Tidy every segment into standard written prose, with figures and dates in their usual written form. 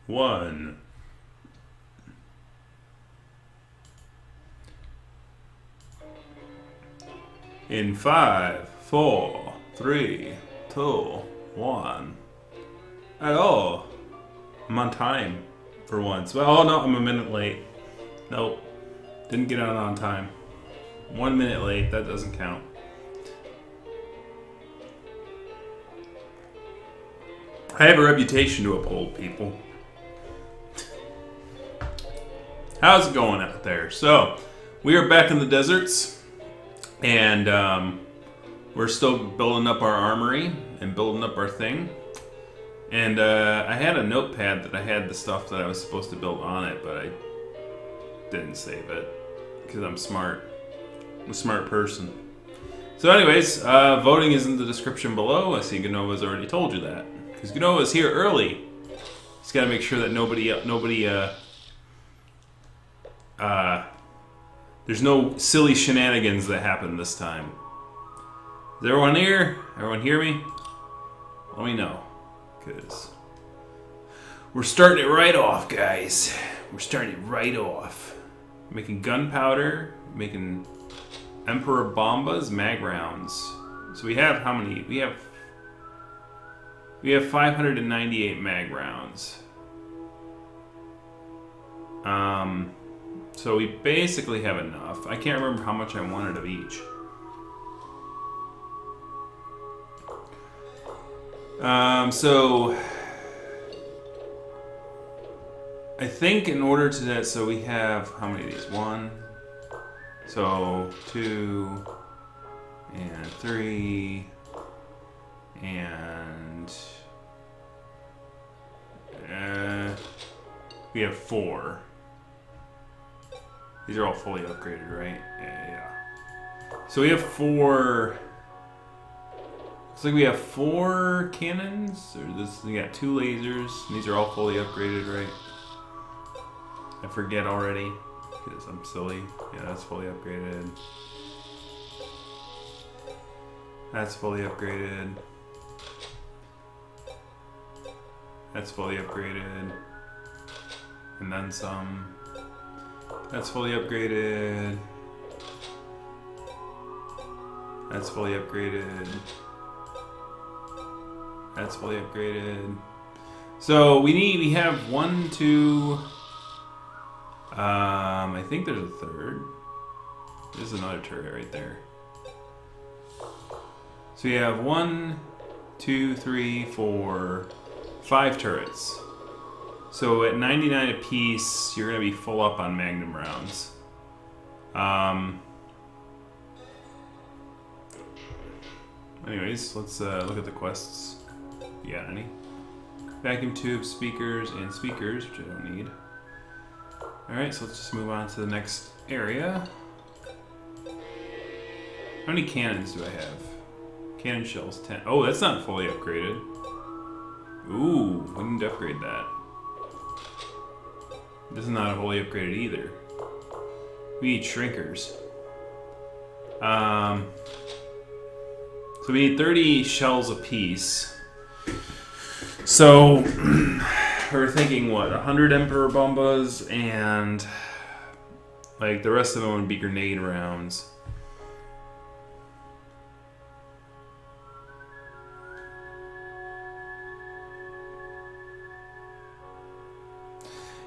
1. In 5, 4, 3, 2, 1. Oh, I'm on time for once. Well, oh no, I'm a minute late. Nope, didn't get on time. 1 minute late, that doesn't count. I have a reputation to uphold, people. How's it going out there? So, we are back in the deserts, and we're still building up our armory and building up our thing. And I had a notepad that I had the stuff that I was supposed to build on it, but I didn't save it because I'm smart. I'm a smart person. So anyways, voting is in the description below. I see Ganova's already told you that. Because Ganova's here early. He's got to make sure that there's no silly shenanigans that happen this time. Is everyone here? Everyone hear me? Let me know. Because we're starting it right off, guys. We're starting it right off. Making gunpowder, making Emperor Bombas, mag rounds. So we have how many? We have 598 mag rounds. So we basically have enough. I can't remember how much I wanted of each. So I think in order to that, so we have how many of these? 1, so 2, and 3, and we have 4. These are all fully upgraded, right? Yeah. So we have 4. Looks like we have 4 cannons. Or this, we got 2 lasers. And these are all fully upgraded, right? I forget already because I'm silly. Yeah, that's fully upgraded. That's fully upgraded. That's fully upgraded. And then some. That's fully upgraded. That's fully upgraded. That's fully upgraded. So we have 1, 2. I think there's a third. There's another turret right there. So you have 1, 2, 3, 4, 5 turrets. So at 99 apiece, you're going to be full up on Magnum rounds. Anyways, let's look at the quests. You got any? Vacuum tubes, speakers, and speakers, which I don't need. Alright, so let's just move on to the next area. How many cannons do I have? Cannon shells, 10. Oh, that's not fully upgraded. Ooh, we need to upgrade that. This is not fully upgraded either. We need shrinkers. So we need 30 shells apiece. So we're thinking what, 100 Emperor Bombas and like the rest of them would be grenade rounds.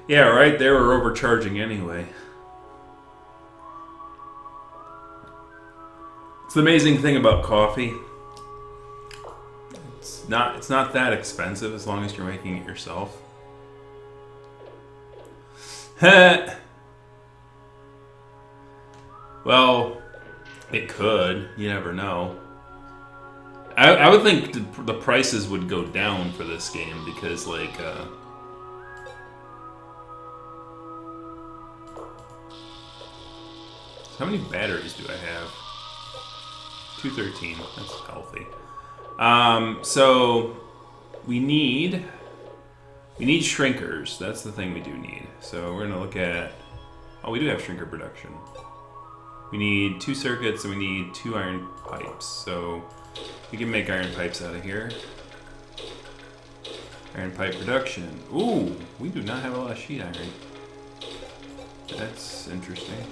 Yeah, right there we're overcharging anyway. It's the amazing thing about coffee. It's not that expensive as long as you're making it yourself. Well, it could. You never know. I would think the prices would go down for this game because, like, how many batteries do I have? 213. That's healthy. So we need shrinkers. That's the thing we do need. So we're gonna look at. Oh, we do have shrinker production. We need 2 circuits and we need 2 iron pipes. So we can make iron pipes out of here. Iron pipe production. Ooh, we do not have a lot of sheet iron. That's interesting.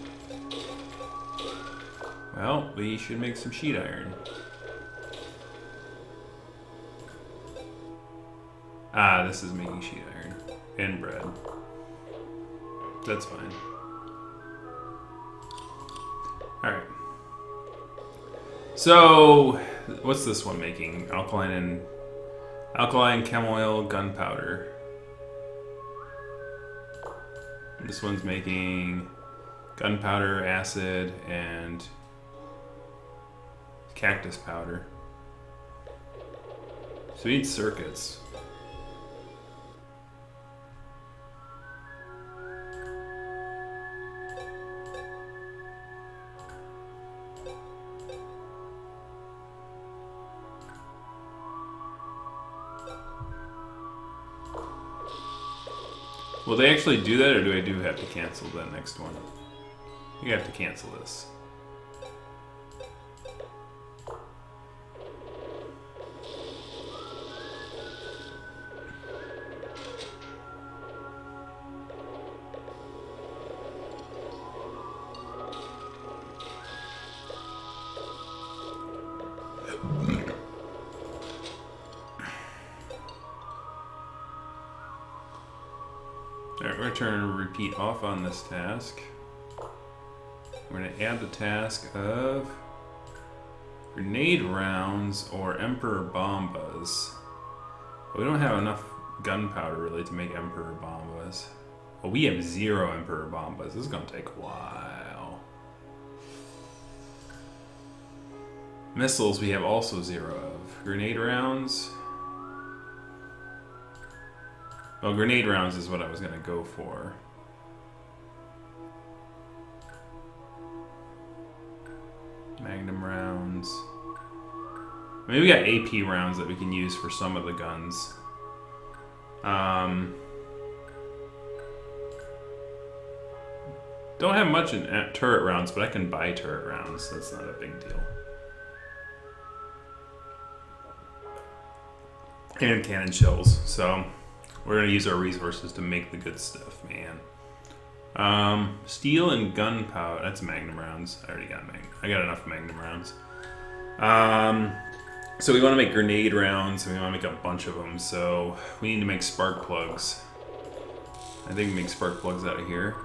Well, we should make some sheet iron. Ah, this is making sheet iron. And bread. That's fine. Alright. So, what's this one making? Alkaline chem oil, gunpowder. This one's making gunpowder, acid, and cactus powder. So we need circuits. Will they actually do that, or do I have to cancel that next one? I think I have to cancel this. Alright, we're going to turn repeat off on this task. We're going to add the task of grenade rounds or emperor bombas. But we don't have enough gunpowder really to make emperor bombas. Well, we have 0 emperor bombas. This is going to take a while. Missiles we have also 0 of. Grenade rounds. Well, grenade rounds is what I was going to go for. Magnum rounds. I mean, we got AP rounds that we can use for some of the guns. Don't have much in turret rounds, but I can buy turret rounds. So that's not a big deal. And cannon shells. So we're going to use our resources to make the good stuff, man. Steel and gunpowder. That's magnum rounds. I already got magnum. I got enough magnum rounds. So we want to make grenade rounds, and we want to make a bunch of them. So we need to make spark plugs. I think we make spark plugs out of here.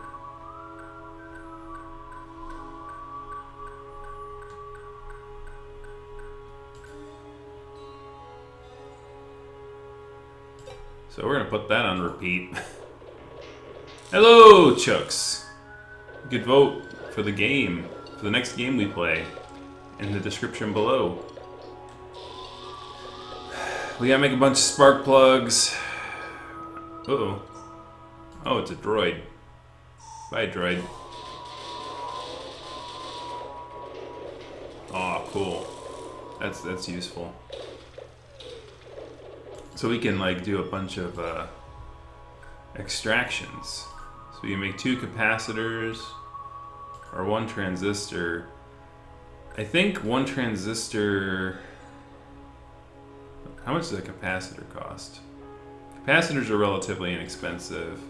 So we're going to put that on repeat. Hello, Chucks. You could vote for the game, for the next game we play, in the description below. We gotta make a bunch of spark plugs. Uh-oh. Oh, it's a droid. Bye, droid. Oh, cool. That's useful. So we can like do a bunch of extractions. So we can make 2 capacitors or 1 transistor. I think 1 transistor. How much does a capacitor cost? Capacitors are relatively inexpensive.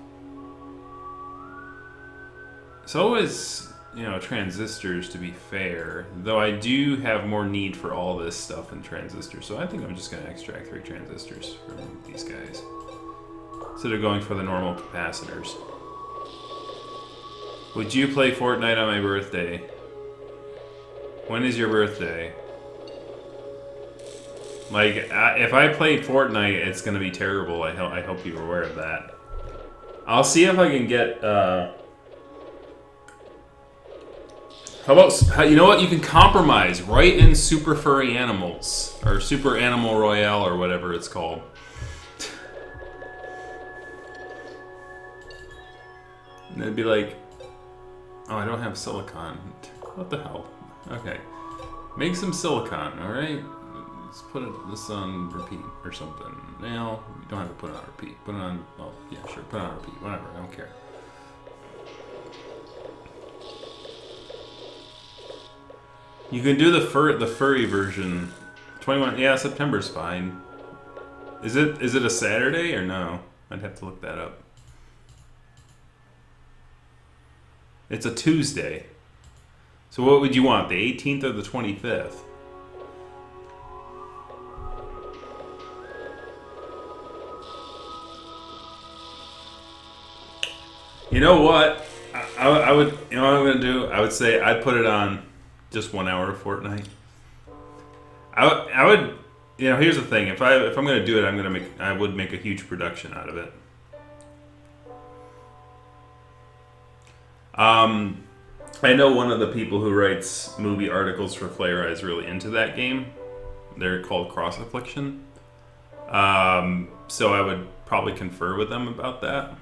So is, transistors, to be fair. Though I do have more need for all this stuff in transistors. So I think I'm just going to extract 3 transistors from these guys. Instead of going for the normal capacitors. Would you play Fortnite on my birthday? When is your birthday? Like, if I played Fortnite, it's going to be terrible. I hope you're aware of that. I'll see if I can get... How about, you know what? You can compromise right in Super Furry Animals. Or Super Animal Royale, or whatever it's called. And it'd be like... Oh, I don't have silicon. What the hell? Okay. Make some silicon, alright? Let's put this on repeat or something. Now, you don't have to put it on repeat. Put it on... Oh, yeah, sure. Put it on repeat. Whatever. I don't care. You can do the furry version. 21. Yeah, September's fine. Is it a Saturday or no? I'd have to look that up. It's a Tuesday. So what would you want, the 18th or the 25th? You know what? I would, you know what I'm going to do? I would say I'd put it on just 1 hour a fortnight. I would, you know, here's the thing. If I'm going to do it, I would make a huge production out of it. I know one of the people who writes movie articles for Flair is really into that game. They're called Cross Affliction. So I would probably confer with them about that.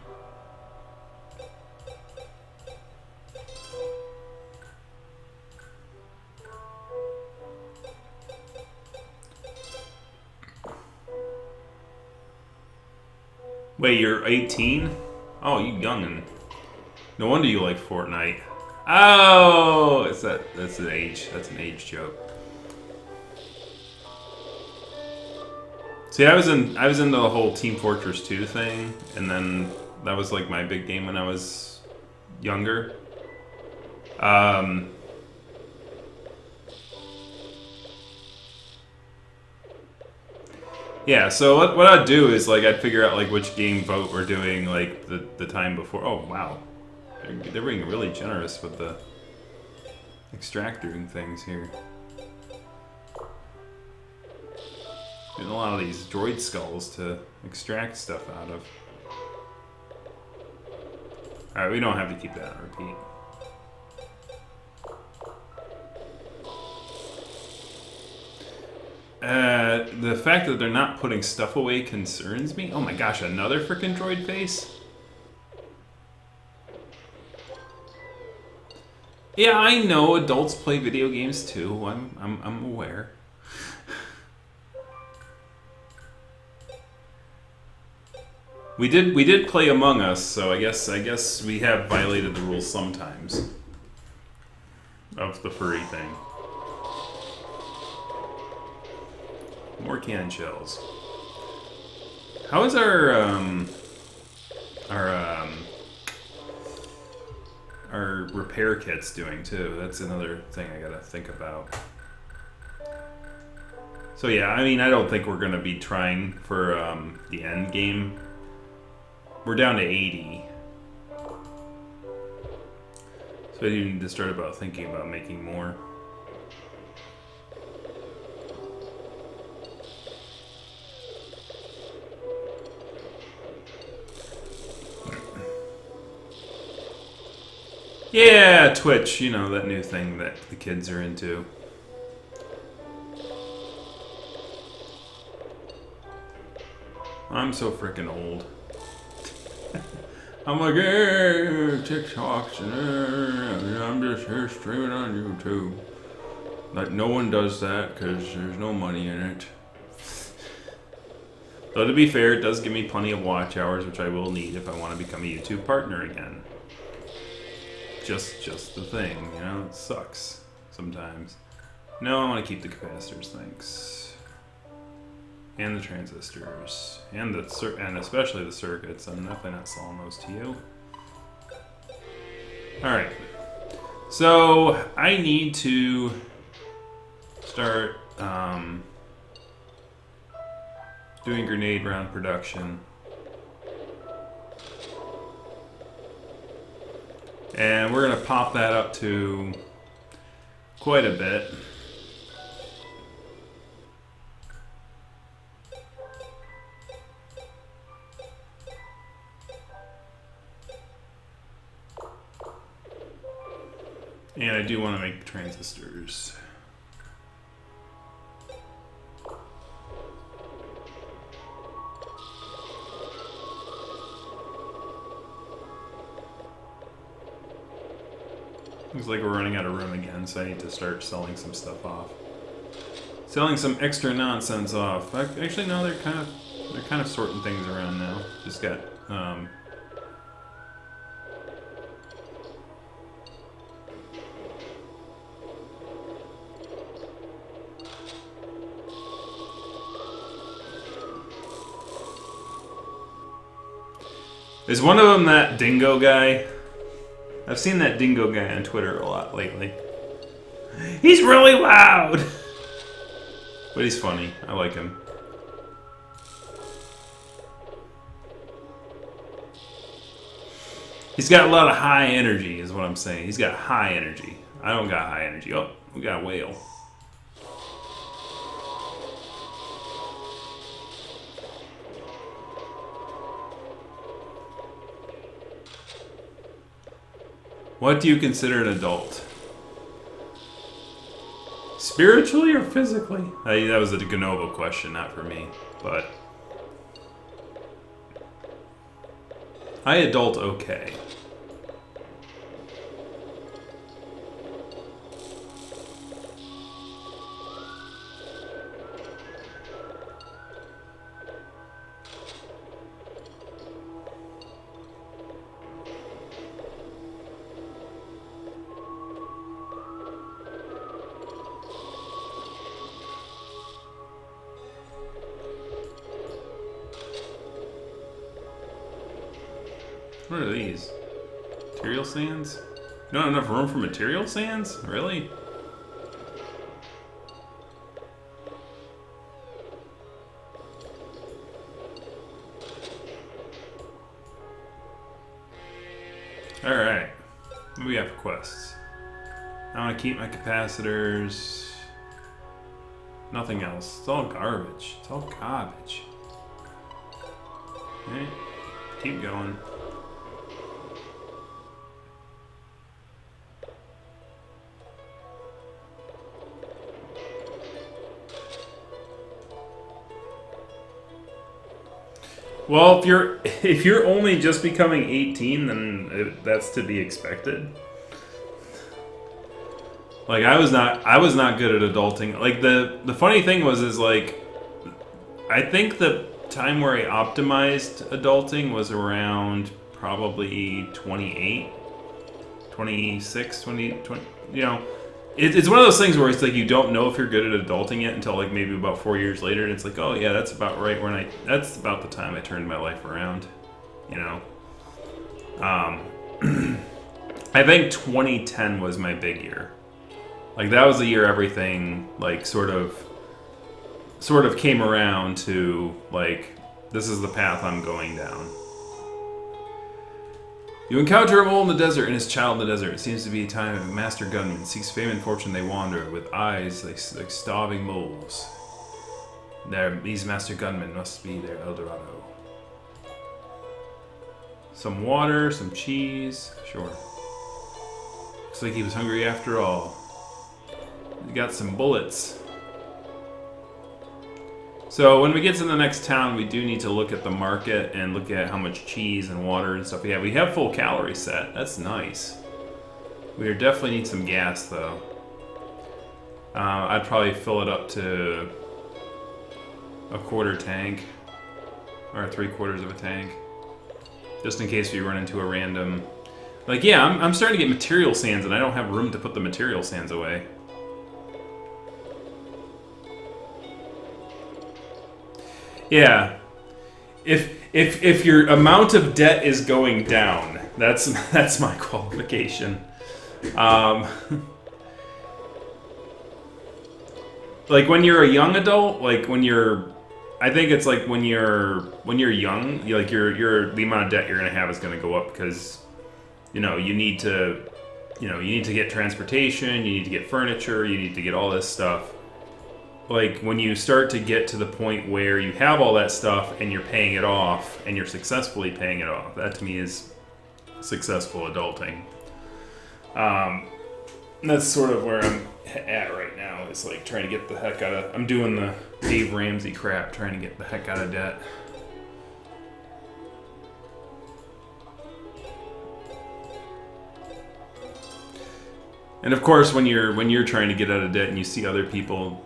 Wait, you're 18? Oh, you youngin'. No wonder you like Fortnite. Oh, that's an age joke. See, I was into the whole Team Fortress 2 thing, and then that was like my big game when I was younger. Yeah, so what I'd do is like I'd figure out like which game vote we're doing like the time before. Oh wow, they're being really generous with the extracting things here. Getting a lot of these droid skulls to extract stuff out of. Alright, we don't have to keep that on repeat. The fact that they're not putting stuff away concerns me. Oh my gosh, another freaking droid face? Yeah, I know adults play video games too. I'm aware. We did play Among Us, so I guess we have violated the rules sometimes of the furry thing. More cannon shells. How is our repair kits doing too? That's another thing I gotta think about. So yeah, I mean, I don't think we're gonna be trying for the end game. We're down to 80. So I need to start thinking about making more. Yeah, Twitch, you know, that new thing that the kids are into. I'm so freaking old. I'm like, hey, TikToks, and I'm just here streaming on YouTube. Like, no one does that because there's no money in it. Though, to be fair, it does give me plenty of watch hours, which I will need if I want to become a YouTube partner again. Just the thing, you know, it sucks sometimes. No, I want to keep the capacitors, thanks. And the transistors. And especially the circuits. I'm definitely not selling those to you. Alright. So, I need to start doing grenade round production. And we're going to pop that up to quite a bit. And I do want to make transistors. Looks like we're running out of room again, so I need to start selling some stuff off. Selling some extra nonsense off. Actually, no, they're kind of sorting things around now. Just got Is one of them that dingo guy? I've seen that dingo guy on Twitter a lot lately. He's really loud! But he's funny. I like him. He's got a lot of high energy, is what I'm saying. He's got high energy. I don't got high energy. Oh, we got a whale. What do you consider an adult? Spiritually or physically? That was a Genovo question, not for me. But I adult okay. What are these? Material sands? You don't have enough room for material sands? Really? Alright. What do we have for quests? I want to keep my capacitors. Nothing else. It's all garbage. It's all garbage. Alright. Keep going. Well, if you're only just becoming 18, then that's to be expected. Like I was not good at adulting. Like the funny thing is like I think the time where I optimized adulting was around probably 28, 26, 20, you know. It's one of those things where it's like you don't know if you're good at adulting yet until like maybe about 4 years later, and it's like, oh yeah, that's about right that's about the time I turned my life around, you know. I think 2010 was my big year. Like that was the year everything like sort of came around to like this is the path I'm going down. You encounter a mole in the desert and his child in the desert. It seems to be a time of master gunman. Seeks fame and fortune, they wander with eyes like starving moles. These master gunmen must be their Eldorado. Some water, some cheese. Sure. Looks like he was hungry after all. We got some bullets. So when we get to the next town, we do need to look at the market and look at how much cheese and water and stuff we have. We have full calorie set. That's nice. We definitely need some gas, though. I'd probably fill it up to a quarter tank. Or 3/4 of a tank. Just in case we run into a random... Like, yeah, I'm starting to get material sands, and I don't have room to put the material sands away. Yeah, if your amount of debt is going down, that's my qualification. Like when you're a young adult, like I think it's like when you're young, like your the amount of debt you're gonna have is gonna go up because, you need to get transportation, you need to get furniture, you need to get all this stuff. Like when you start to get to the point where you have all that stuff and you're paying it off and you're successfully paying it off, that to me is successful adulting. And that's sort of where I'm at right now, is like trying to get the heck out of... I'm doing the Dave Ramsey crap, trying to get the heck out of debt. And of course, when you're trying to get out of debt and you see other people,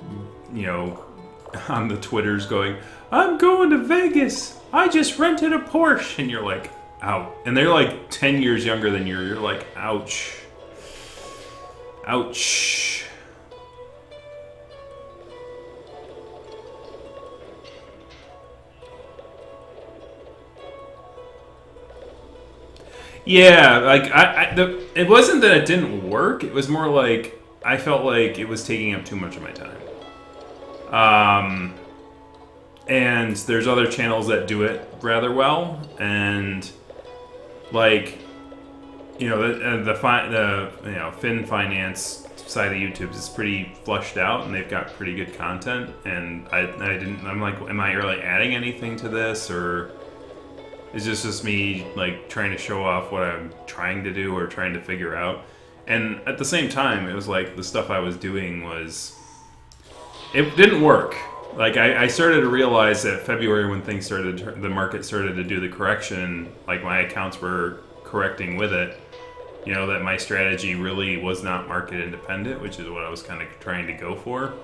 on the Twitters going, I'm going to Vegas. I just rented a Porsche. And you're like, out. And they're like 10 years younger than you. You're like, ouch. Ouch. Yeah, like it wasn't that it didn't work. It was more like I felt like it was taking up too much of my time. And there's other channels that do it rather well, and like the Fin Finance side of YouTube is pretty flushed out, and they've got pretty good content. And I'm like, am I really adding anything to this, or is this just me like trying to show off what I'm trying to do or trying to figure out? And at the same time, it was like the stuff I was doing it didn't work. Like I started to realize that February, when things the market started to do the correction, like my accounts were correcting with it. That my strategy really was not market independent, which is what I was kind of trying to go for.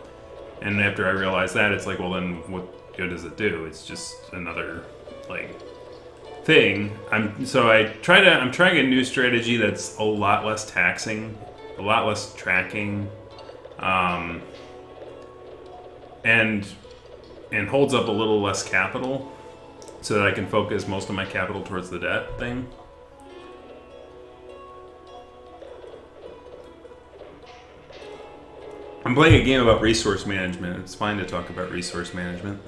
And after I realized that, it's like, well, then what good does it do? It's just another like thing. I'm trying a new strategy that's a lot less taxing, a lot less tracking, and holds up a little less capital, so that I can focus most of my capital towards the debt thing. I'm playing a game about resource management. It's fine to talk about resource management.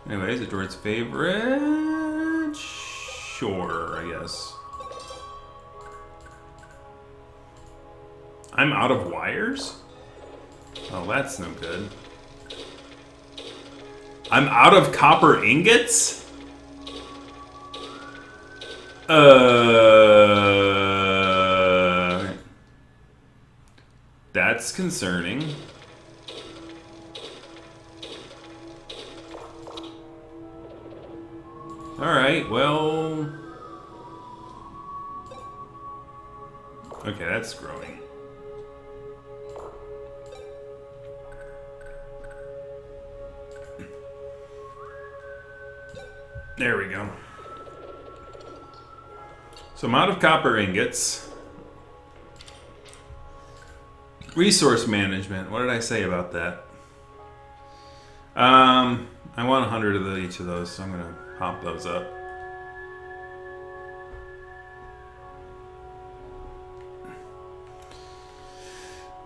Anyways, a Jordan's favorite? Sure, I guess. I'm out of wires? Oh, that's no good. I'm out of copper ingots? That's concerning. Alright, well... Okay, that's growing. There we go. So I'm out of copper ingots. Resource management. What did I say about that? I want 100 of each of those, so I'm going to pop those up.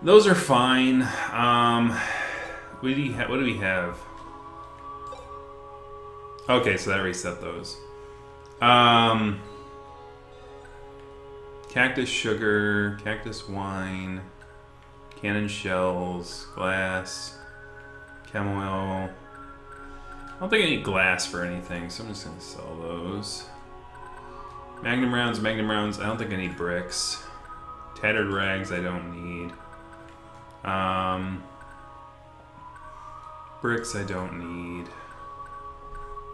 Those are fine. What do we have? Okay, so that reset those. Cactus sugar, cactus wine, cannon shells, glass, chamomile. I don't think I need glass for anything, so I'm just going to sell those. Magnum rounds. I don't think I need bricks. Tattered rags, I don't need. Bricks, I don't need.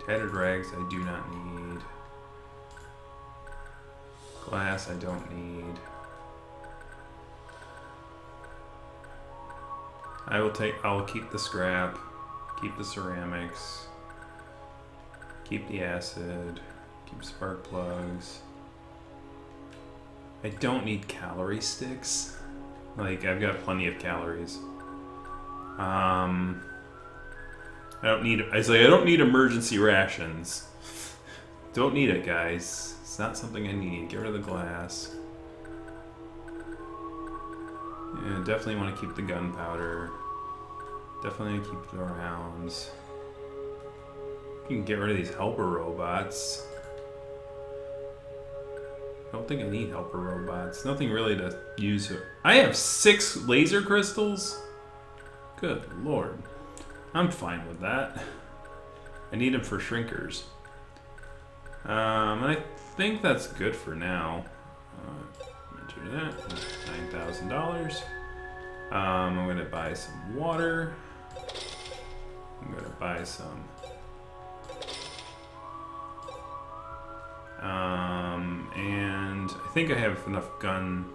Tattered rags, I do not need. Glass, I don't need. I'll keep the scrap, keep the ceramics, keep the acid, keep spark plugs. I don't need calorie sticks. Like, I've got plenty of calories. I don't need emergency rations. Don't need it, guys. It's not something I need. Get rid of the glass. Yeah, definitely want to keep the gunpowder. Definitely keep the rounds. You can get rid of these helper robots. I don't think I need helper robots. Nothing really to use. I have 6 laser crystals? Good lord. I'm fine with that. I need them for shrinkers. I think that's good for now. Enter that. $9,000. I'm going to buy some water. I'm going to buy some. And I think I have enough gun.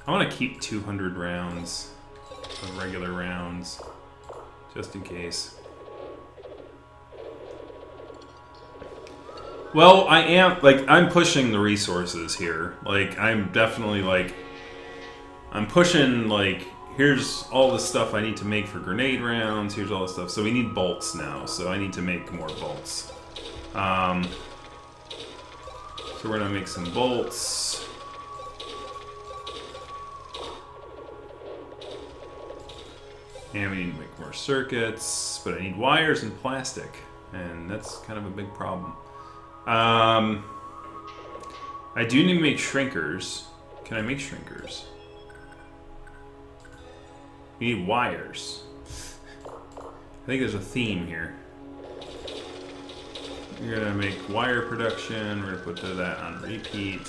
I want to keep 200 rounds of regular rounds, just in case. Well, I'm pushing the resources here. Like, I'm definitely, I'm pushing, here's all the stuff I need to make for grenade rounds, here's all the stuff. So we need bolts now, so I need to make more bolts. So we're gonna make some bolts. And we need to make more circuits, but I need wires and plastic, and that's kind of a big problem. I do need to make shrinkers. Can I make shrinkers? We need wires. I think there's a theme here. We're gonna make wire production. We're gonna put that on repeat.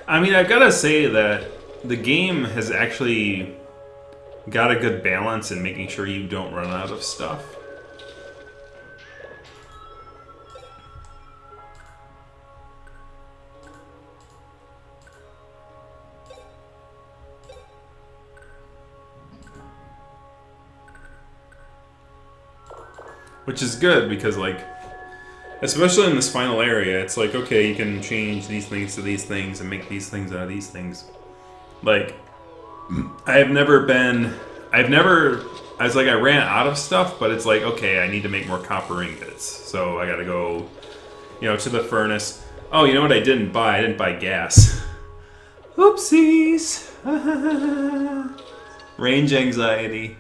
I mean, I've gotta say that the game has actually got a good balance in making sure you don't run out of stuff. Which is good because, like, especially in this final area, it's like, okay, you can change these things to these things and make these things out of these things. Like, I ran out of stuff, but it's like, okay, I need to make more copper ingots. So I gotta go, to the furnace. Oh, you know what I didn't buy? I didn't buy gas. Oopsies. Range anxiety.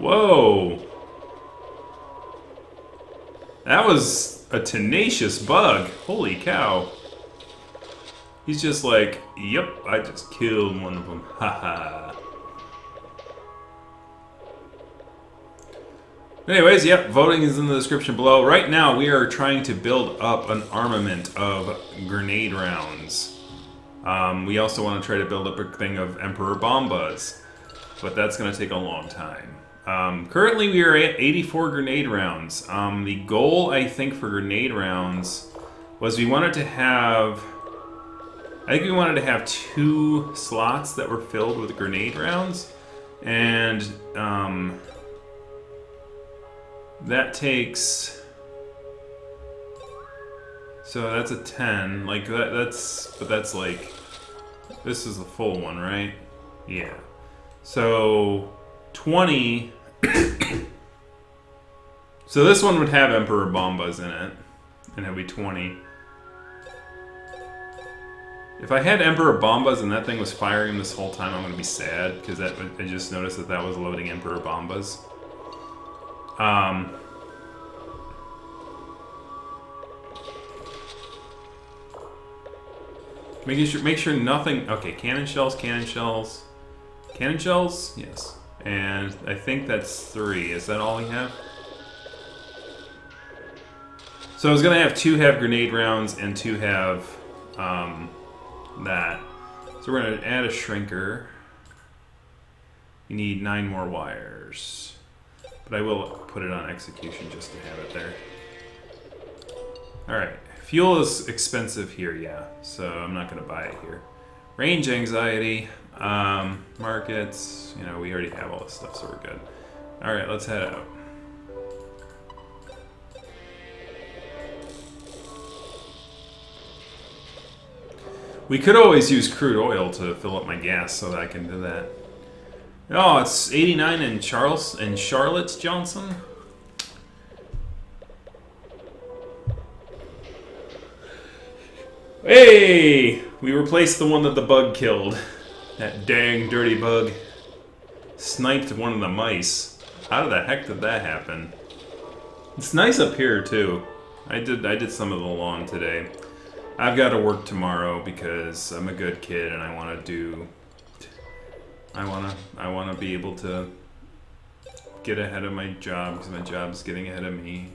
Whoa. That was a tenacious bug. Holy cow. He's just like, yep, I just killed one of them. Haha. Anyways, yep, voting is in the description below. Right now, we are trying to build up an armament of grenade rounds. We also want to try to build up a thing of Emperor Bombas, but that's going to take a long time. Currently, we are at 84 grenade rounds. The goal, I think, for grenade rounds was we wanted to have 2 slots that were filled with grenade rounds, and that takes. So that's a 10. Like that's like, this is the full one, right? Yeah. So 20. So this one would have Emperor Bombas in it, and it'd be 20. If I had Emperor Bombas and that thing was firing this whole time, I'm gonna be sad because I just noticed that was loading Emperor Bombas. Make sure nothing. Okay, cannon shells. Yes. And I think that's 3. Is that all we have? So I was gonna have 2 have grenade rounds and 2 have that. So we're gonna add a shrinker. You need 9 more wires, but I will put it on execution just to have it there. All right, fuel is expensive here, yeah. So I'm not gonna buy it here. Range anxiety. Markets, we already have all this stuff, so we're good. All right, let's head out. We could always use crude oil to fill up my gas so that I can do that. Oh, it's 89 in Charlotte, Johnson. Hey! We replaced the one that the bug killed. That dang dirty bug sniped one of the mice. How the heck did that happen? It's nice up here too. I did some of the lawn today. I've got to work tomorrow because I'm a good kid and I want to be able to get ahead of my job because my job's getting ahead of me.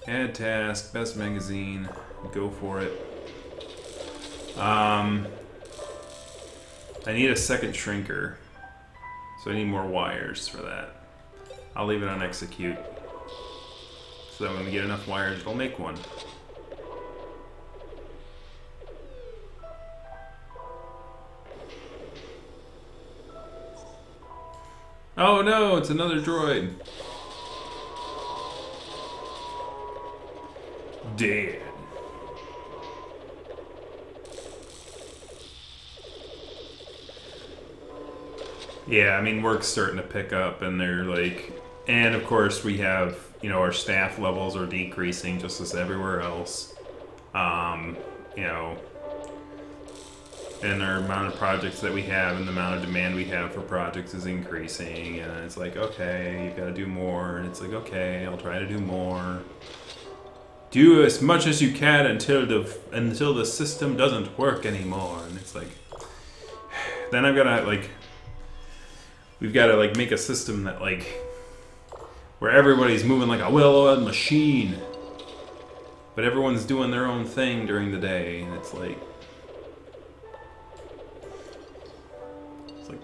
Add task, best magazine, go for it. I need a second shrinker, so I need more wires for that. I'll leave it on execute, so that when we get enough wires, it'll make one. Oh no, it's another droid. Dead. Yeah, I mean, work's starting to pick up, and they're like, and of course we have, you know, our staff levels are decreasing just as everywhere else. You know, and our amount of projects that we have and the amount of demand we have for projects is increasing, and it's like, okay, you've got to do more, and it's like, okay, I'll try to do more. Do as much as you can until the system doesn't work anymore, and it's like, then I've got to like, we've got to like make a system that like, where everybody's moving like a well-oiled machine, but everyone's doing their own thing during the day, and it's like,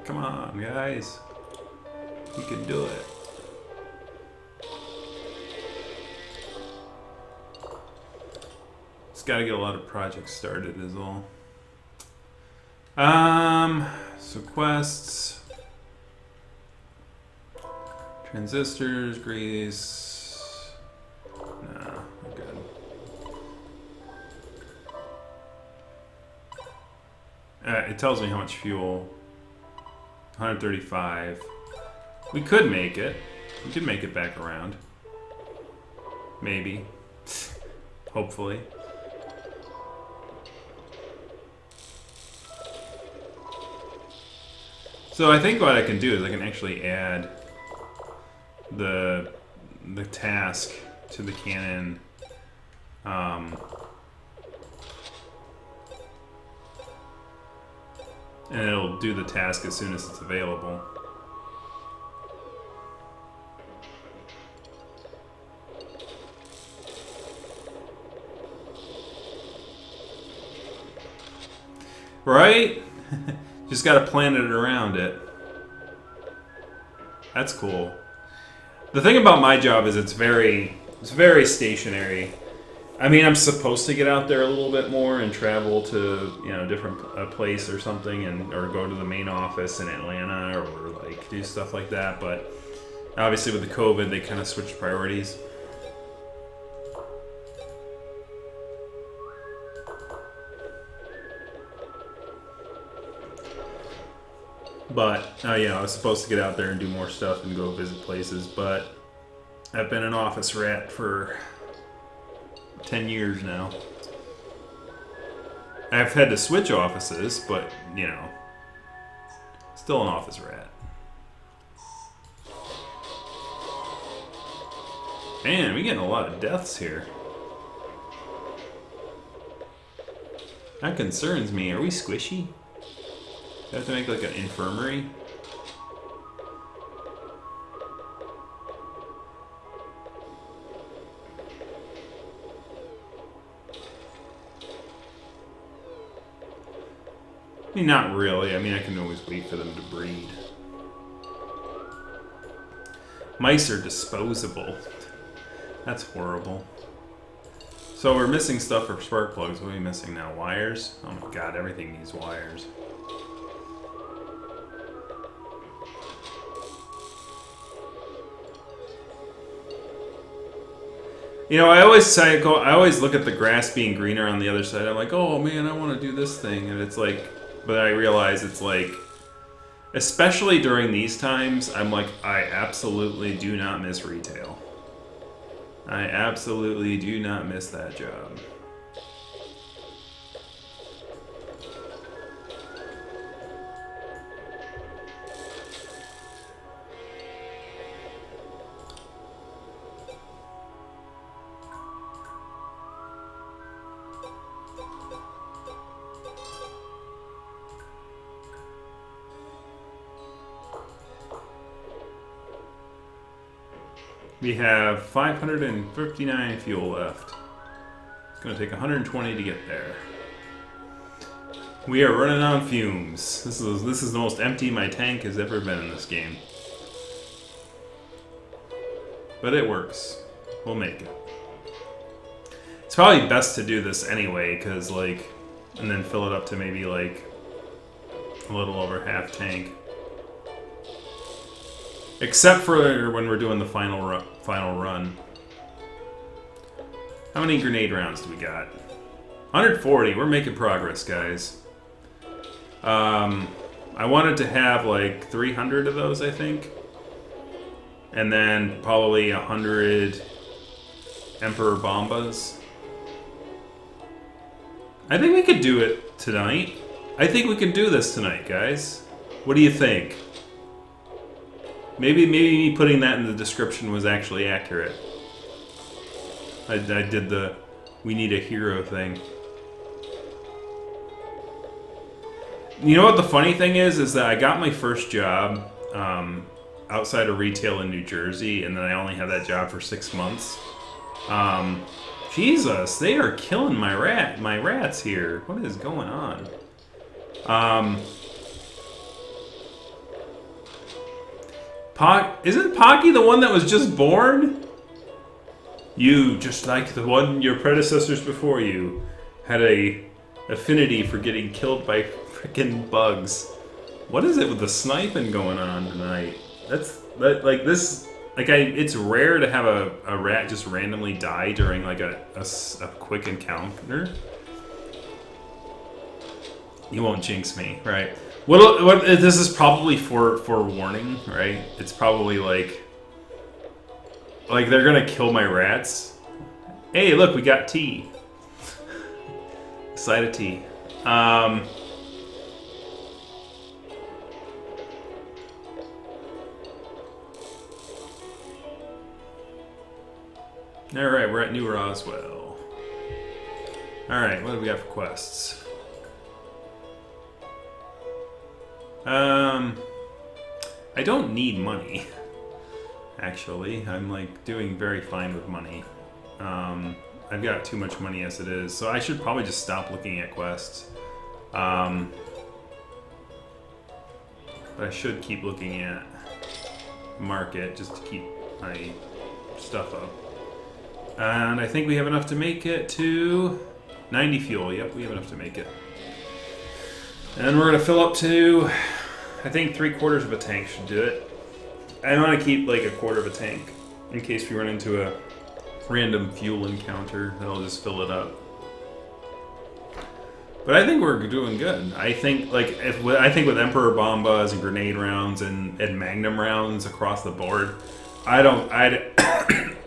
come on, guys, you can do it. Just got to get a lot of projects started is all. So quests, transistors, grease. Nah, we're good. It tells me how much fuel. 135. We could make it. We could make it back around. Maybe. Hopefully. So I think what I can do is I can actually add the task to the cannon. And it'll do the task as soon as it's available. Right? Just gotta plan it around it. That's cool. The thing about my job is it's very stationary. I mean, I'm supposed to get out there a little bit more and travel to, you know, a place or something, or go to the main office in Atlanta, or like do stuff like that. But obviously, with the COVID, they kind of switched priorities. But you know, I was supposed to get out there and do more stuff and go visit places. But I've been an office rat for 10 years now. I've had to switch offices, but, you know, still an office rat. Man, we're getting a lot of deaths here. That concerns me. Are we squishy? Do I have to make like an infirmary? I mean, not really. I mean, I can always wait for them to breed. Mice are disposable. That's horrible. So we're missing stuff for spark plugs. What are we missing now? Wires? Oh my god, everything needs wires. You know, I always look at the grass being greener on the other side. I'm like, oh man, I want to do this thing, and it's like, but I realize it's like, especially during these times, I'm like, I absolutely do not miss retail. I absolutely do not miss that job. We have 559 fuel left. It's going to take 120 to get there. We are running on fumes. This is the most empty my tank has ever been in this game. But it works. We'll make it. It's probably best to do this anyway, because like, and then fill it up to maybe like a little over half tank. Except for when we're doing the final run. How many grenade rounds do we got? 140. We're making progress, guys. I wanted to have like 300 of those, I think. And then probably 100 Emperor Bombas. I think we could do it tonight. I think we can do this tonight, guys. What do you think? Maybe me putting that in the description was actually accurate. I did the we need a hero thing. You know what the funny thing is that I got my first job outside of retail in New Jersey, and then I only had that job for 6 months. Jesus, they are killing my rats here. What is going on? Isn't Pocky the one that was just born? You, just like the one your predecessors before you, had a affinity for getting killed by freaking bugs. What is it with the sniping going on tonight? It's rare to have a rat just randomly die during like a quick encounter. You won't jinx me, right? What this is probably for warning, right? It's probably like they're gonna kill my rats. Hey, look, we got tea. Side of tea. All right, we're at New Roswell. All right, what do we got for quests? I don't need money. Actually, I'm like doing very fine with money. I've got too much money as it is, so I should probably just stop looking at quests. But I should keep looking at market just to keep my stuff up. And I think we have enough to make it to 90 fuel. Yep, we have enough to make it. And we're gonna fill up to, I think 3/4 of a tank should do it. I want to keep like 1/4 of a tank in case we run into a random fuel encounter. That'll just fill it up. But I think we're doing good. I think with Emperor Bombas and grenade rounds and Magnum rounds across the board,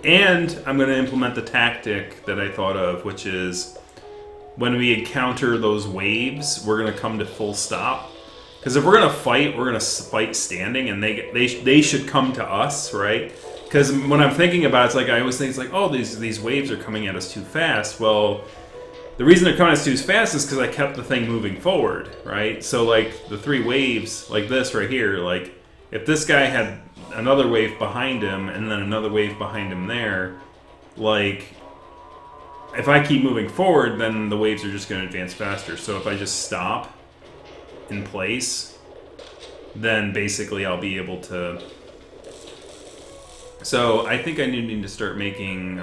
and I'm going to implement the tactic that I thought of, which is when we encounter those waves, we're going to come to full stop. Because if we're going to fight, we're going to fight standing, and they should come to us, right? Because when I'm thinking about it, it's like I always think it's like, oh, these waves are coming at us too fast. Well, the reason they're coming at us too fast is because I kept the thing moving forward, right? So like the 3 waves, like this right here, like if this guy had another wave behind him and then another wave behind him there, like if I keep moving forward, then the waves are just going to advance faster. So if I just stop in place, then basically I'll be able to. So I think I need to start making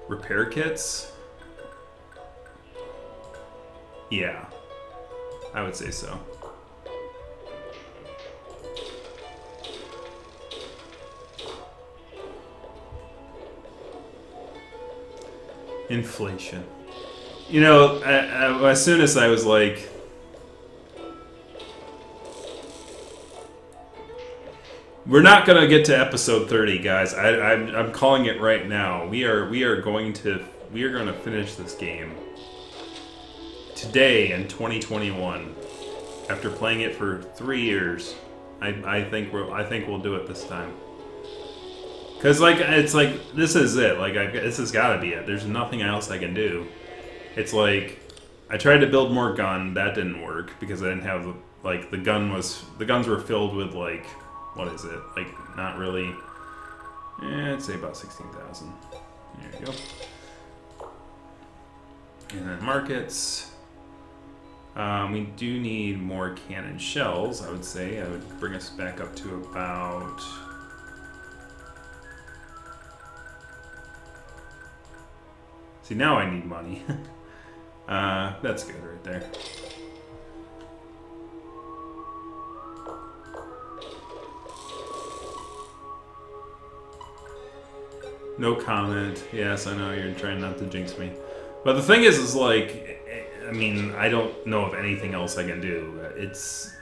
repair kits. Yeah, I would say so. Inflation. You know, as soon as I was like, we're not gonna get to episode 30, guys. I'm calling it right now. We are going to finish this game today in 2021. After playing it for 3 years, I think we'll do it this time. Cause like it's like this is it. Like this has got to be it. There's nothing else I can do. It's like I tried to build more gun. That didn't work because I didn't have like the guns were filled with like. What is it? Like, not really. I'd say about 16,000. There you go. And then markets. We do need more cannon shells, I would say. I would bring us back up to about. See, now I need money. That's good right there. No comment. Yes, I know you're trying not to jinx me. But the thing is like, I mean, I don't know of anything else I can do. It's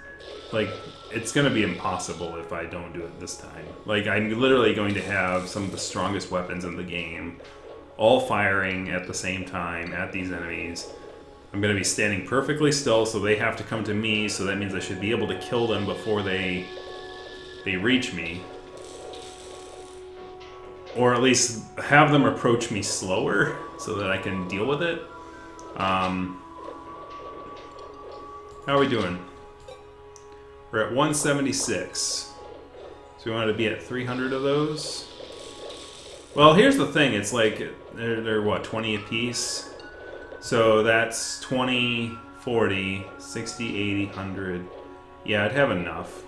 like, it's gonna be impossible if I don't do it this time. Like, I'm literally going to have some of the strongest weapons in the game, all firing at the same time at these enemies. I'm gonna be standing perfectly still, so they have to come to me, so that means I should be able to kill them before they reach me. Or at least have them approach me slower, so that I can deal with it. How are we doing? We're at 176. So we wanted to be at 300 of those. Well, here's the thing. It's like, they're what, 20 apiece? So that's 20, 40, 60, 80, 100. Yeah, I'd have enough.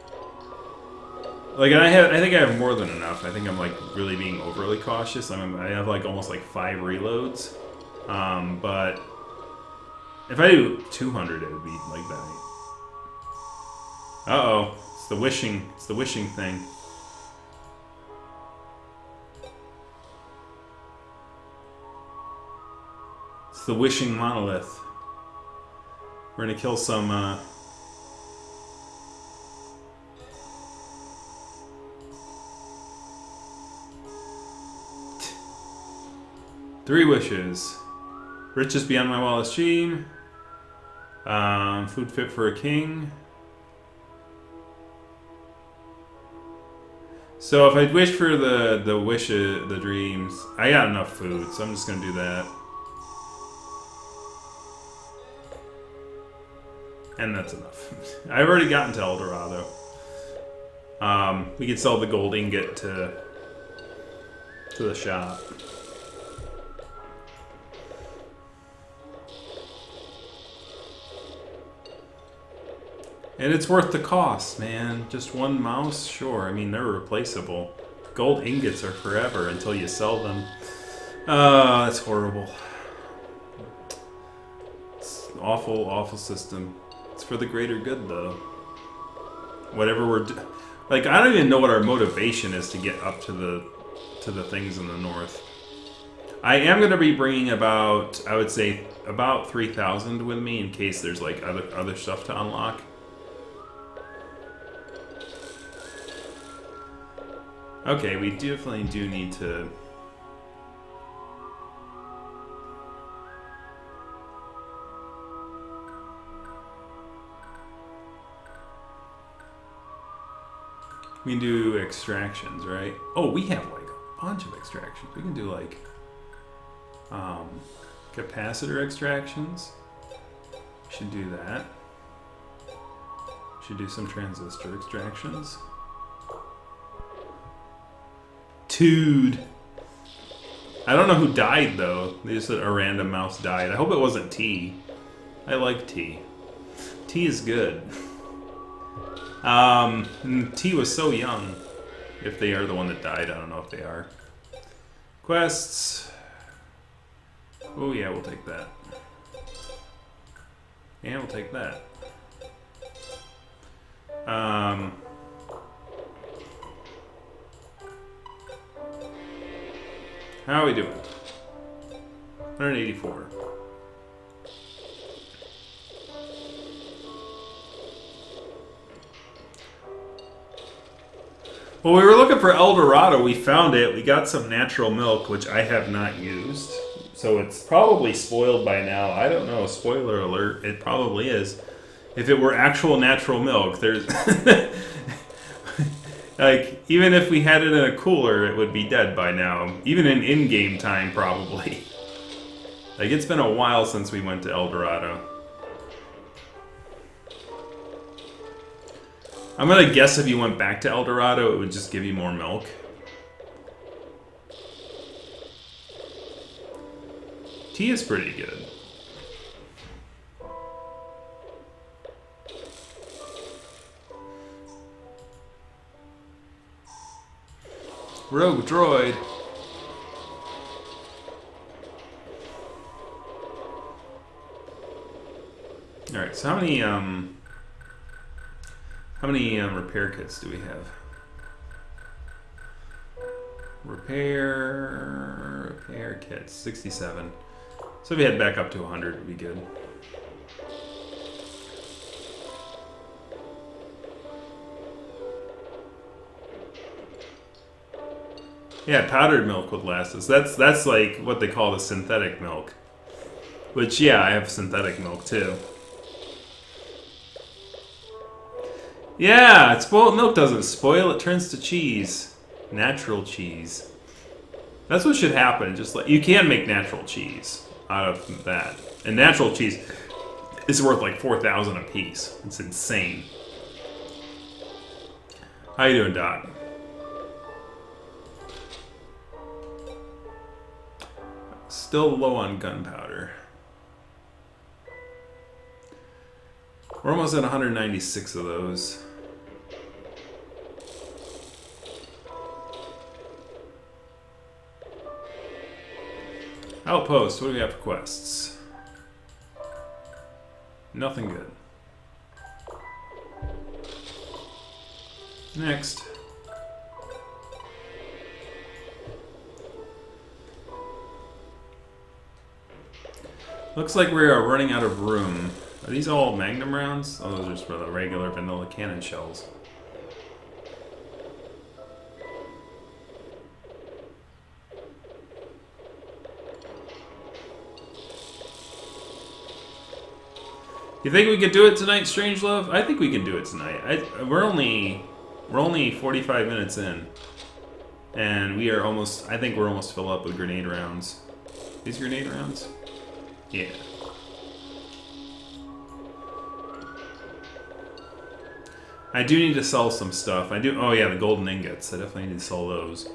Like, I think I have more than enough. I think I'm, like, really being overly cautious. I have, like, almost, like, 5 reloads. But if I do 200, it would be like that. Uh-oh. It's the wishing thing. It's the wishing monolith. We're gonna kill some, 3 wishes. Riches beyond my wildest dream. Food fit for a king. So if I wish for the wishes, the dreams, I got enough food, so I'm just gonna do that. And that's enough. I've already gotten to El Dorado. We could sell the gold ingot to the shop. And it's worth the cost, man. Just one mouse? Sure. I mean, they're replaceable. Gold ingots are forever until you sell them. That's horrible. It's an awful, awful system. It's for the greater good, though. Whatever we're... Like, I don't even know what our motivation is to get up to the things in the north. I am going to be bringing about, I would say, about 3,000 with me in case there's, like, other stuff to unlock. Okay, we definitely do need to... We can do extractions, right? Oh, we have like a bunch of extractions. We can do like capacitor extractions. Should do that. Should do some transistor extractions. Dude. I don't know who died though. They just said a random mouse died. I hope it wasn't T. I like T. T is good. T was so young. If they are the one that died, I don't know if they are. Quests. Oh yeah, we'll take that. And we'll take that. How are we doing? 184. Well, we were looking for El Dorado. We found it. We got some natural milk, which I have not used. So it's probably spoiled by now. I don't know. Spoiler alert. It probably is. If it were actual natural milk, there's... Like, even if we had it in a cooler, it would be dead by now. Even in in-game time, probably. Like, it's been a while since we went to El Dorado. I'm gonna guess if you went back to El Dorado, it would just give you more milk. Tea is pretty good. Rogue droid. All right. So how many repair kits do we have? Repair. kits? 67. So if you head back up to 100, it'd be good. Yeah, powdered milk would last us. That's like what they call the synthetic milk. Which, yeah, I have synthetic milk too. Yeah, spoiled milk doesn't spoil, it turns to cheese. Natural cheese. That's what should happen. Just like you can make natural cheese out of that. And natural cheese is worth like 4,000 a piece. It's insane. How you doing, Doc? Still low on gunpowder. We're almost at 196 of those. Outpost, what do we have for quests? Nothing good. Next. Looks like we are running out of room. Are these all Magnum rounds? Oh, those are just for the regular vanilla cannon shells. You think we could do it tonight, Strangelove? I think we can do it tonight. We're only 45 minutes in, and we are almost. I think we're almost filled up with grenade rounds. These grenade rounds? Yeah. I do need to sell some stuff. I do. Oh yeah, the golden ingots. I definitely need to sell those.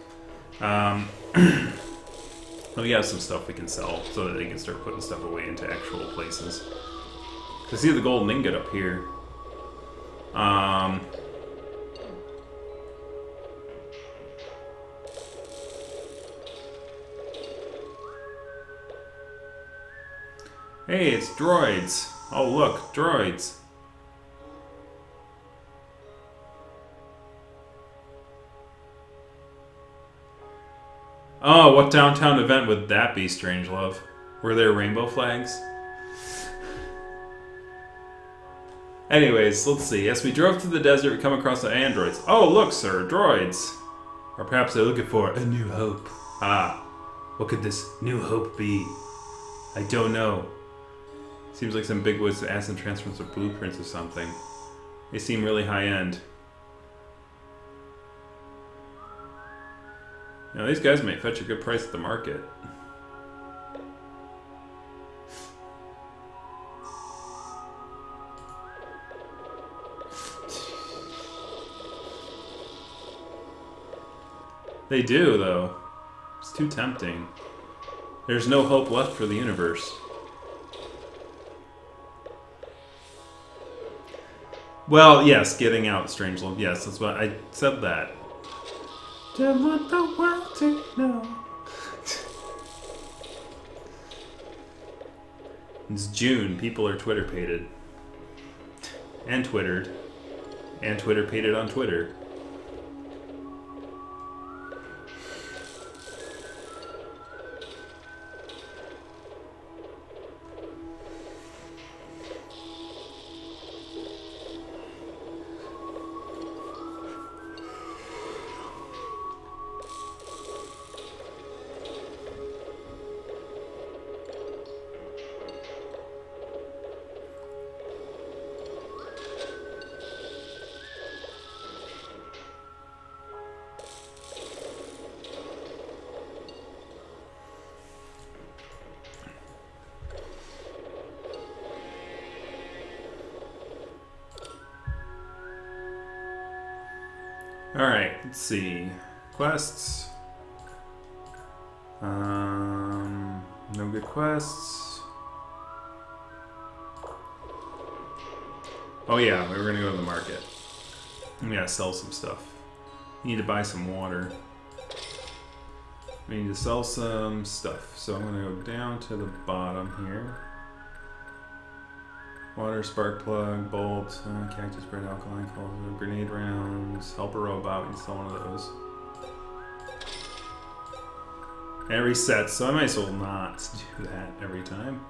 We have some stuff we can sell so that they can start putting stuff away into actual places. I see the golden ingot up here. Hey, it's droids. Oh look, droids. Oh, what downtown event would that be, Strangelove? Were there rainbow flags? Anyways, let's see. As we drove through the desert, we come across the androids. Oh, look, sir, droids. Or perhaps they're looking for a new hope. Ah, what could this new hope be? I don't know. Seems like some big woods acid transference of blueprints or something. They seem really high-end. Now, these guys might fetch a good price at the market. They do, though. It's too tempting. There's no hope left for the universe. Well, yes, getting out, Strangelove. Yes, that's what I said that. Don't want the world to know. It's June. People are Twitter-pated. And Twittered. And Twitter-pated on Twitter. Alright, let's see. Quests. No good quests. Oh yeah, we were gonna go to the market. We gotta sell some stuff. We need to buy some water. We need to sell some stuff. So I'm gonna go down to the bottom here. Water, spark plug, bolt, cactus bread, alkaline coal, grenade rounds, helper robot, we can sell one of those. And it resets, so I might as well not do that every time.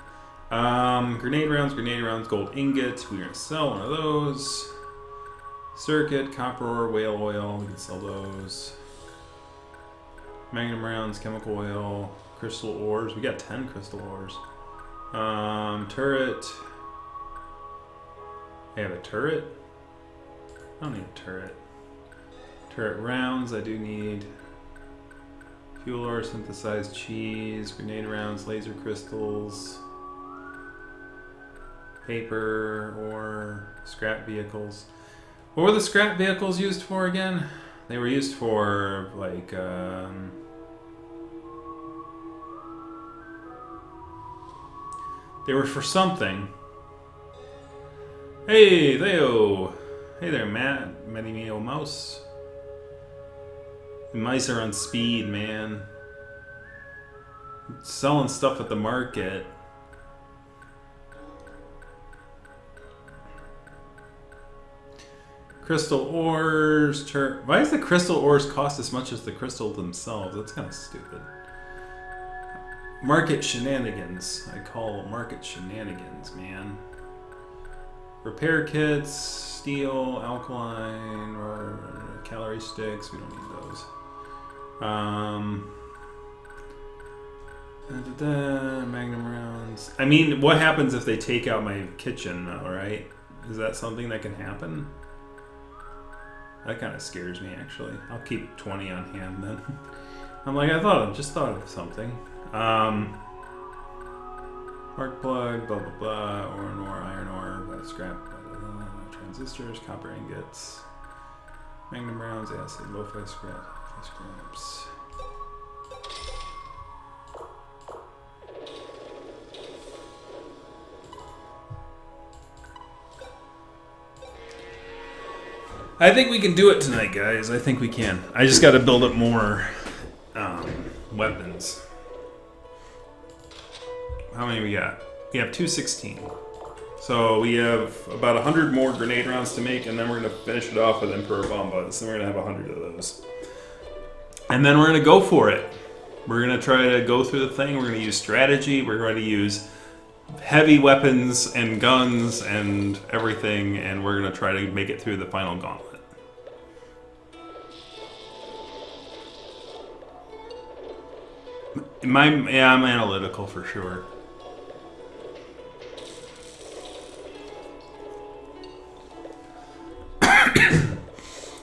Grenade rounds, gold ingot. We're gonna sell one of those. Circuit, copper ore, whale oil. We can sell those. Magnum rounds, chemical oil, crystal ores. We got 10 crystal ores. Turret. I have a turret? I don't need a turret. Turret rounds, I do need. Fuel ore, synthesized cheese, grenade rounds, laser crystals, paper ore, scrap vehicles. What were the scrap vehicles used for again? They were used for, like, they were for something. Hey, Theo! Hey there, Matt. Medimeo Mouse. The mice are on speed, man. Selling stuff at the market. Crystal ores. Why does the crystal ores cost as much as the crystals themselves? That's kind of stupid. Market shenanigans. I call market shenanigans, man. Repair kits, steel, alkaline, or calorie sticks. We don't need those. Magnum rounds. I mean, what happens if they take out my kitchen, though, right? Is that something that can happen? That kind of scares me, actually. I'll keep 20 on hand then. I'm like, just thought of something. Spark plug, blah blah blah, iron ore, scrap, transistors, copper ingots, magnum rounds, acid, lo-fi scraps. I think we can do it tonight, guys. I think we can. I just got to build up more weapons. How many we got? We have 216. So we have about 100 more grenade rounds to make, and then we're going to finish it off with Emperor Bombas. Then we're going to have 100 of those. And then we're going to go for it. We're going to try to go through the thing. We're going to use strategy. We're going to use heavy weapons and guns and everything, and we're going to try to make it through the final gauntlet. I'm analytical for sure.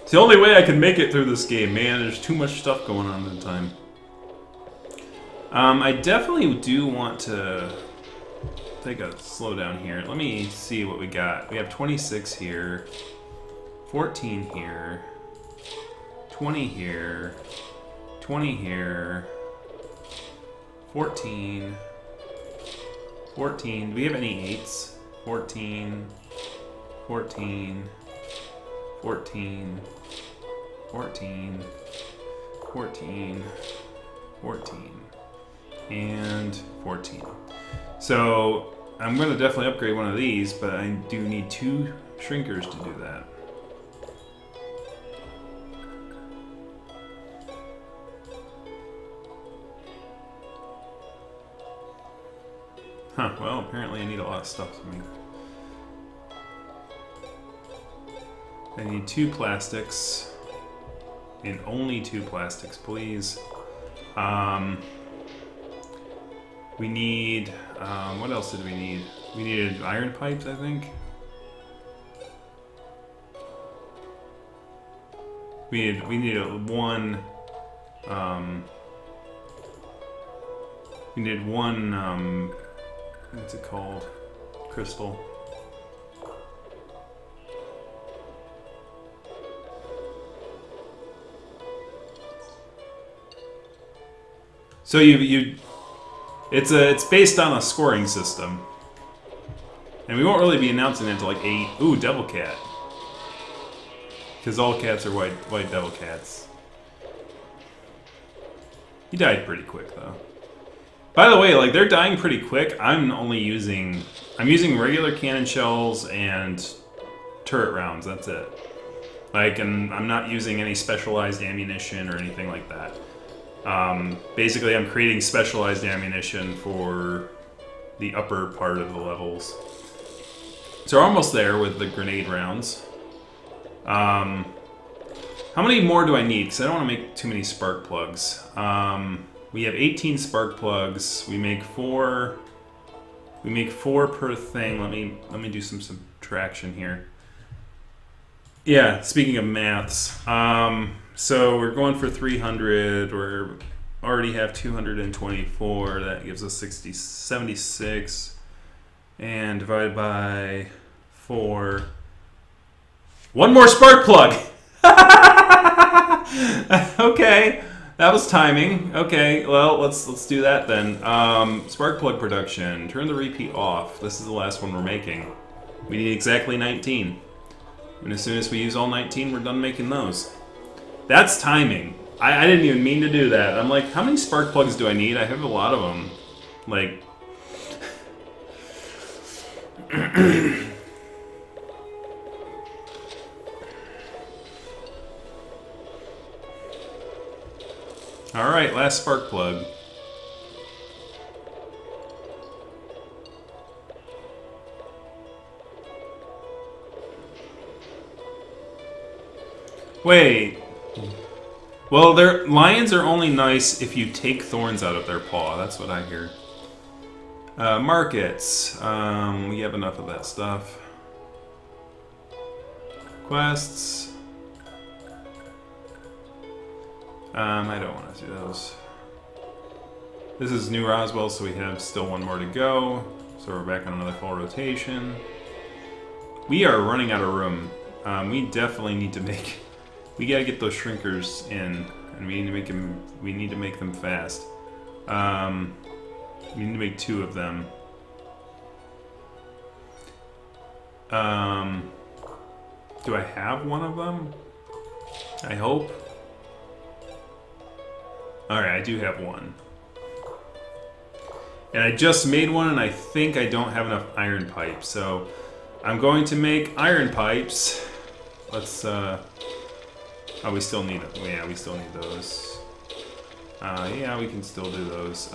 It's the only way I can make it through this game, man. There's too much stuff going on at the time. I definitely do want to take a slow down here. Let me see what we got. We have 26 here, 14 here, 20 here, 20 here, 14, 14. Do we have any 8s? 14, 14, 14, 14, 14, 14, and 14. So I'm going to definitely upgrade one of these, but I do need 2 shrinkers to do that. Huh, well, apparently I need a lot of stuff to make. I need 2 plastics. And only 2 plastics, please. We need, what else did we need? We needed iron pipes, I think. We needed one, we needed one, what's it called? Crystal. So it's based on a scoring system, and we won't really be announcing it until like 8. Ooh, Devil Cat, because all cats are white devil cats. He died pretty quick though. By the way, like they're dying pretty quick. I'm using regular cannon shells and turret rounds. That's it. Like, and I'm not using any specialized ammunition or anything like that. Basically, I'm creating specialized ammunition for the upper part of the levels. So we're almost there with the grenade rounds. How many more do I need? Because I don't want to make too many spark plugs. We have 18 spark plugs. We make 4. We make 4 per thing. Let me do some subtraction here. Yeah, speaking of maths. So we're going for 300. We already have 224. That gives us 76. And divided by 4. One more spark plug! Okay, that was timing. Okay, well, let's do that then. Spark plug production. Turn the repeat off. This is the last one we're making. We need exactly 19. And as soon as we use all 19, we're done making those. That's timing. I didn't even mean to do that. I'm like, how many spark plugs do I need? I have a lot of them. Like... Alright, last spark plug. Wait. Well, lions are only nice if you take thorns out of their paw. That's what I hear. Markets. We have enough of that stuff. Quests. I don't want to do those. This is New Roswell, so we have still one more to go. So we're back on another full rotation. We are running out of room. We definitely need to make... We gotta get those shrinkers in, and we need to make them. We need to make them fast. We need to make 2 of them. Do I have one of them? I hope. Alright, I do have one. And I just made one, and I think I don't have enough iron pipes, so I'm going to make iron pipes. Let's, Oh, we still need them. Yeah, we still need those. Yeah, we can still do those.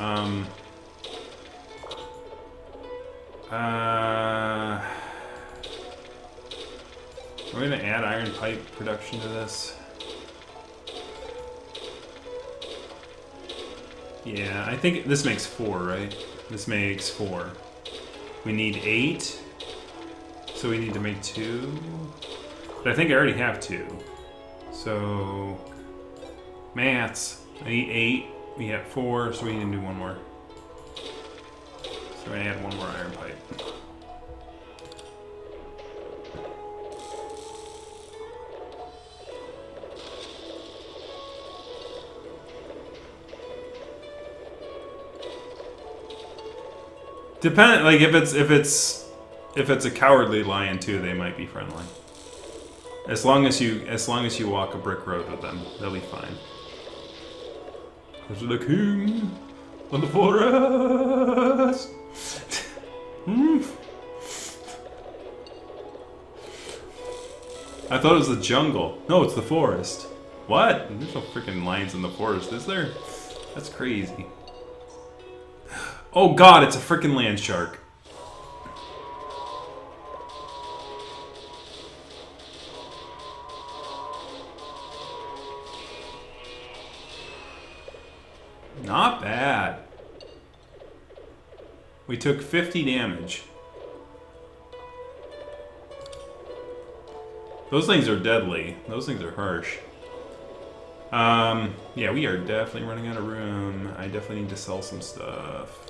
We're gonna add iron pipe production to this. Yeah, I think this makes 4, right? This makes 4. We need 8. So we need to make 2. But I think I already have 2. So, maths. I need 8. We have 4, so we need to do 1 more. So I add 1 more iron pipe. Like if it's a cowardly lion too, they might be friendly. As long as you walk a brick road with them, they'll be fine. Because the king of the forest. I thought it was the jungle. No, it's the forest. What? There's no freaking lions in the forest, is there? That's crazy. Oh god, it's a freaking land shark. Not bad. We took 50 damage. Those things are deadly. Those things are harsh. Yeah, we are definitely running out of room. I definitely need to sell some stuff.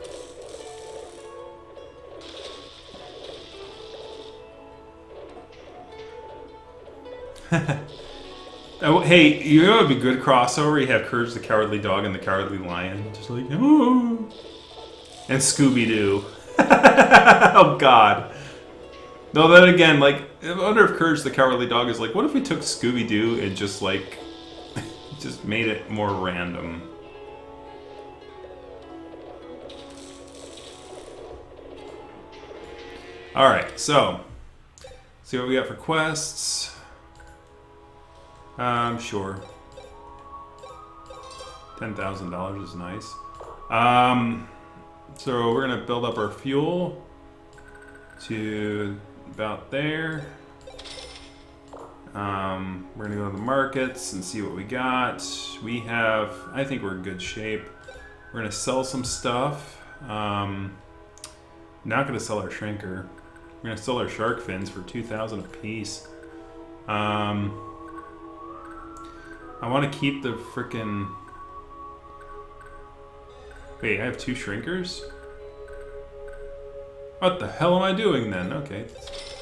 Oh, hey, you know what would be good crossover? You have Courage the Cowardly Dog and the Cowardly Lion. Just like, ooh. And Scooby-Doo. Oh, God. No, then again, like, I wonder if Courage the Cowardly Dog is like, what if we took Scooby-Doo and just, like, just made it more random? Alright, so, see what we got for quests. Sure. $10,000 is nice. So we're gonna build up our fuel to about there. We're gonna go to the markets and see what we got. We have, I think we're in good shape. We're gonna sell some stuff. Not gonna sell our shrinker. We're gonna sell our shark fins for 2,000 a piece. I want to keep the frickin'. Wait, I have 2 shrinkers? What the hell am I doing then? Okay,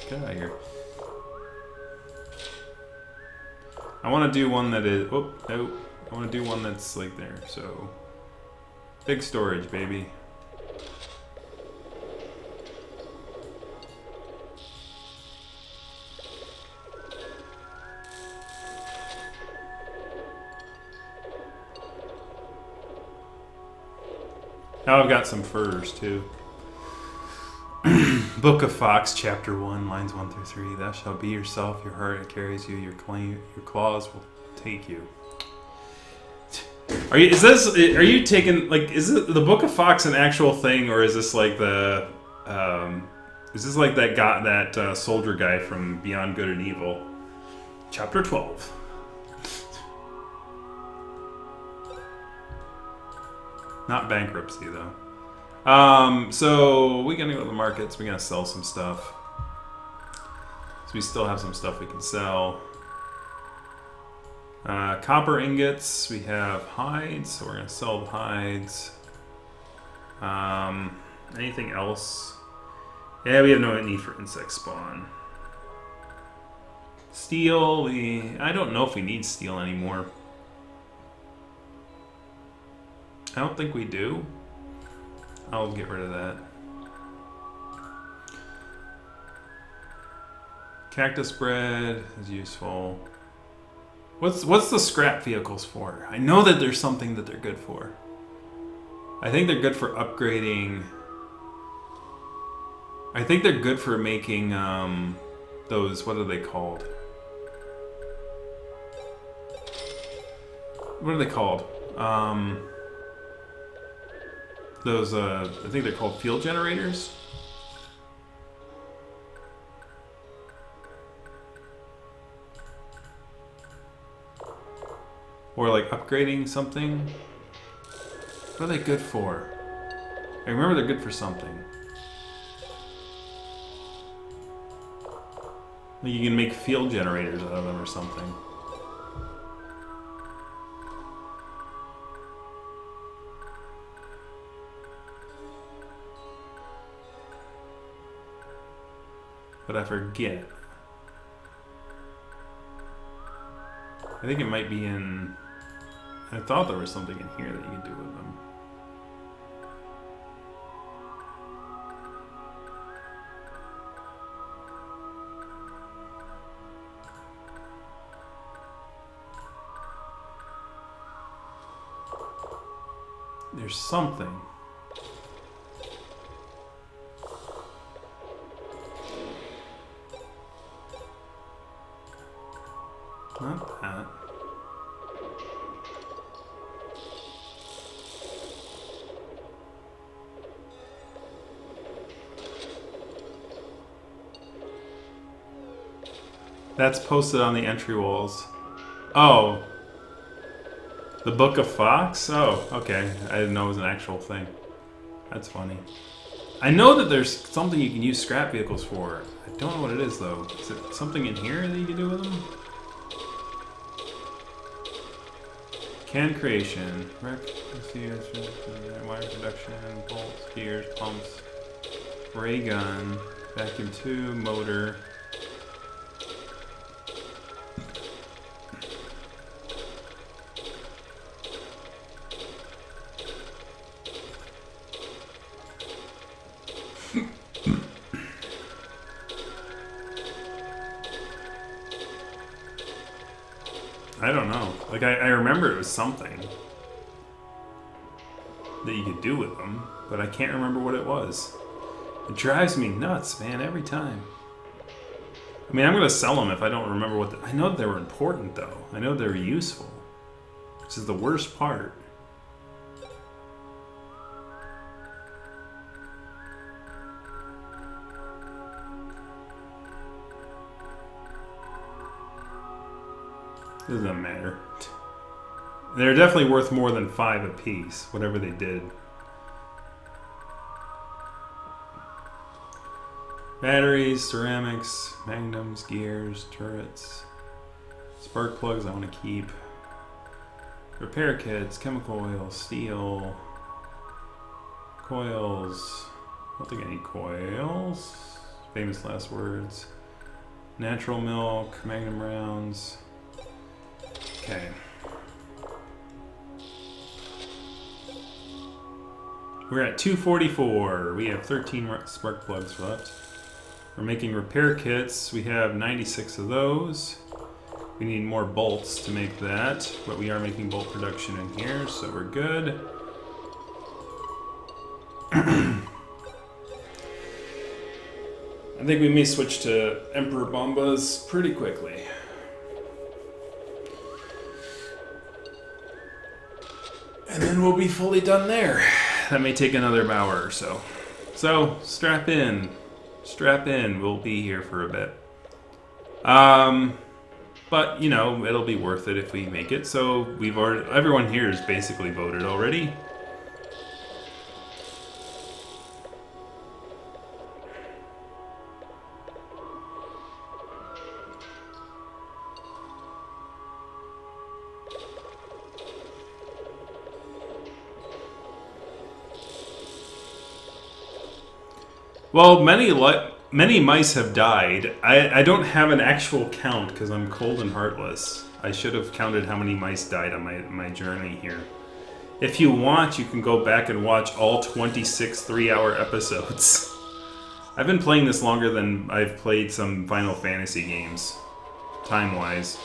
get out of here. I want to do one that is. Oh, no. I want to do one that's like there. So, big storage, baby. Now I've got some furs too. Book of Fox, Chapter 1, lines 1 through 3. Thou shalt be yourself, your heart it carries you, your claws will take you. Are you taking, like, is it the Book of Fox an actual thing, or is this like the is this like that soldier guy from Beyond Good and Evil? Chapter 12. Not bankruptcy though. So we're gonna go to the markets. We're gonna sell some stuff. So we still have some stuff we can sell. Copper ingots. We have hides, so we're gonna sell the hides. Anything else? Yeah, we have no need for insect spawn. Steel. I don't know if we need steel anymore. I don't think we do. I'll get rid of that. Cactus bread is useful. What's the scrap vehicles for? I know that there's something that they're good for. I think they're good for upgrading. I think they're good for making those, what are they called? What are they called? Those, I think they're called field generators. Or like upgrading something. What are they good for? I remember they're good for something. Like you can make field generators out of them or something. But I forget. I think it might be in. I thought there was something in here that you could do with them. There's something. Not that. That's posted on the entry walls. Oh. The Book of Fox? Oh, okay. I didn't know it was an actual thing. That's funny. I know that there's something you can use scrap vehicles for. I don't know what it is, though. Is it something in here that you can do with them? Can creation. Wire production, bolts, gears, pumps, ray gun, vacuum tube, motor. I don't know. Like, I remember it was something that you could do with them, but I can't remember what it was. It drives me nuts, man, every time. I mean, I'm going to sell them if I don't remember what... I know they were important, though. I know they were useful. This is the worst part. Doesn't matter. They're definitely worth more than 5 apiece, whatever they did. Batteries, ceramics, magnums, gears, turrets, spark plugs I want to keep. Repair kits, chemical oil, steel, coils. I don't think I need coils. Famous last words. Natural milk, magnum rounds. Okay. We're at 244. We have 13 spark plugs left. We're making repair kits. We have 96 of those. We need more bolts to make that, but we are making bolt production in here, so we're good. I think we may switch to Emperor Bombas pretty quickly. And then we'll be fully done there. That may take another hour or so. So, strap in. Strap in. We'll be here for a bit. But, you know, it'll be worth it if we make it. So, we've already... Everyone here is basically voted already. Well, many mice have died. I don't have an actual count because I'm cold and heartless. I should have counted how many mice died on my journey here. If you want, you can go back and watch all 26 3-hour episodes. I've been playing this longer than I've played some Final Fantasy games, time-wise.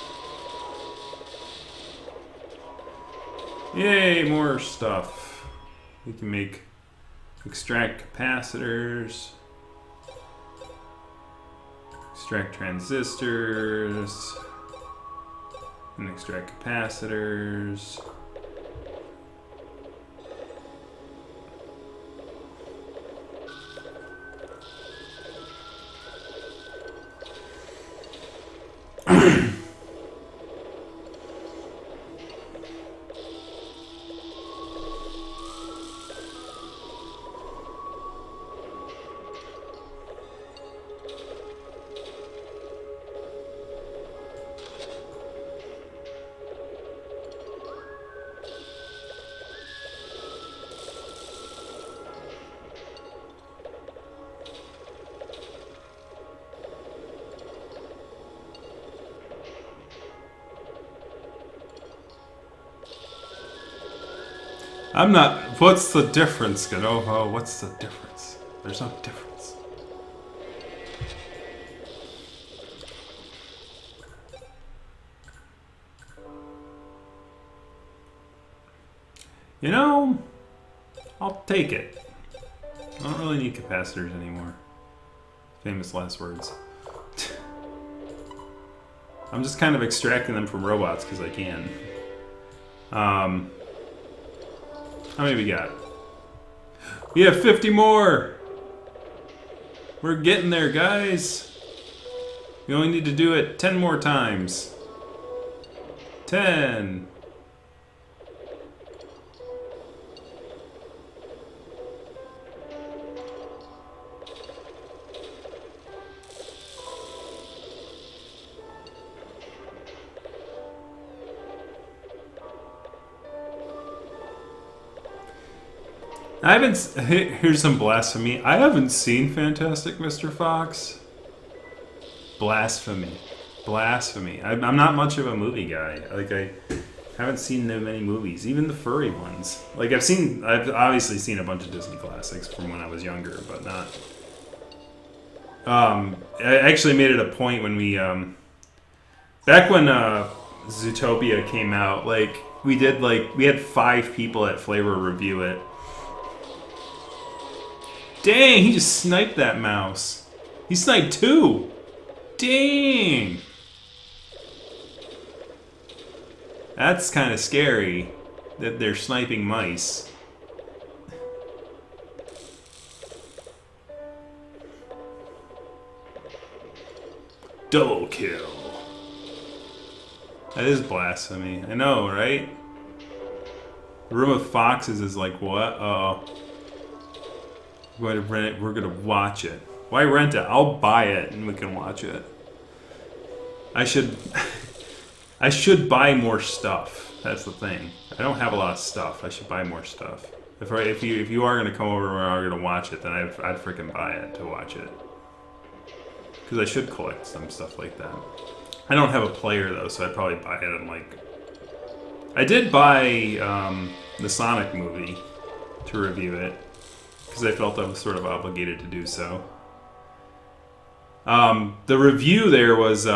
Yay, more stuff. We can make extract capacitors. Extract transistors, and extract capacitors. I'm not... What's the difference, Godova? What's the difference? There's no difference. You know, I'll take it. I don't really need capacitors anymore. Famous last words. I'm just kind of extracting them from robots because I can. How many we got? We have 50 more! We're getting there, guys! We only need to do it 10 more times. 10! I haven't... Here's some blasphemy. I haven't seen Fantastic Mr. Fox. Blasphemy. Blasphemy. I'm not much of a movie guy. Like, I haven't seen that many movies. Even the furry ones. Like, I've obviously seen a bunch of Disney classics from when I was younger, but not... I actually made it a point when we... Back when Zootopia came out, like, we had 5 people at Flavor review it. Dang, he just sniped that mouse. He sniped 2. Dang. That's kind of scary that they're sniping mice. Double kill. That is blasphemy. I know, right? Room of Foxes is like, what? Uh-oh. We're going to rent it. We're going to watch it. Why rent it? I'll buy it and we can watch it. I should... I should buy more stuff. That's the thing. I don't have a lot of stuff. I should buy more stuff. If you are going to come over and are going to watch it, then I'd freaking buy it to watch it. Because I should collect some stuff like that. I don't have a player though, so I'd probably buy it and like... I did buy the Sonic movie to review it. Because I felt I was sort of obligated to do so. The review there was...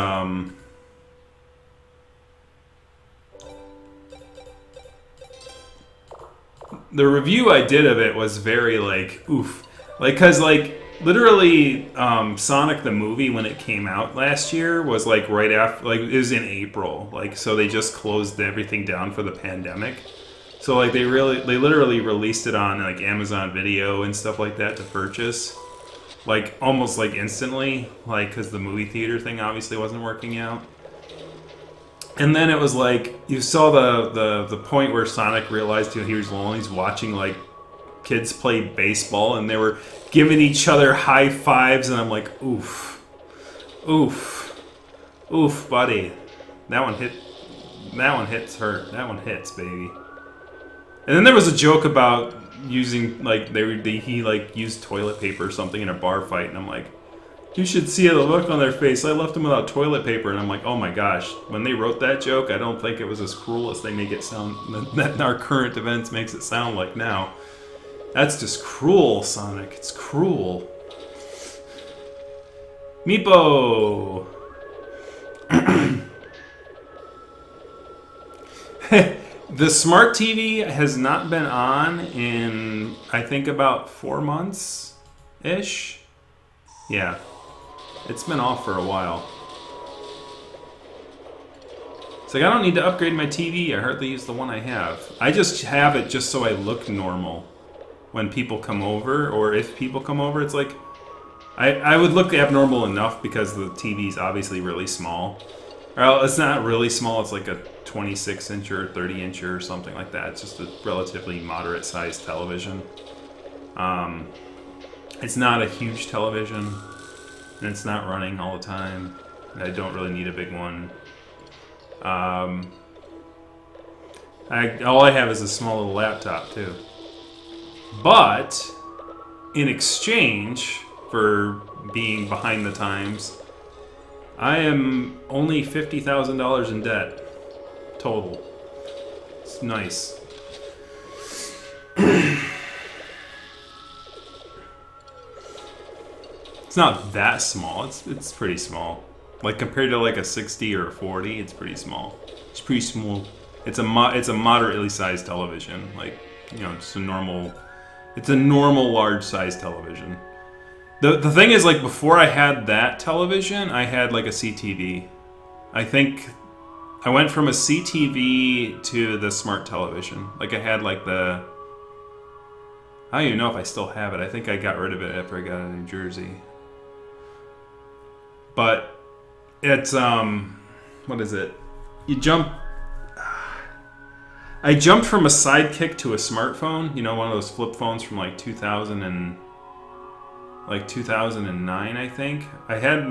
the review I did of it was very like, oof. Like, cause like, literally, Sonic the movie, when it came out last year, was like right after, like, it was in April. Like, so they just closed everything down for the pandemic. So like, they literally released it on like Amazon Video and stuff like that to purchase. Like, almost like instantly. Like, cause the movie theater thing obviously wasn't working out. And then it was like, you saw the point where Sonic realized he was lonely. He's watching like kids play baseball and they were giving each other high fives, and I'm like, oof, oof, oof, buddy. That one hits hurt. That one hits, baby. And then there was a joke about using like he like used toilet paper or something in a bar fight, and I'm like, you should see the look on their face. I left them without toilet paper, and I'm like, oh my gosh. When they wrote that joke, I don't think it was as cruel as they make it sound, that our current events makes it sound like now. That's just cruel, Sonic. It's cruel. Meepo! The smart TV has not been on in, I think, about 4 months-ish. Yeah. It's been off for a while. It's like, I don't need to upgrade my TV. I hardly use the one I have. I just have it just so I look normal when people come over, or if people come over. It's like, I would look abnormal enough because the TV's obviously really small. Well, it's not really small. It's like a 26-incher, 30-incher, or something like that. It's just a relatively moderate-sized television. It's not a huge television. And it's not running all the time. I don't really need a big one. All I have is a small little laptop too. But in exchange for being behind the times, I am only $50,000 in debt total. It's nice. It's not that small. It's pretty small. Like compared to like a 60 or a 40, it's pretty small. It's pretty small. It's a moderately sized television. Like, you know, just a normal. It's a normal large sized television. The thing is, like, before I had that television, I had like a CTV. I think I went from a CTV to the smart television. Like I had like the. I don't even know if I still have it. I think I got rid of it after I got out of New Jersey. But it's, what is it? You jump... I jumped from a Sidekick to a smartphone. You know, one of those flip phones from like 2009, I think. I had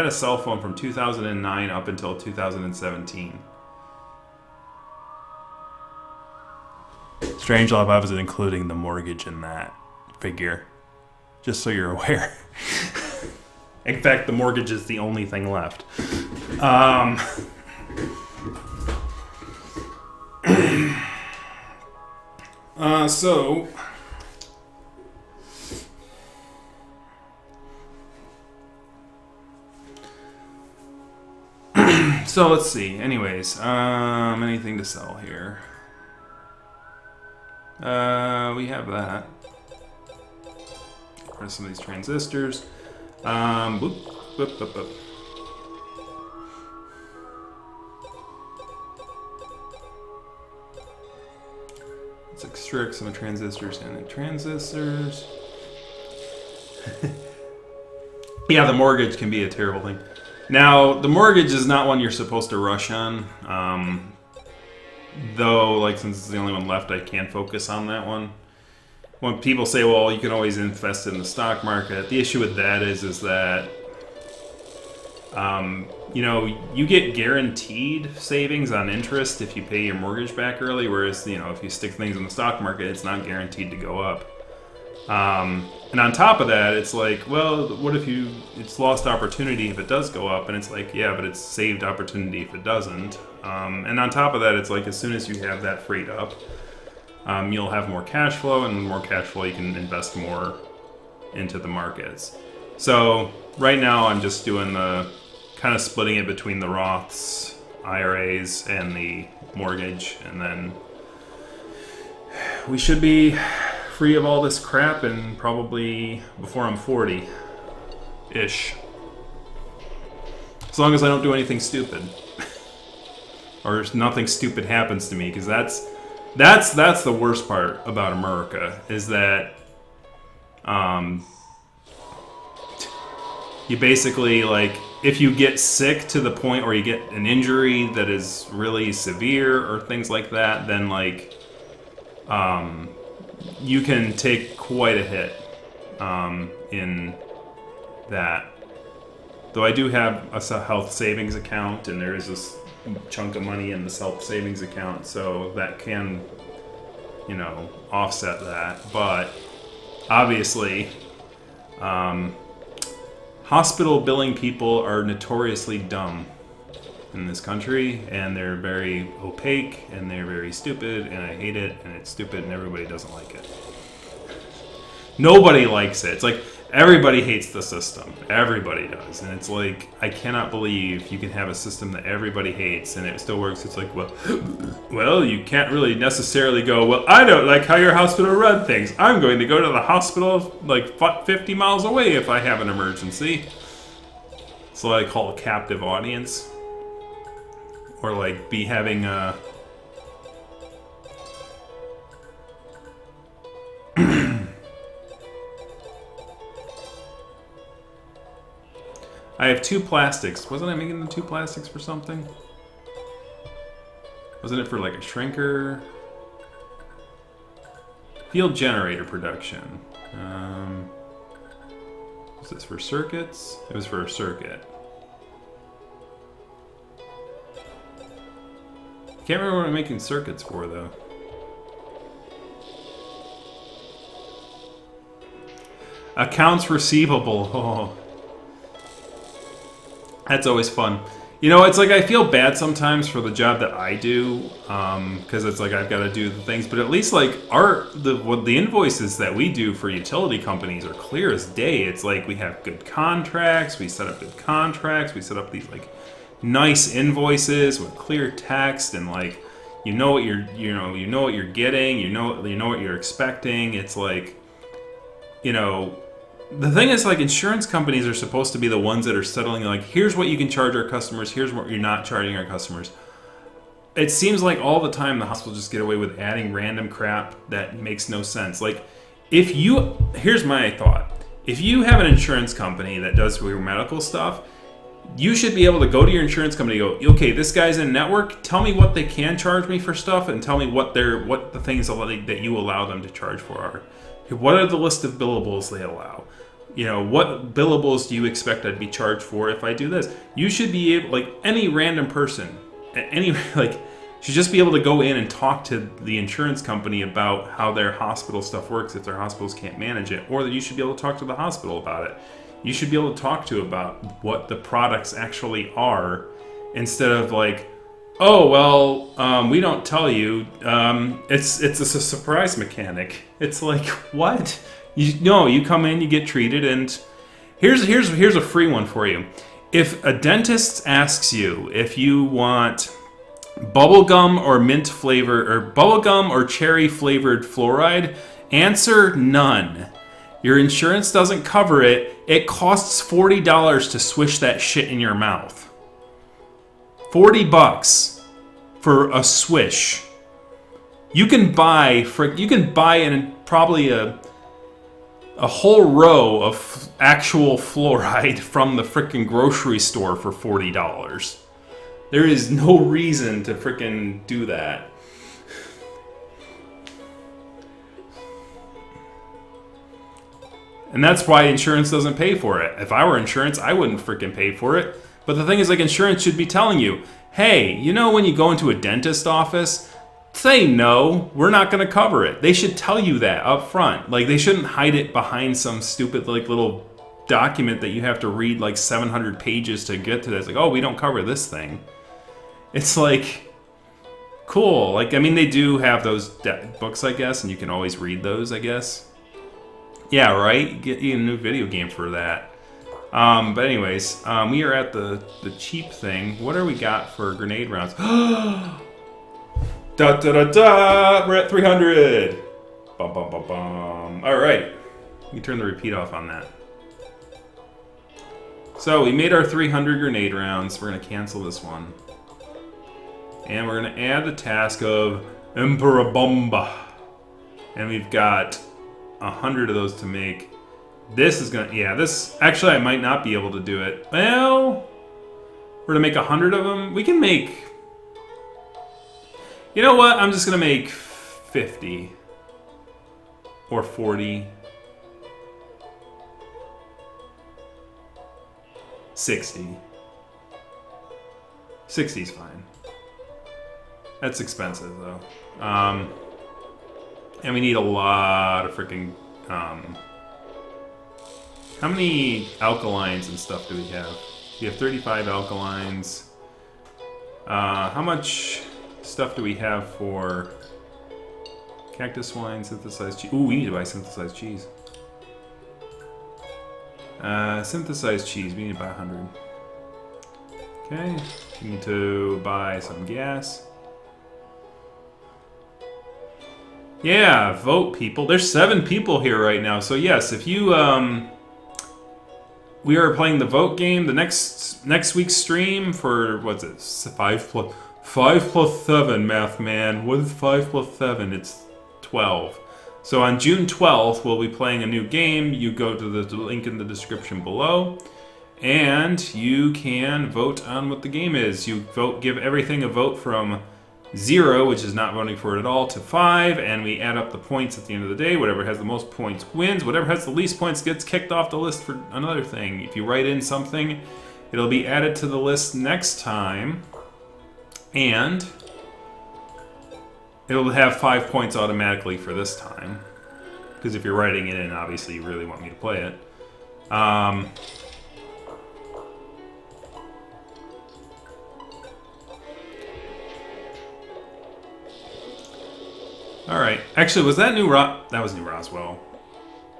a cell phone from 2009 up until 2017. Strangelove, I was including the mortgage in that figure. Just so you're aware. In fact, the mortgage is the only thing left. So let's see. Anyways, anything to sell here? We have that. Get rid of some of these transistors. Boop, boop, boop, boop. Let's extract some transistors and the transistors. Yeah, the mortgage can be a terrible thing. Now, the mortgage is not one you're supposed to rush on. Though, like, since it's the only one left, I can focus on that one. When people say, well, you can always invest in the stock market, the issue with that is that, you know, you get guaranteed savings on interest if you pay your mortgage back early, whereas, you know, if you stick things in the stock market, it's not guaranteed to go up. And on top of that, it's like, well, what if it's lost opportunity if it does go up? And it's like, yeah, but it's saved opportunity if it doesn't. And on top of that, it's like, as soon as you have that freed up, you'll have more cash flow, and more cash flow, you can invest more into the markets. So right now I'm just doing kind of splitting it between the Roths, IRAs, and the mortgage, and then we should be free of all this crap, and probably before I'm 40-ish. As long as I don't do anything stupid. Or nothing stupid happens to me, because that's the worst part about America, is that you basically, like, if you get sick to the point where you get an injury that is really severe or things like that, then, like, you can take quite a hit in that. Though I do have a health savings account, and there is this chunk of money in this health savings account, so that can, you know, offset that. But obviously, hospital billing people are notoriously dumb in this country, and they're very opaque, and they're very stupid, and I hate it, and it's stupid, and everybody doesn't like it. Nobody likes it. It's like, everybody hates the system. Everybody does. And it's like, I cannot believe you can have a system that everybody hates and it still works. It's like, well, you can't really necessarily go, well, I don't like how your hospital run things. I'm going to go to the hospital like 50 miles away if I have an emergency. So I call a captive audience. Or like be having a... I have 2 plastics. Wasn't I making the 2 plastics for something? Wasn't it for like a shrinker? Field generator production. Was this for circuits? It was for a circuit. Can't remember what I'm making circuits for though. Accounts receivable. Oh. That's always fun. You know, it's like I feel bad sometimes for the job that I do, because it's like I've got to do the things. But at least like the invoices that we do for utility companies are clear as day. It's like we have good contracts. We set up good contracts. We set up these like nice invoices with clear text, and like you know what you're getting. You know what you're expecting. It's like, you know. The thing is, like, insurance companies are supposed to be the ones that are settling, like, here's what you can charge our customers, here's what you're not charging our customers. It seems like all the time the hospitals just get away with adding random crap that makes no sense. Like, here's my thought. If you have an insurance company that does your medical stuff, you should be able to go to your insurance company and go, okay, this guy's in network, tell me what they can charge me for stuff, and tell me what the things that you allow them to charge for are. What are the list of billables they allow? You know, what billables do you expect I'd be charged for if I do this? You should be able, like, any random person, should just be able to go in and talk to the insurance company about how their hospital stuff works if their hospitals can't manage it, or that you should be able to talk to the hospital about it. You should be able to talk to about what the products actually are, instead of like, oh, well, we don't tell you. It's a surprise mechanic. It's like, what? You come in, you get treated, and here's a free one for you. If a dentist asks you if you want bubblegum or mint flavor, or bubblegum or cherry flavored fluoride, answer none. Your insurance doesn't cover it. It costs $40 to swish that shit in your mouth. $40 for a swish. You can buy probably a whole row of actual fluoride from the frickin' grocery store for $40. There is no reason to frickin' do that. And that's why insurance doesn't pay for it. If I were insurance, I wouldn't frickin' pay for it. But the thing is, like, insurance should be telling you, hey, you know when you go into a dentist office, say no, we're not going to cover it. They should tell you that up front. Like, they shouldn't hide it behind some stupid, like, little document that you have to read, like, 700 pages to get to this. Like, oh, we don't cover this thing. It's like, cool. Like, I mean, they do have those books, I guess, and you can always read those, I guess. Yeah, right? Get you a new video game for that. But anyways, we are at the cheap thing. What do we got for grenade rounds? Da da da da! We're at 300! Bum bum bum bum. Alright. You turn the repeat off on that. So, we made our 300 grenade rounds. We're going to cancel this one. And we're going to add the task of Emperor Bomba. And we've got 100 of those to make. This is gonna, yeah, this, actually I might not be able to do it. Well, we're gonna make 100 of them. We can make, you know what, I'm just gonna make 50 or 40. 60. 60 is fine. That's expensive though. And we need a lot of freaking, how many alkalines and stuff do we have? We have 35 alkalines. How much stuff do we have for cactus wine, synthesized cheese? Ooh, we need to buy synthesized cheese. Synthesized cheese, we need to buy 100. Okay, we need to buy some gas. Yeah, vote, people. There's 7 people here right now. So yes, if you we are playing the vote game. The next week's stream for what's it? 5 plus 7, math man. What is 5 plus 7? It's 12. So on June 12th, we'll be playing a new game. You go to the link in the description below, and you can vote on what the game is. You vote, give everything a vote from 0, which is not voting for it at all, to 5, and we add up the points at the end of the day. Whatever has the most points wins. Whatever has the least points gets kicked off the list for another thing. If you write in something, it'll be added to the list next time, and it'll have 5 points automatically for this time. Because if you're writing it in, obviously you really want me to play it. Alright. Actually, was that that was New Roswell.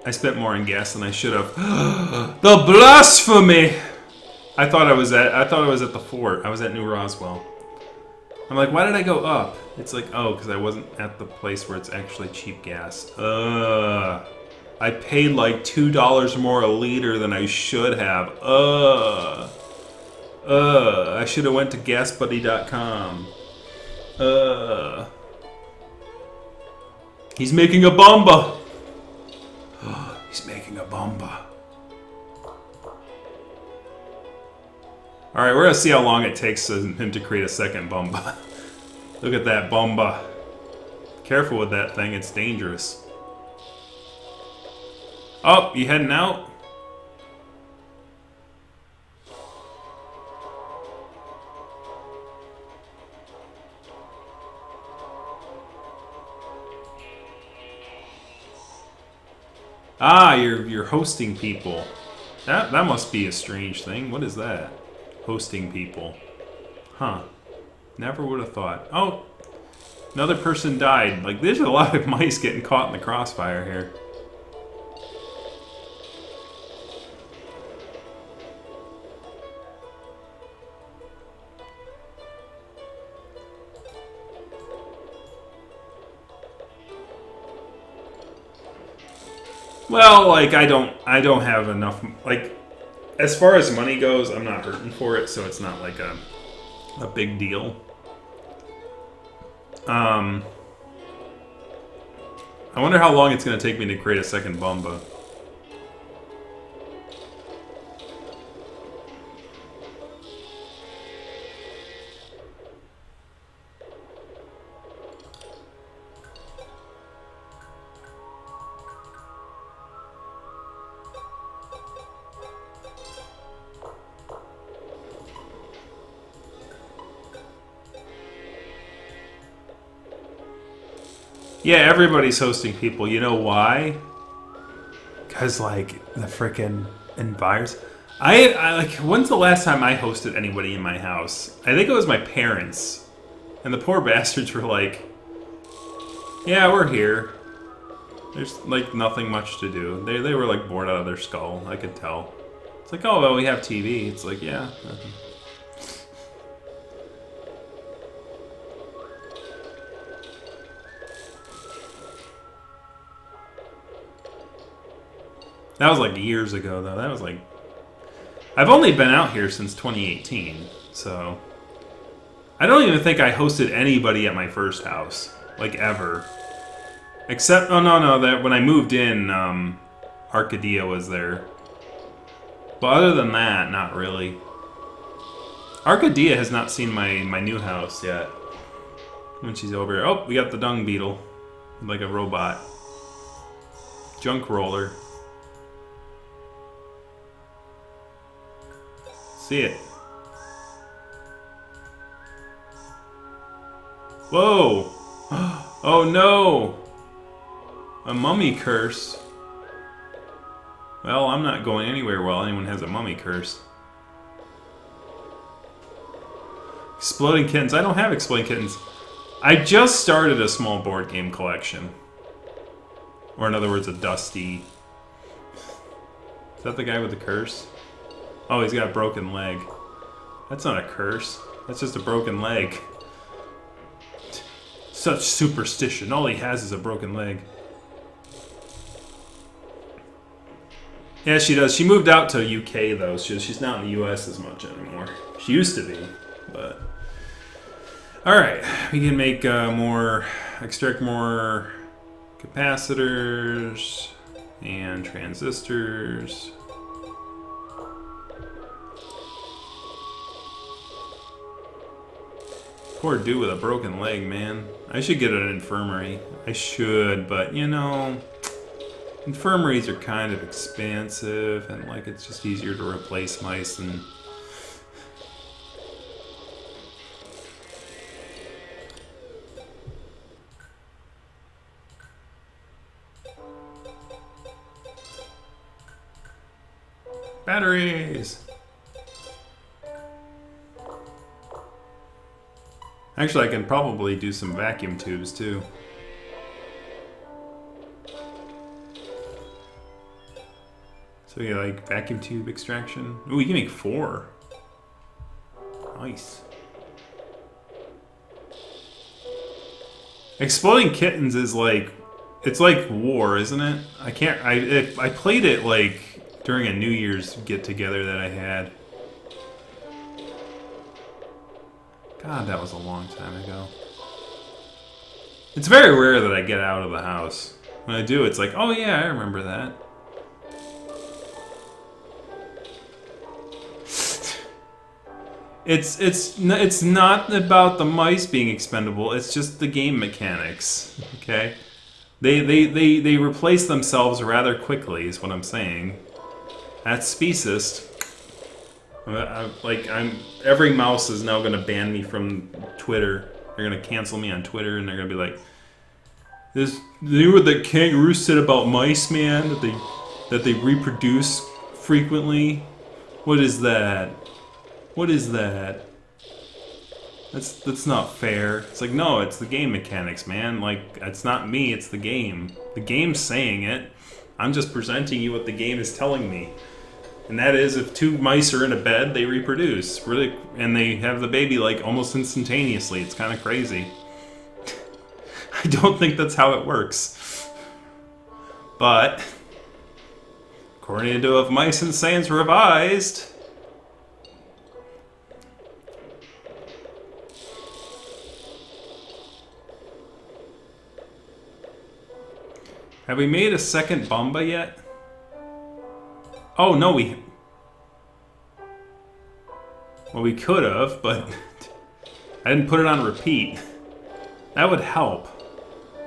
I spent more on gas than I should have. The blasphemy! I thought I was at the fort. I was at New Roswell. I'm like, why did I go up? It's like, oh, because I wasn't at the place where it's actually cheap gas. I paid like $2 more a liter than I should have. I should have went to gasbuddy.com. He's making a bomba. He's making a bomba. Alright, we're gonna see how long it takes him to create a second bomba. Look at that bomba. Careful with that thing, it's dangerous. Oh, you heading out? Ah, you're hosting people. That must be a strange thing. What is that? Hosting people. Huh. Never would have thought. Oh, another person died. Like, there's a lot of mice getting caught in the crossfire here. Well, like, I don't have enough, like, as far as money goes, I'm not hurting for it, so it's not like a big deal. I wonder how long it's going to take me to create a second bomba. Yeah, everybody's hosting people. You know why? Because, like, the frickin' environs. I like, when's the last time I hosted anybody in my house? I think it was my parents. And the poor bastards were like, yeah, we're here. There's, like, nothing much to do. They were, like, bored out of their skull. I could tell. It's like, oh, well, we have TV. It's like, yeah. That was, like, years ago, though. That was, like... I've only been out here since 2018, so... I don't even think I hosted anybody at my first house. Like, ever. Except... Oh, no. That when I moved in, Arcadia was there. But other than that, not really. Arcadia has not seen my new house yet. When she's over here. Oh, we got the dung beetle. Like a robot. Junk roller. See it. Whoa! Oh no! A mummy curse. Well, I'm not going anywhere while anyone has a mummy curse. Exploding kittens. I don't have exploding kittens. I just started a small board game collection. Or in other words, a dusty. Is that the guy with the curse? Oh, he's got a broken leg. That's not a curse. That's just a broken leg. Such superstition. All he has is a broken leg. Yeah, she does. She moved out to UK, though. She's not in the US as much anymore. She used to be, but... Alright, we can make extract more capacitors and transistors. Poor dude with a broken leg, man. I should get an infirmary. I should, but you know, infirmaries are kind of expensive, and like it's just easier to replace mice than. Batteries! Actually, I can probably do some vacuum tubes, too. So, yeah, like vacuum tube extraction. Ooh, you can make 4. Nice. Exploding Kittens is like... It's like war, isn't it? I played it, like, during a New Year's get-together that I had. God, that was a long time ago. It's very rare that I get out of the house. When I do, it's like, oh yeah, I remember that. It's not about the mice being expendable. It's just the game mechanics. Okay, they replace themselves rather quickly, is what I'm saying. That's speciest. Every mouse is now going to ban me from Twitter. They're going to cancel me on Twitter, and they're going to be like, "You know what the kangaroo said about mice, man? That they reproduce frequently. What is that? What is that? That's not fair." It's like, no, it's the game mechanics, man. Like, it's not me, it's the game. The game's saying it. I'm just presenting you what the game is telling me. And that is, if 2 mice are in a bed, they reproduce. Really, and they have the baby, like, almost instantaneously. It's kind of crazy. I don't think that's how it works. But, according to Of Mice and Science Revised... Have we made a second Bomba yet? Oh, no, we could have, but I didn't put it on repeat. That would help.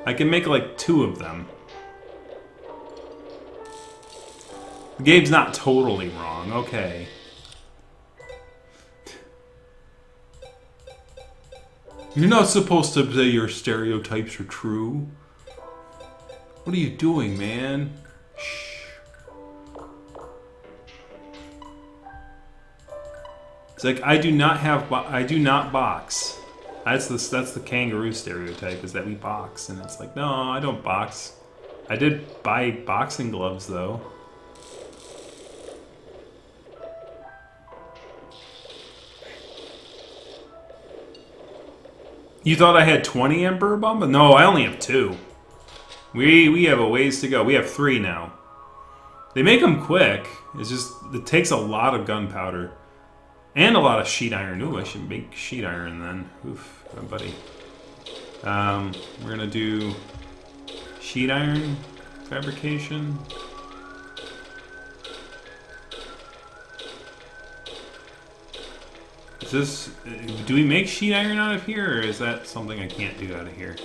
I can make like 2 of them. Gabe's not totally wrong, okay. You're not supposed to say your stereotypes are true. What are you doing, man? Shh. It's like I do not box. That's the kangaroo stereotype, is that we box, and it's like, no, I don't box. I did buy boxing gloves though. You thought I had 20 Emperor Bomba? No, I only have 2. We have a ways to go. We have 3 now. They make them quick. It's just, it takes a lot of gunpowder. And a lot of sheet iron. Ooh, I should make sheet iron then. Oof, my buddy. We're gonna do sheet iron fabrication. Is this, do we make sheet iron out of here, or is that something I can't do out of here?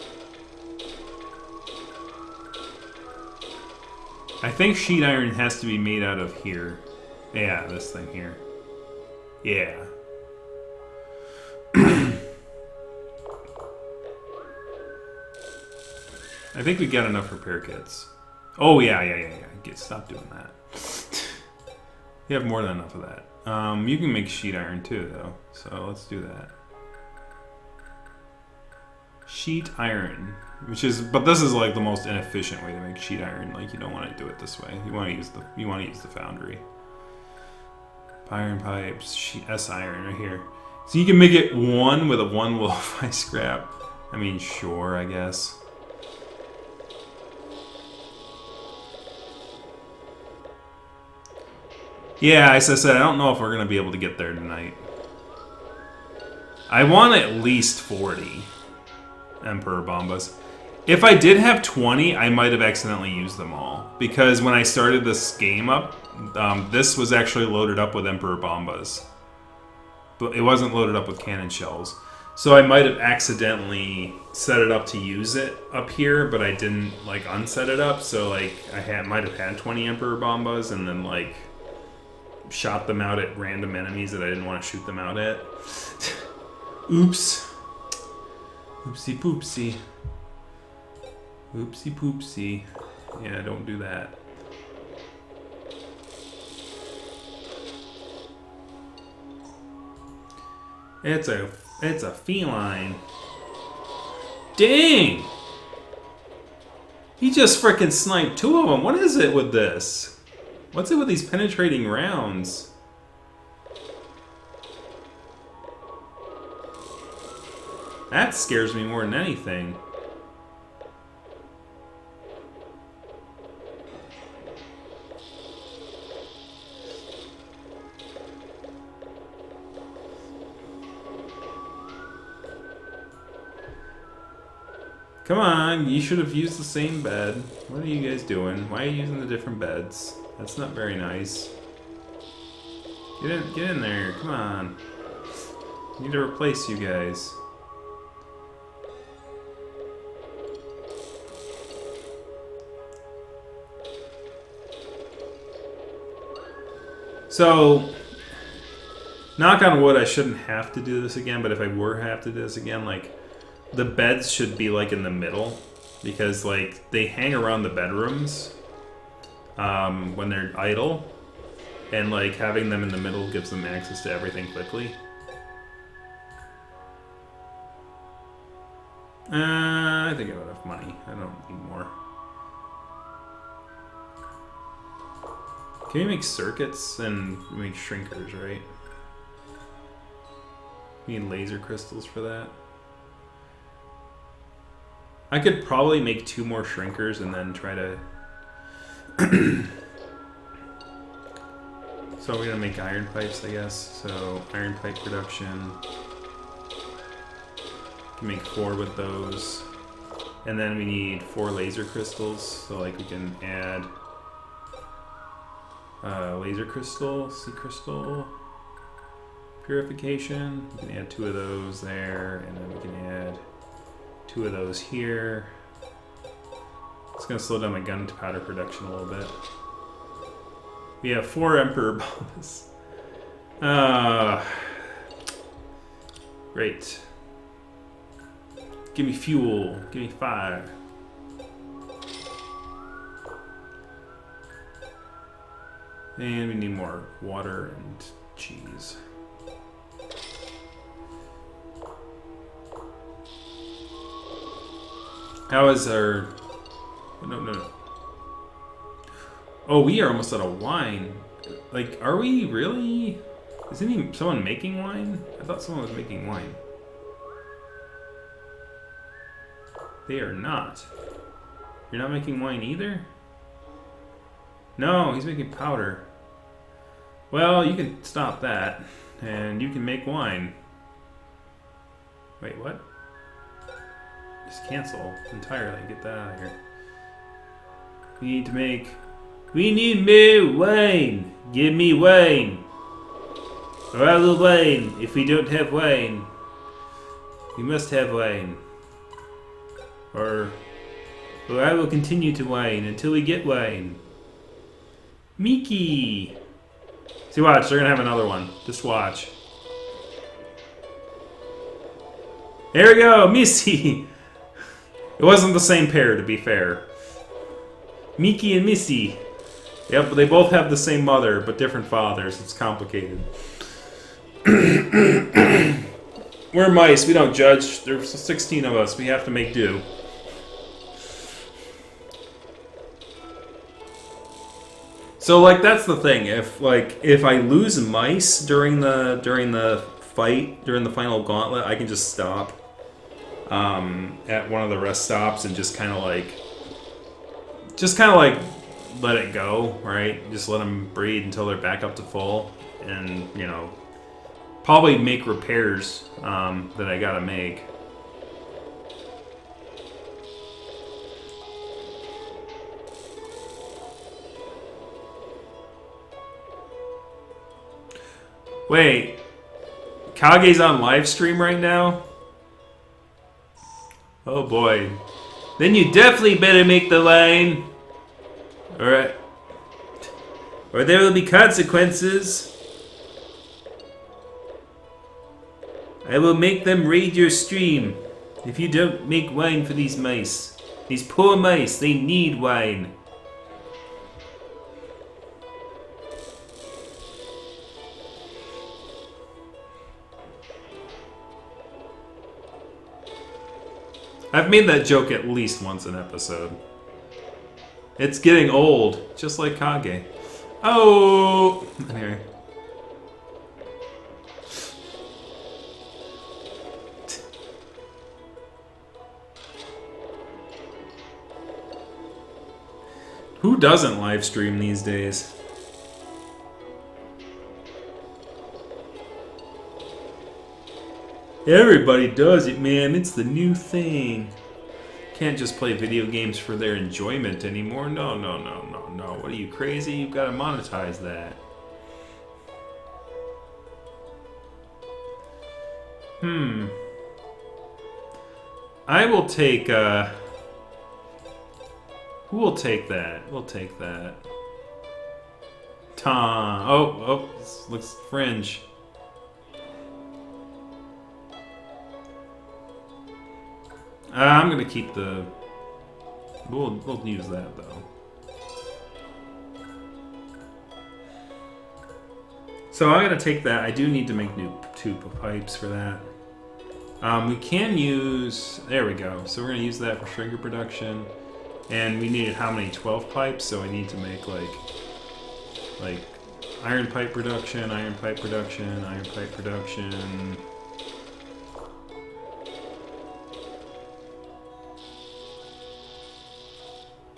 I think sheet iron has to be made out of here. Yeah, this thing here. Yeah. I think we got enough repair kits. Oh, yeah. Stop doing that. You have more than enough of that. You can make sheet iron too, though. So let's do that. Sheet iron, but this is like the most inefficient way to make sheet iron. Like, you don't want to do it this way. You want to use the foundry. Iron pipes, S iron right here. So you can make it 1 with a 1 lo-fi scrap. I mean, sure, I guess. Yeah, as I said, I don't know if we're going to be able to get there tonight. I want at least 40 Emperor Bombas. If I did have 20, I might have accidentally used them all. Because when I started this game up, this was actually loaded up with Emperor Bombas. But it wasn't loaded up with cannon shells. So I might have accidentally set it up to use it up here, but I didn't, like, unset it up. So, like, might have had 20 Emperor Bombas and then, like, shot them out at random enemies that I didn't want to shoot them out at. Oops. Oopsie poopsie. Oopsie poopsie. Yeah, don't do that. It's a feline. Dang! He just frickin' sniped 2 of them. What is it with this? What's it with these penetrating rounds? That scares me more than anything. Come on, you should have used the same bed. What are you guys doing? Why are you using the different beds? That's not very nice. Get in there, come on. I need to replace you guys. So, knock on wood, I shouldn't have to do this again, but if I were to have to do this again, like, the beds should be, like, in the middle, because, like, they hang around the bedrooms when they're idle, and, like, having them in the middle gives them access to everything quickly. I think I have enough money. I don't need more. Can we make circuits and make shrinkers, right? We need laser crystals for that. I could probably make 2 more shrinkers and then try to... So we're gonna make iron pipes, I guess. So iron pipe production. Can make 4 with those. And then we need 4 laser crystals. So like we can add laser crystal, sea crystal, purification. We can add 2 of those there, and then we can add 2 of those here. It's gonna slow down my gunpowder production a little bit. We have 4 Emperor bombs. Great. Give me fuel. Give me 5. And we need more water and cheese. How is our... No. Oh, we are almost out of wine. Like, are we really... Is someone making wine? I thought someone was making wine. They are not. You're not making wine either? No, he's making powder. Well, you can stop that, and you can make wine. Wait, what? Just cancel entirely. Get that out of here. We need more wine. Give me wine. Or I will wine. If we don't have wine, we must have wine. Or I will continue to whine until we get wine. Miki! See, watch, they're gonna have another one. Just watch. There we go, Missy! It wasn't the same pair, to be fair. Miki and Missy. Yep, they both have the same mother, but different fathers. It's complicated. We're mice, we don't judge. There's 16 of us, we have to make do. So, like, that's the thing. If I lose mice during the fight, during the final gauntlet, I can just stop at one of the rest stops and just kind of like let it go, right? Just let them breed until they're back up to full, and you know, probably make repairs that I gotta make. Wait, Kage's on live stream right now? Oh boy. Then you definitely better make the line. Alright. Or there will be consequences. I will make them raid your stream if you don't make wine for these mice. These poor mice, they need wine. I've made that joke at least once an episode. It's getting old, just like Kage. Oh! Anyway. Who doesn't live stream these days? Everybody does it, man. It's the new thing. Can't just play video games for their enjoyment anymore. No. What are you, crazy? You've got to monetize that. I will take, who will take that? We'll take that. Tom. Oh, this looks fringe. I'm gonna keep the... We'll use that, though. So I'm gonna take that. I do need to make new tube pipes for that. We can use... There we go. So we're gonna use that for sugar production. And we needed how many? 12 pipes? So I need to make, like iron pipe production, iron pipe production, iron pipe production...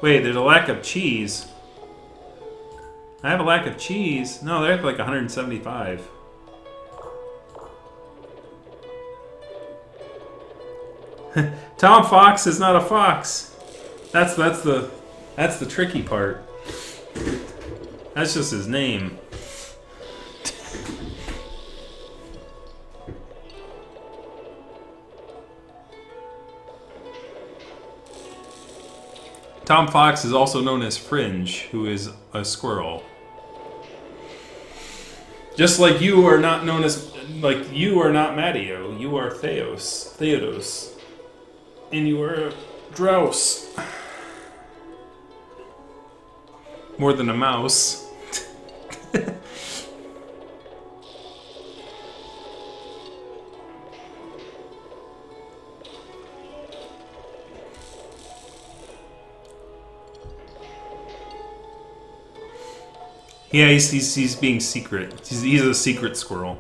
Wait, there's a lack of cheese. I have a lack of cheese? No, they're like 175. Tom Fox is not a fox. That's the tricky part. That's just his name. Tom Fox is also known as Fringe, who is a squirrel. Just like you are not known as... Like, you are not Matteo. You are Theodos. And you are a Drouse. More than a mouse. Yeah, he's being secret. He's a secret squirrel.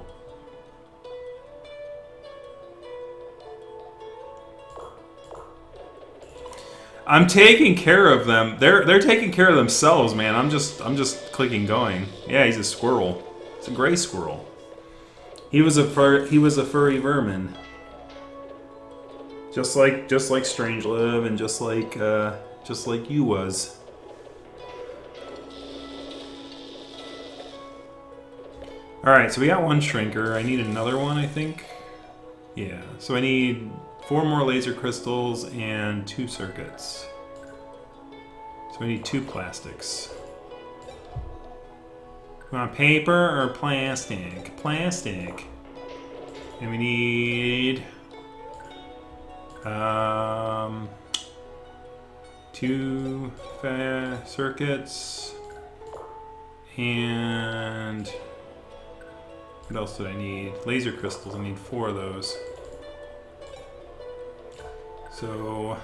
I'm taking care of them. They're taking care of themselves, man. I'm just clicking going. Yeah, he's a squirrel. It's a gray squirrel. He was a furry vermin. Just like Strangelove and just like you was. Alright, so we got one shrinker. I need another one, I think. Yeah, so I need 4 more laser crystals and 2 circuits. So we need 2 plastics. We want paper or plastic? Plastic. And we need 2 circuits and what else did I need? Laser crystals. I need 4 of those. So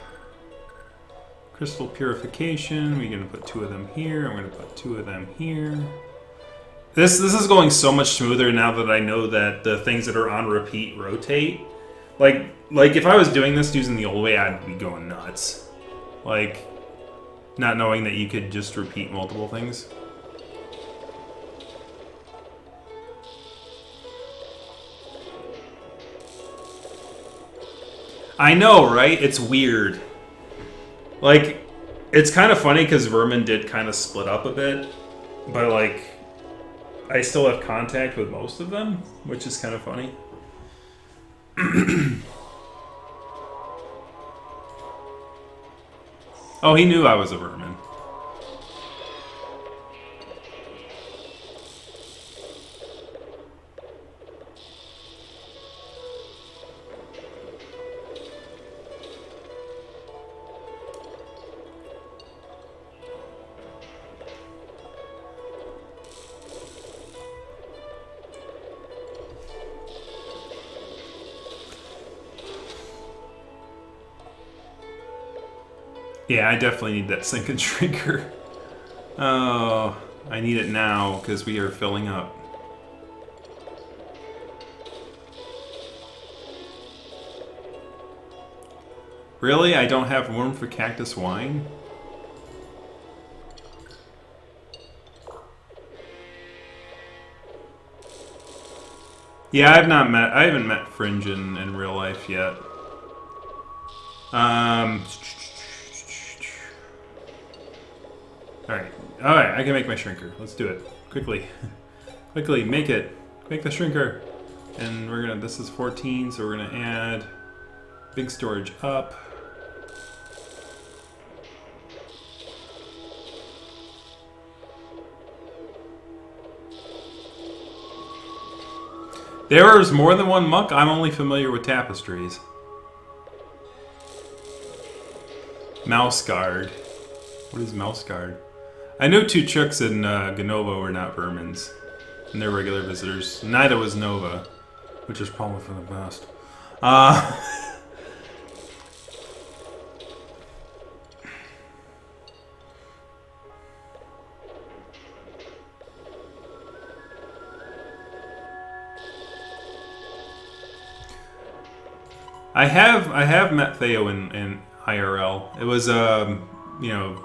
crystal purification. We're gonna put 2 of them here. I'm gonna put 2 of them here. This is going so much smoother now that I know that the things that are on repeat rotate. Like if I was doing this using the old way, I'd be going nuts. Like not knowing that you could just repeat multiple things. I know, right? It's weird. Like, it's kind of funny because Vermin did kind of split up a bit, but like, I still have contact with most of them, which is kind of funny. Oh, he knew I was a Vermin. Yeah, I definitely need that sink and shrinker. Oh, I need it now because we are filling up. Really? I don't have room for cactus wine? Yeah, I haven't met Fringe in real life yet. Alright, I can make my shrinker. Let's do it. Quickly. Quickly, make it. Make the shrinker. And we're gonna, this is 14, so we're gonna add big storage up. There is more than one muck. I'm only familiar with tapestries. Mouse guard. What is mouse guard? I know 2 chooks in Ganova were not vermins. And they're regular visitors. Neither was Nova. Which is probably for the best. I have met Theo in IRL. It was you know,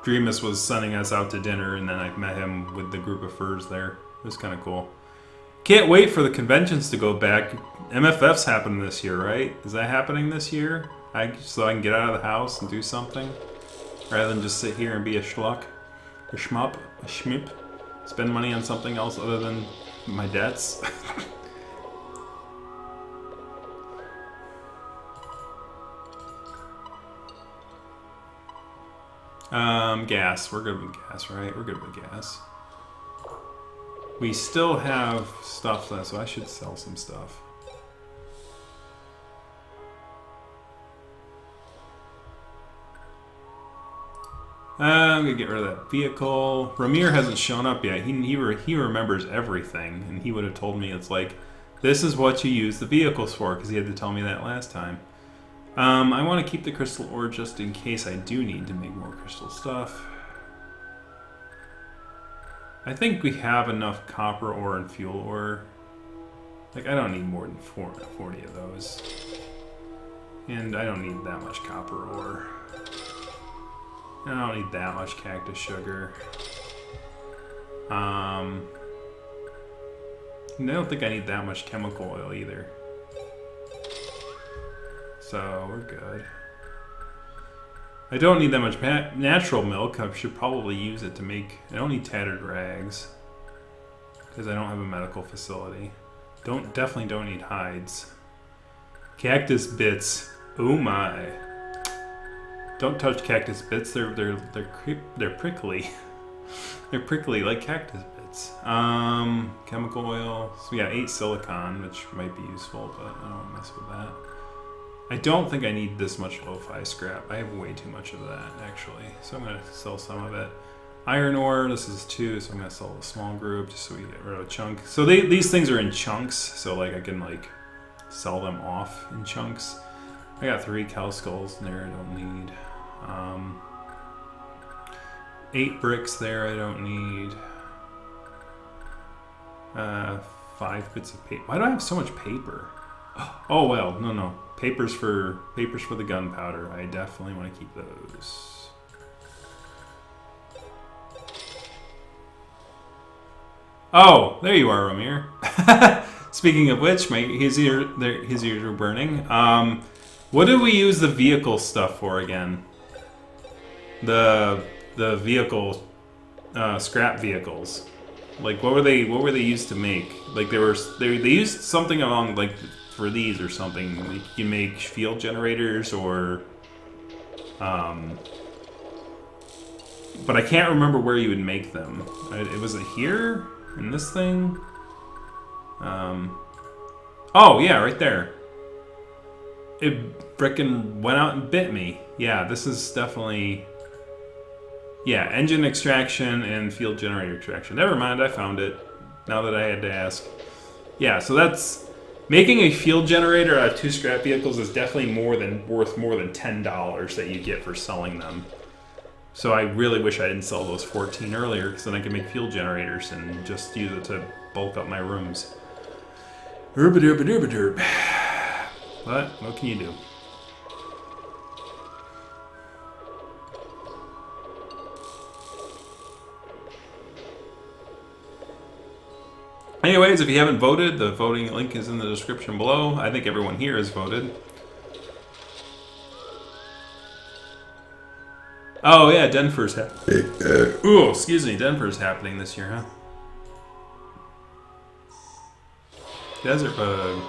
Dreamus was sending us out to dinner, and then I met him with the group of furs there. It was kind of cool. Can't wait for the conventions to go back. MFF's happening this year, right? Is that happening this year? So I can get out of the house and do something, rather than just sit here and be a schluck, a schmup, a schmip, spend money on something else other than my debts. Gas. We're good with gas, right? We're good with gas. We still have stuff left, so I should sell some stuff. I'm gonna get rid of that vehicle. Ramir hasn't shown up yet. He remembers everything, and he would have told me it's like, this is what you use the vehicles for, because he had to tell me that last time. I want to keep the crystal ore just in case I do need to make more crystal stuff. I think we have enough copper ore and fuel ore. Like, I don't need more than 40 of those. And I don't need that much copper ore. I don't need that much cactus sugar. I don't think I need that much chemical oil either. So, we're good. I don't need that much natural milk. I should probably use it to make... I don't need tattered rags. Because I don't have a medical facility. Definitely don't need hides. Cactus bits. Oh my. Don't touch cactus bits. They're prickly. They're prickly like cactus bits. Chemical oil. So we got 8 silicon, which might be useful, but I don't want to mess with that. I don't think I need this much lo-fi scrap. I have way too much of that, actually. So I'm going to sell some of it. Iron ore, this is 2, so I'm going to sell a small group just so we get rid of a chunk. So these things are in chunks, so like I can like sell them off in chunks. I got 3 cow skulls in there I don't need. 8 bricks there I don't need. 5 bits of paper. Why do I have so much paper? Oh well, no. Papers for the gunpowder. I definitely want to keep those. Oh, there you are, Ramir. Speaking of which, his ears are burning. What did we use the vehicle stuff for again? The vehicle scrap vehicles. Like what were they used to make? Like they used something along like for these or something. Like you make field generators or but I can't remember where you would make them. Was it here in this thing? Oh yeah, right there. It frickin' went out and bit me. Yeah, this is definitely... Yeah, engine extraction and field generator extraction. Never mind, I found it. Now that I had to ask. Yeah, so that's... Making a field generator out of 2 scrap vehicles is definitely worth more than $10 that you get for selling them. So I really wish I didn't sell those 14 earlier, because then I could make fuel generators and just use it to bulk up my rooms. Herb-a-derb-a-derb-a-derb. But what can you do? Anyways, if you haven't voted, the voting link is in the description below. I think everyone here has voted. Oh yeah, Denver's happening. Ooh, excuse me, Denver's happening this year, huh? Desert bug.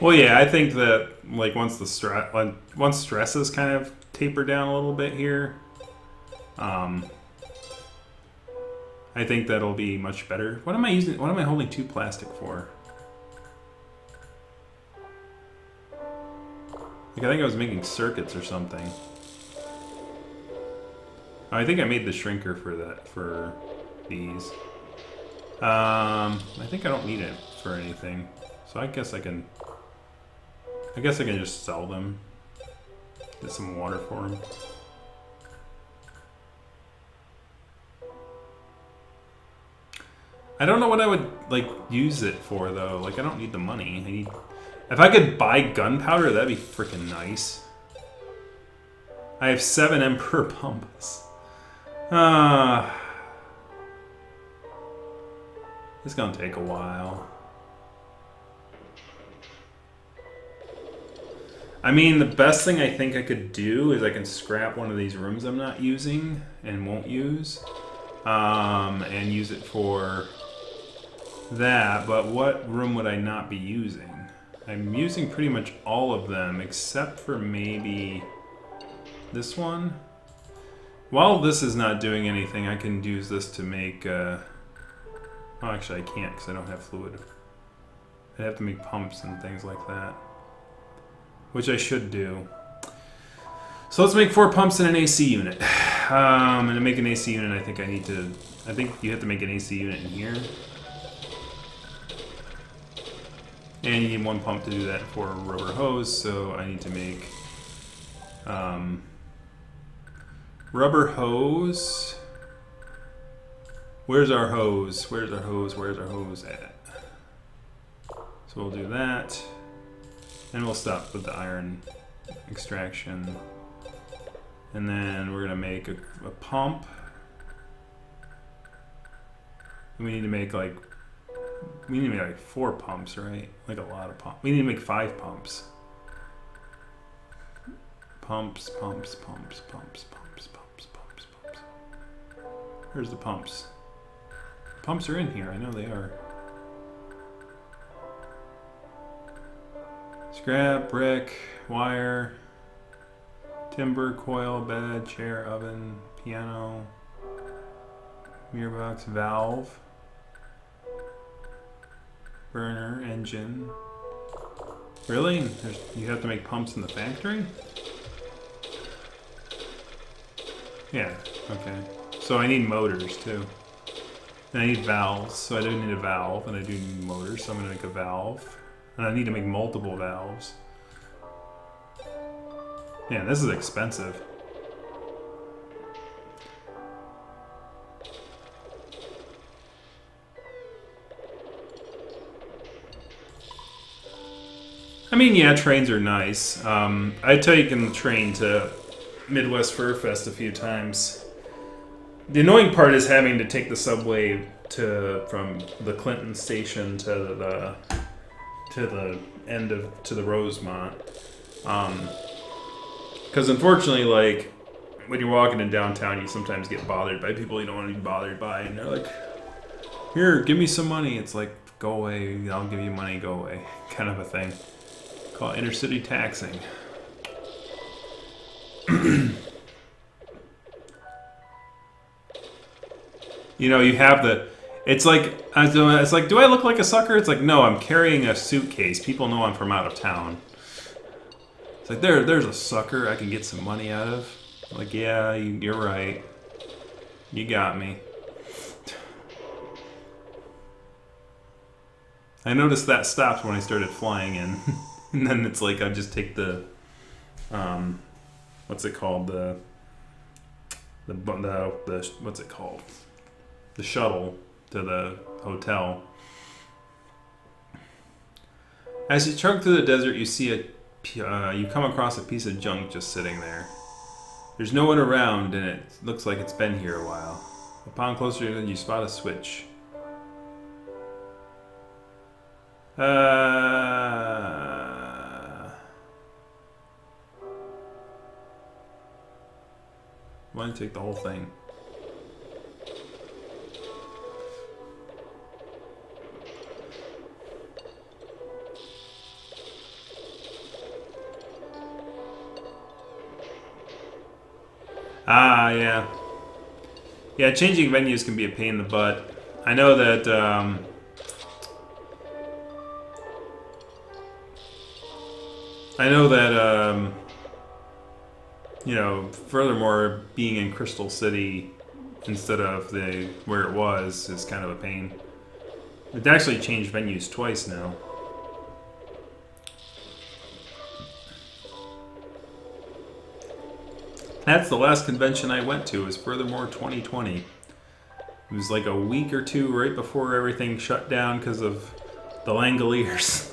Well, yeah, I think that like once stresses kind of taper down a little bit here, I think that'll be much better. What am I using? What am I holding 2 plastic for? Like I think I was making circuits or something. Oh, I think I made the shrinker for these. I think I don't need it for anything, so I guess I can just sell them. some water for him. I don't know what I would like use it for though. Like I don't need the money. I need. If I could buy gunpowder, that'd be freaking nice. I have 7 Emperor pumps. It's gonna take a while. I mean, the best thing I think I could do is I can scrap one of these rooms I'm not using and won't use, and use it for that. But what room would I not be using? I'm using pretty much all of them except for maybe this one. While this is not doing anything, I can use this to make... oh, actually I can't because I don't have fluid. I'd have to make pumps and things like that, which I should do. So let's make 4 pumps and an AC unit. And to make an AC unit, I think you have to make an AC unit in here. And you need 1 pump to do that for a rubber hose, so I need to make rubber hose. Where's our hose? Where's our hose? Where's our hose at? So we'll do that. And we'll stop with the iron extraction. And then we're gonna make a pump. And we need to make like 4 pumps, right? Like a lot of pumps. We need to make 5 pumps. Pumps, pumps, pumps, pumps, pumps, pumps, pumps, pumps. Where's the pumps? Pumps are in here, I know they are. Scrap, brick, wire, timber, coil, bed, chair, oven, piano, mirror box, valve, burner, engine. Really? You have to make pumps in the factory? Yeah, okay. So I need motors too. And I need valves, so I do need a valve, and I do need motors, so I'm gonna make a valve. And I need to make multiple valves. Yeah, this is expensive. I mean, yeah, trains are nice. I've taken the train to Midwest Fur Fest a few times. The annoying part is having to take the subway from the Clinton station to the end to the Rosemont, because unfortunately, like when you're walking in downtown, you sometimes get bothered by people you don't want to be bothered by, and they're like, "Here, give me some money." It's like, "Go away! I'll give you money. Go away," kind of a thing. Call it intercity taxing. You know, you have the. It's like, do I look like a sucker? It's like, no, I'm carrying a suitcase. People know I'm from out of town. It's like, there's a sucker I can get some money out of. I'm like, yeah, you're right. You got me. I noticed that stopped when I started flying in. And then it's like, I just take the, what's it called? The what's it called? The shuttle to the hotel. As you trudge through the desert, you see you come across a piece of junk just sitting there. There's no one around, and it looks like it's been here a while. Upon closer vision, you spot a switch. Why don't you take the whole thing? Ah, yeah. Yeah, changing venues can be a pain in the butt. I know that, you know, furthermore, being in Crystal City instead of where it was is kind of a pain. It actually changed venues twice now. That's the last convention I went to. Was Furthermore 2020. It was like a week or two right before everything shut down because of the Langoliers.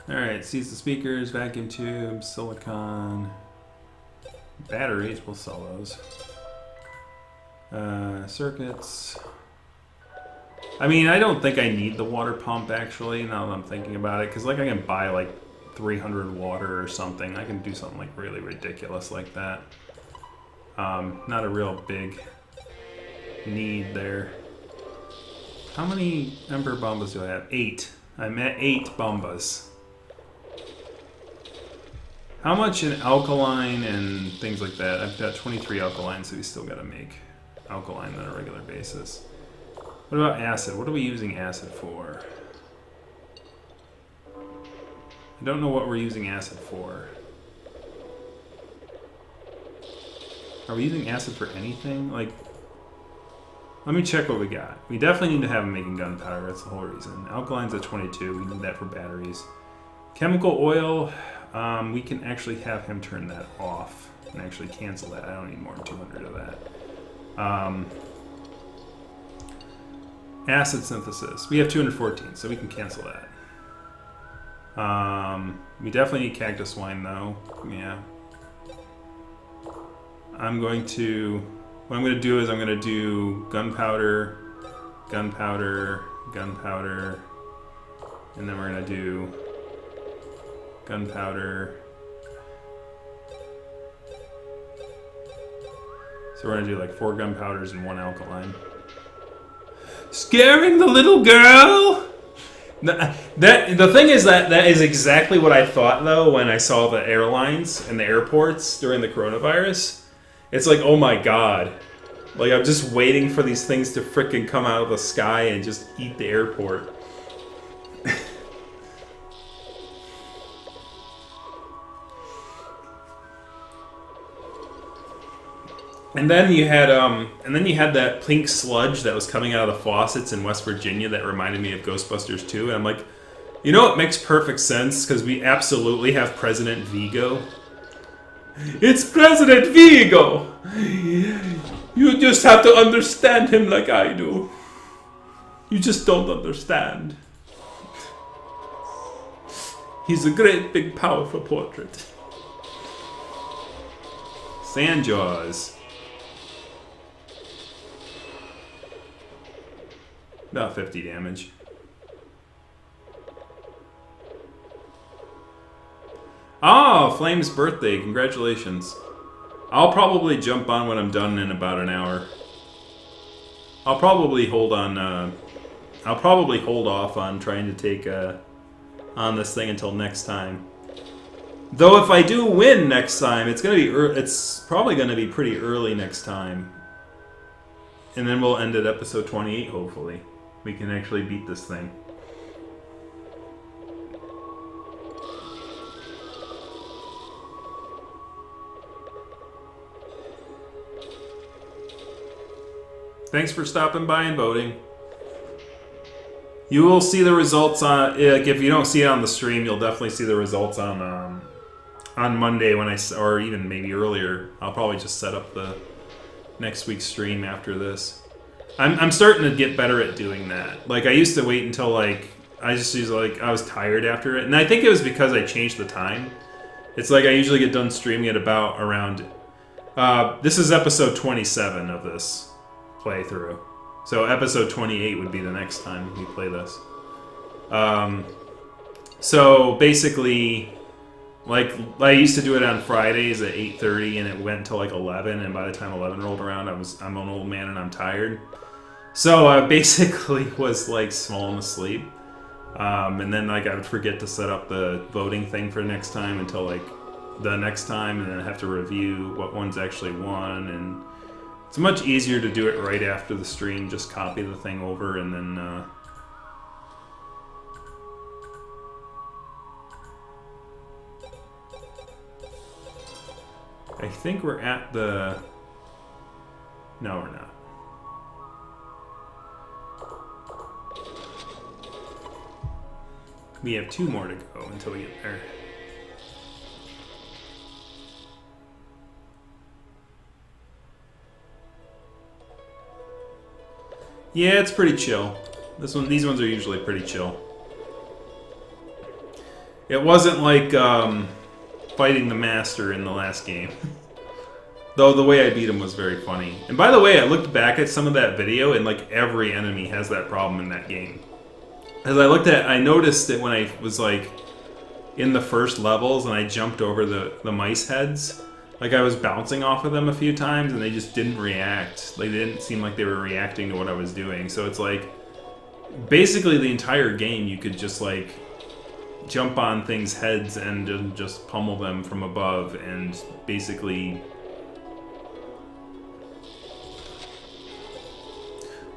Alright, sees the speakers, vacuum tubes, silicon, batteries, we'll sell those. Circuits. I mean, I don't think I need the water pump actually, now that I'm thinking about it, because like I can buy like 300 water or something. I can do something like really ridiculous like that. Not a real big need there. How many Emperor Bombas do I have? 8. I'm at 8 Bombas. How much in alkaline and things like that? I've got 23 alkaline, so we still gotta make alkaline on a regular basis. What about acid? What are we using acid for? I don't know what we're using acid for. Are we using acid for anything? Like, let me check what we got. We definitely need to have them making gunpowder. That's the whole reason. Alkaline's at 22. We need that for batteries. Chemical oil, we can actually have him turn that off and actually cancel that. I don't need more than 200 of that. Acid synthesis. We have 214, so we can cancel that. We definitely need cactus wine, though. Yeah. What I'm going to do is I'm going to do gunpowder, gunpowder, gunpowder, and then we're going to do gunpowder. So we're going to do like 4 gunpowders and 1 alkaline. Scaring the little girl? The thing is that is exactly what I thought, though, when I saw the airlines and the airports during the coronavirus. It's like, oh my god. Like, I'm just waiting for these things to frickin' come out of the sky and just eat the airport. And then you had that pink sludge that was coming out of the faucets in West Virginia that reminded me of Ghostbusters 2. And I'm like, you know, it makes perfect sense because we absolutely have President Vigo. It's President Vigo! You just have to understand him like I do. You just don't understand. He's a great, big, powerful portrait. Sandjaws. About 50 damage. Oh, Flame's birthday. Congratulations. I'll probably jump on when I'm done in about an hour. I'll probably hold on. I'll probably hold off on trying to take on this thing until next time. Though if I do win next time, it's probably gonna be pretty early next time. And then we'll end at episode 28, hopefully. We can actually beat this thing. Thanks for stopping by and voting. You will see the results on. Like, if you don't see it on the stream, you'll definitely see the results on Monday or even maybe earlier. I'll probably just set up the next week's stream after this. I'm starting to get better at doing that. Like, I used to wait until I was tired after it, and I think it was because I changed the time. It's like I usually get done streaming at about around. This is episode 27 of this playthrough, so episode 28 would be the next time we play this. So basically, like I used to do it on Fridays at 8:30, and it went until like 11. And by the time 11 rolled around, I'm an old man and I'm tired. So I basically was like falling asleep, and then like I would forget to set up the voting thing for next time until like the next time, and then I have to review what ones actually won. And it's much easier to do it right after the stream. Just copy the thing over and then. I think we're at the... No, we're not. We have 2 more to go until we get there. Yeah, it's pretty chill. These ones are usually pretty chill. It wasn't like fighting the master in the last game. Though the way I beat him was very funny. And by the way, I looked back at some of that video, and like every enemy has that problem in that game. As I noticed it when I was like in the first levels and I jumped over the mice heads. Like, I was bouncing off of them a few times, and they just didn't react. Like, they didn't seem like they were reacting to what I was doing. So it's like, basically the entire game, you could just, like, jump on things' heads and just pummel them from above, and basically...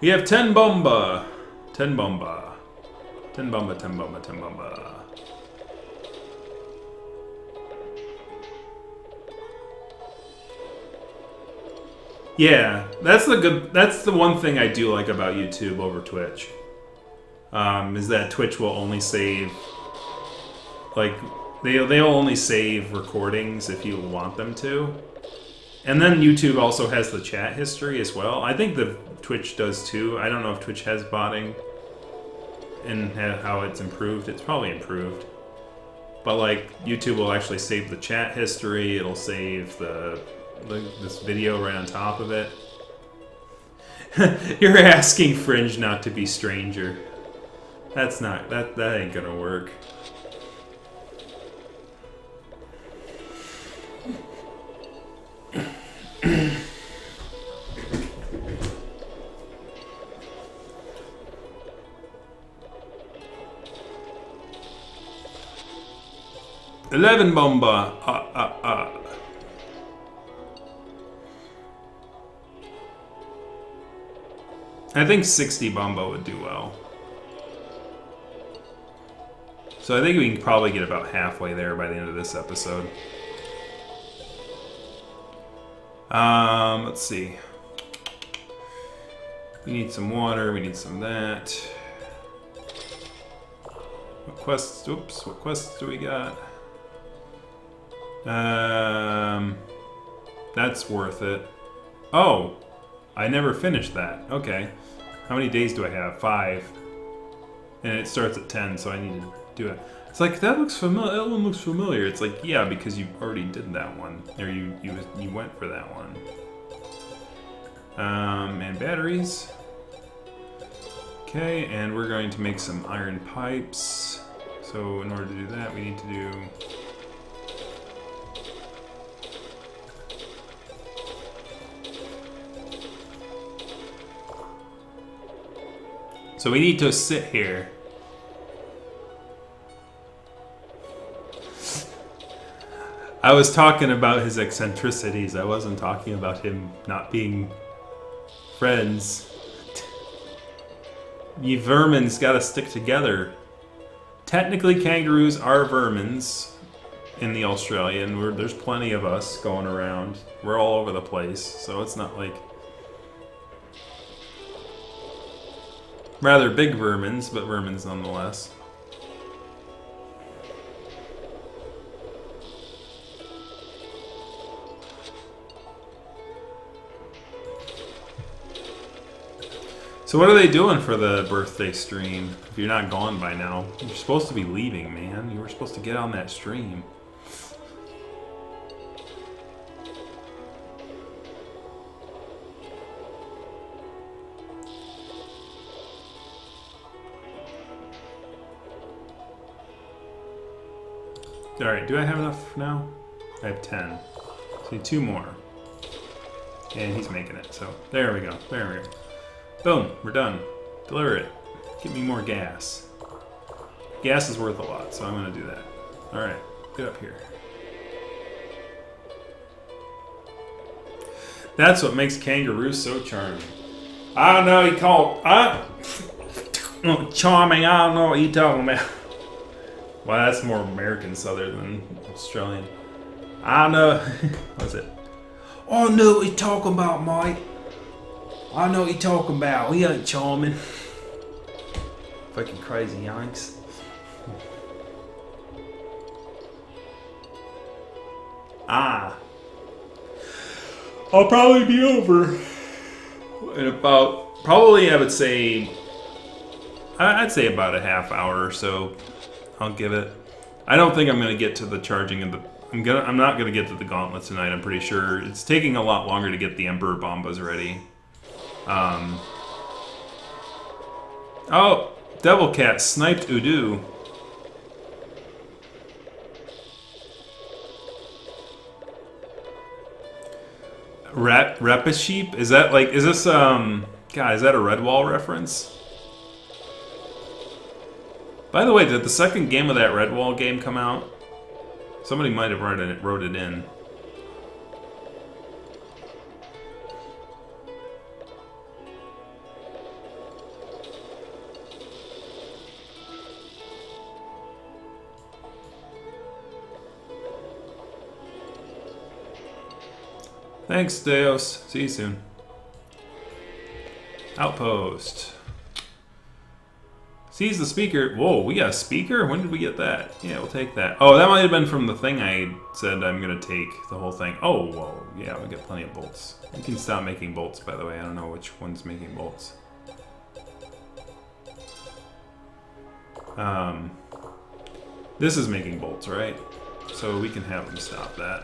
We have 10 bomba! 10 bomba. 10 bomba, 10 bomba, 10 bomba. Yeah, that's the one thing I do like about YouTube over Twitch. Is that Twitch will only save, like, they'll only save recordings if you want them to. And then YouTube also has the chat history as well. I think the Twitch does too. I don't know if Twitch has botting and how it's improved. It's probably improved. But like, YouTube will actually save the chat history. It'll save this video right on top of it. You're asking Fringe not to be stranger. That's not, that ain't gonna work. Eleven bomba. I think 60 bomba would do well. So I think we can probably get about halfway there by the end of this episode. Let's see. We need some water, we need some that. What quests, oops, what quests do we got? That's worth it. Oh, I never finished that. Okay. How many days do I have? 5. And it starts at 10, so I need to do it. It's like, that looks familiar. That one looks familiar. It's like, yeah, because you already did that one. Or you went for that one. And batteries. Okay, and we're going to make some iron pipes. So in order to do that, we need to do... So we need to sit here. I was talking about his eccentricities. I wasn't talking about him not being friends. You vermin's gotta stick together. Technically, kangaroos are vermins in the Australian. There's plenty of us going around. We're all over the place, so it's not like... Rather big vermins, but vermins nonetheless. So what are they doing for the birthday stream? If you're not gone by now, you're supposed to be leaving, man. You were supposed to get on that stream. Alright, do I have enough now? I have 10. So 2 more. And he's making it, so there we go. There we go. Boom, we're done. Deliver it. Give me more gas. Gas is worth a lot, so I'm gonna do that. Alright, get up here. That's what makes kangaroos so charming. I don't know, he called... charming, I don't know what you're talking about. Well, that's more American Southern than Australian. I don't know. What's it? I know what you're talking about, mate. I know what you're talking about. He ain't charming. Fucking crazy Yanks. Ah. I'll probably be over in about, probably I would say, I'd say about a half hour or so. I'll give it. I don't think I'm going to get to the charging of the, I'm not going to get to the gauntlet tonight, I'm pretty sure. It's taking a lot longer to get the Emperor Bombas ready. Oh, Devil Cat sniped Udu. Repasheep? Is that like, is this, God, is that a Redwall reference? By the way, did the second game of that Redwall game come out? Somebody might have wrote it in. Thanks, Deos. See you soon. Outpost. Seize the speaker. Whoa, we got a speaker? When did we get that? Yeah, we'll take that. Oh, that might have been from the thing I said I'm going to take, the whole thing. Oh, whoa. Yeah, we got plenty of bolts. You can stop making bolts, by the way. I don't know which one's making bolts. This is making bolts, right? So we can have them stop that.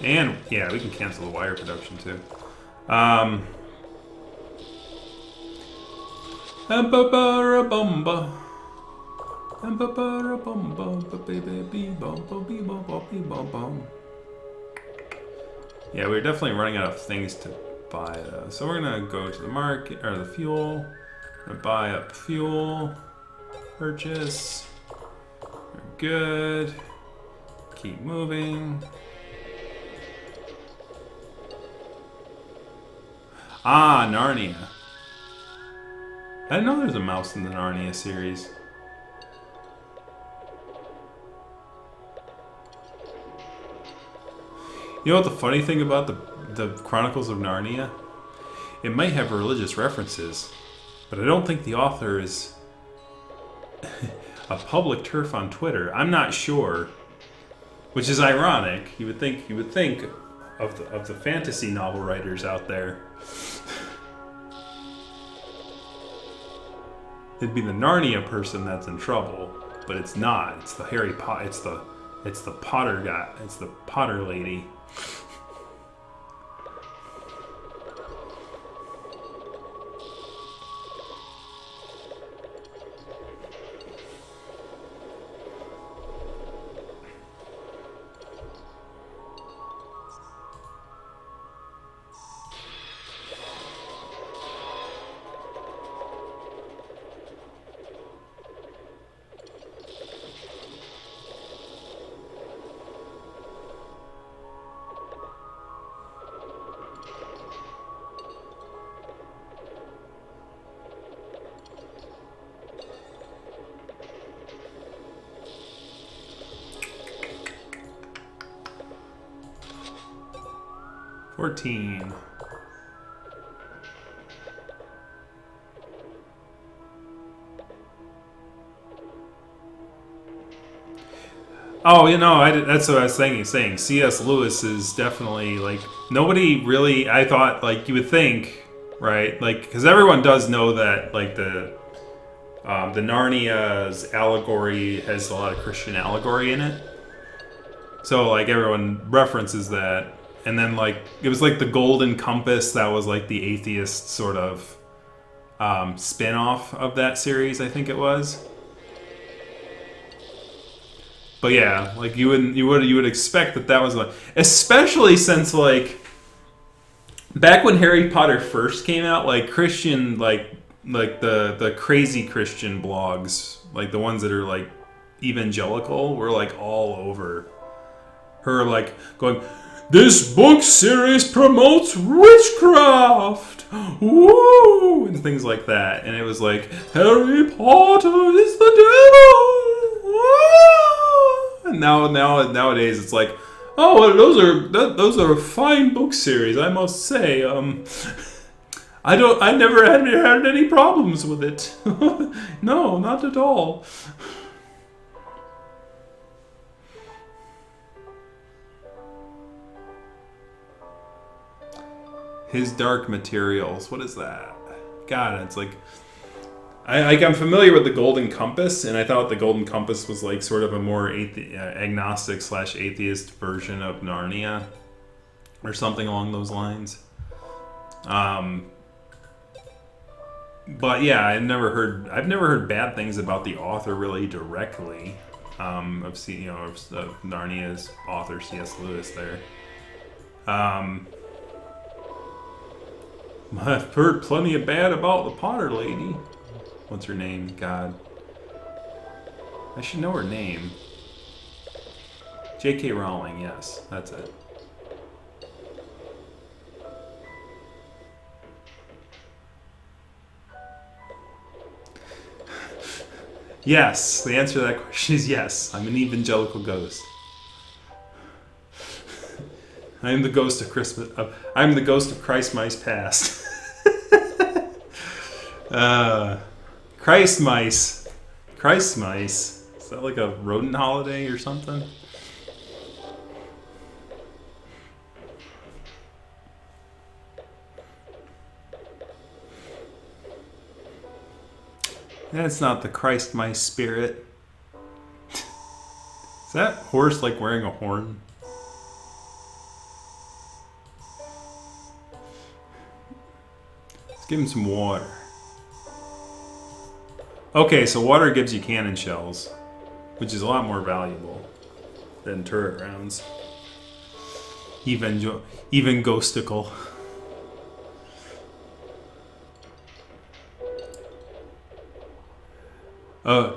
And, yeah, we can cancel the wire production, too. Yeah, we're definitely running out of things to buy, though. So we're gonna go to the market, or the fuel. We're gonna buy up fuel. Purchase. We're good. Keep moving. Ah, Narnia. I didn't know there's a mouse in the Narnia series. You know what the funny thing about the Chronicles of Narnia? It might have religious references, but I don't think the author is a public turf on Twitter. I'm not sure, which is ironic. You would think of the fantasy novel writers out there. It'd be the Narnia person that's in trouble, but it's not. It's the Harry Potter. It's the Potter guy. It's the Potter lady. Oh, you know, that's what I was saying. C.S. Lewis is definitely, like, nobody really, I thought, like, you would think, right? Like, because everyone does know that, like, the Narnia's allegory has a lot of Christian allegory in it. So, like, everyone references that. And then, like, it was like the Golden Compass that was, like, the atheist sort of spin-off of that series, I think it was. But yeah, like you would expect that was like, especially since like back when Harry Potter first came out, like Christian like the crazy Christian blogs, like the ones that are like evangelical, were like all over her, like going, "This book series promotes witchcraft, woo," and things like that, and it was like, "Harry Potter is the devil, woo." And nowadays it's like, "Oh, well, those are a fine book series, I must say." I never had any problems with it. No, not at all. His dark materials. What is that? God, it's like I'm familiar with the Golden Compass, and I thought the Golden Compass was like sort of a more agnostic / atheist version of Narnia, or something along those lines. But yeah, I've never heard bad things about the author really directly. Of Narnia's author C.S. Lewis there. I've heard plenty of bad about the Potter Lady. What's her name? God. I should know her name. J.K. Rowling, yes. That's it. Yes. The answer to that question is yes. I'm an evangelical ghost. I am the ghost of Christmas. I'm the ghost of Christ Mice Past. Christ Mice. Christ Mice. Is that like a rodent holiday or something? That's not the Christ Mice spirit. Is that horse like wearing a horn? Let's give him some water. Okay, so water gives you cannon shells, which is a lot more valuable than turret rounds. Even ghostical. A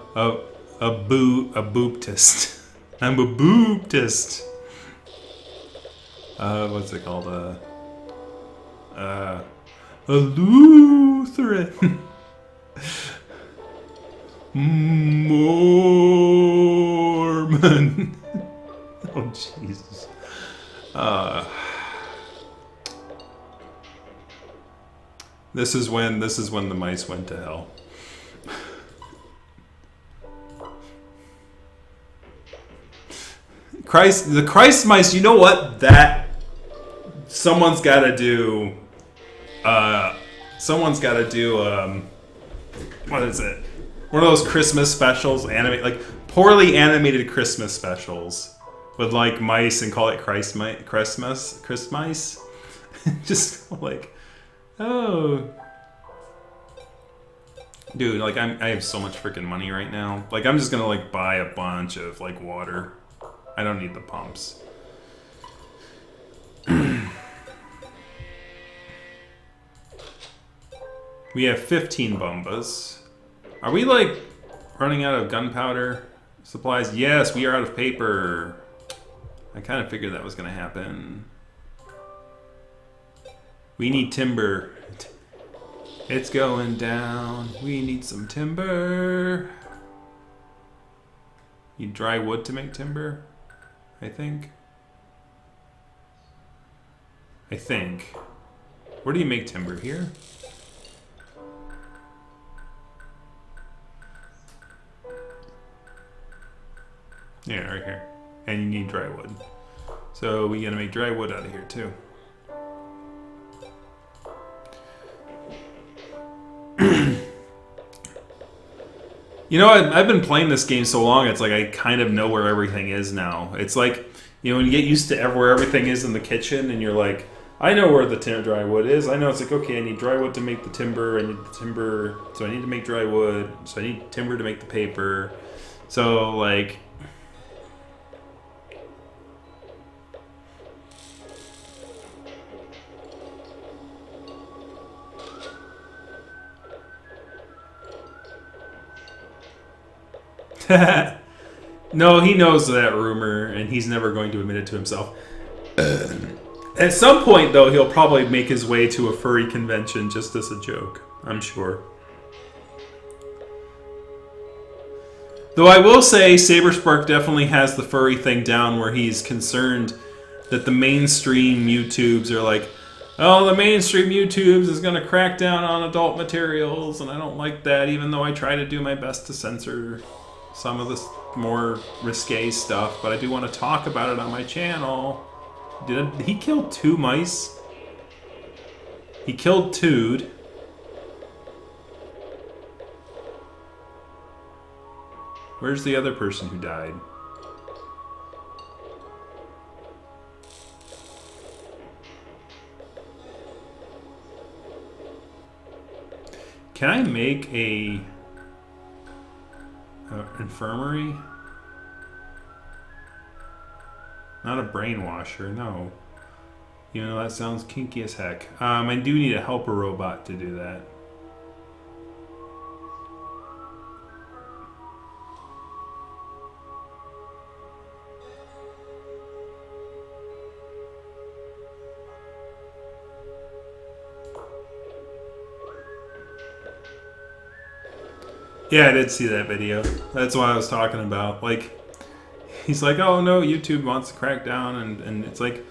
booptist. I'm a booptist. What's it called? A Lutheran. Mormon. Oh Jesus. This is when the mice went to hell. The Christ mice, you know what? Someone's got to do what is it? One of those Christmas specials, poorly animated Christmas specials with like mice, and call it Christmas mice. Just like, oh, dude, like I have so much freaking money right now. Like I'm just gonna like buy a bunch of like water. I don't need the pumps. We have 15 bombas. Are we like running out of gunpowder supplies? Yes, we are out of paper. I kind of figured that was going to happen. We need timber. It's going down. We need some timber. Need dry wood to make timber, I think. Where do you make timber? Here? Yeah, right here. And you need dry wood. So we gotta make dry wood out of here too. You know, I've been playing this game so long, it's like I kind of know where everything is now. It's like, you know, when you get used to where everything is in the kitchen, and you're like, I know where the dry wood is. I know it's like, okay, I need dry wood to make the timber. I need the timber, so I need to make dry wood. So I need timber to make the paper. So, like... No, he knows that rumor, and he's never going to admit it to himself. At some point, though, he'll probably make his way to a furry convention just as a joke, I'm sure. Though I will say, Saberspark definitely has the furry thing down, where he's concerned that the mainstream YouTubes are like, oh, the mainstream YouTubes is going to crack down on adult materials, and I don't like that, even though I try to do my best to censor some of this more risque stuff, but I do want to talk about it on my channel. Did he kill 2 mice? He killed Tood. Where's the other person who died? Can I make a infirmary? Not a brainwasher, no. Even though that sounds kinky as heck. I do need a helper robot to do that. Yeah, I did see that video. That's what I was talking about. Like, he's like, oh no, YouTube wants to crack down, and it's like,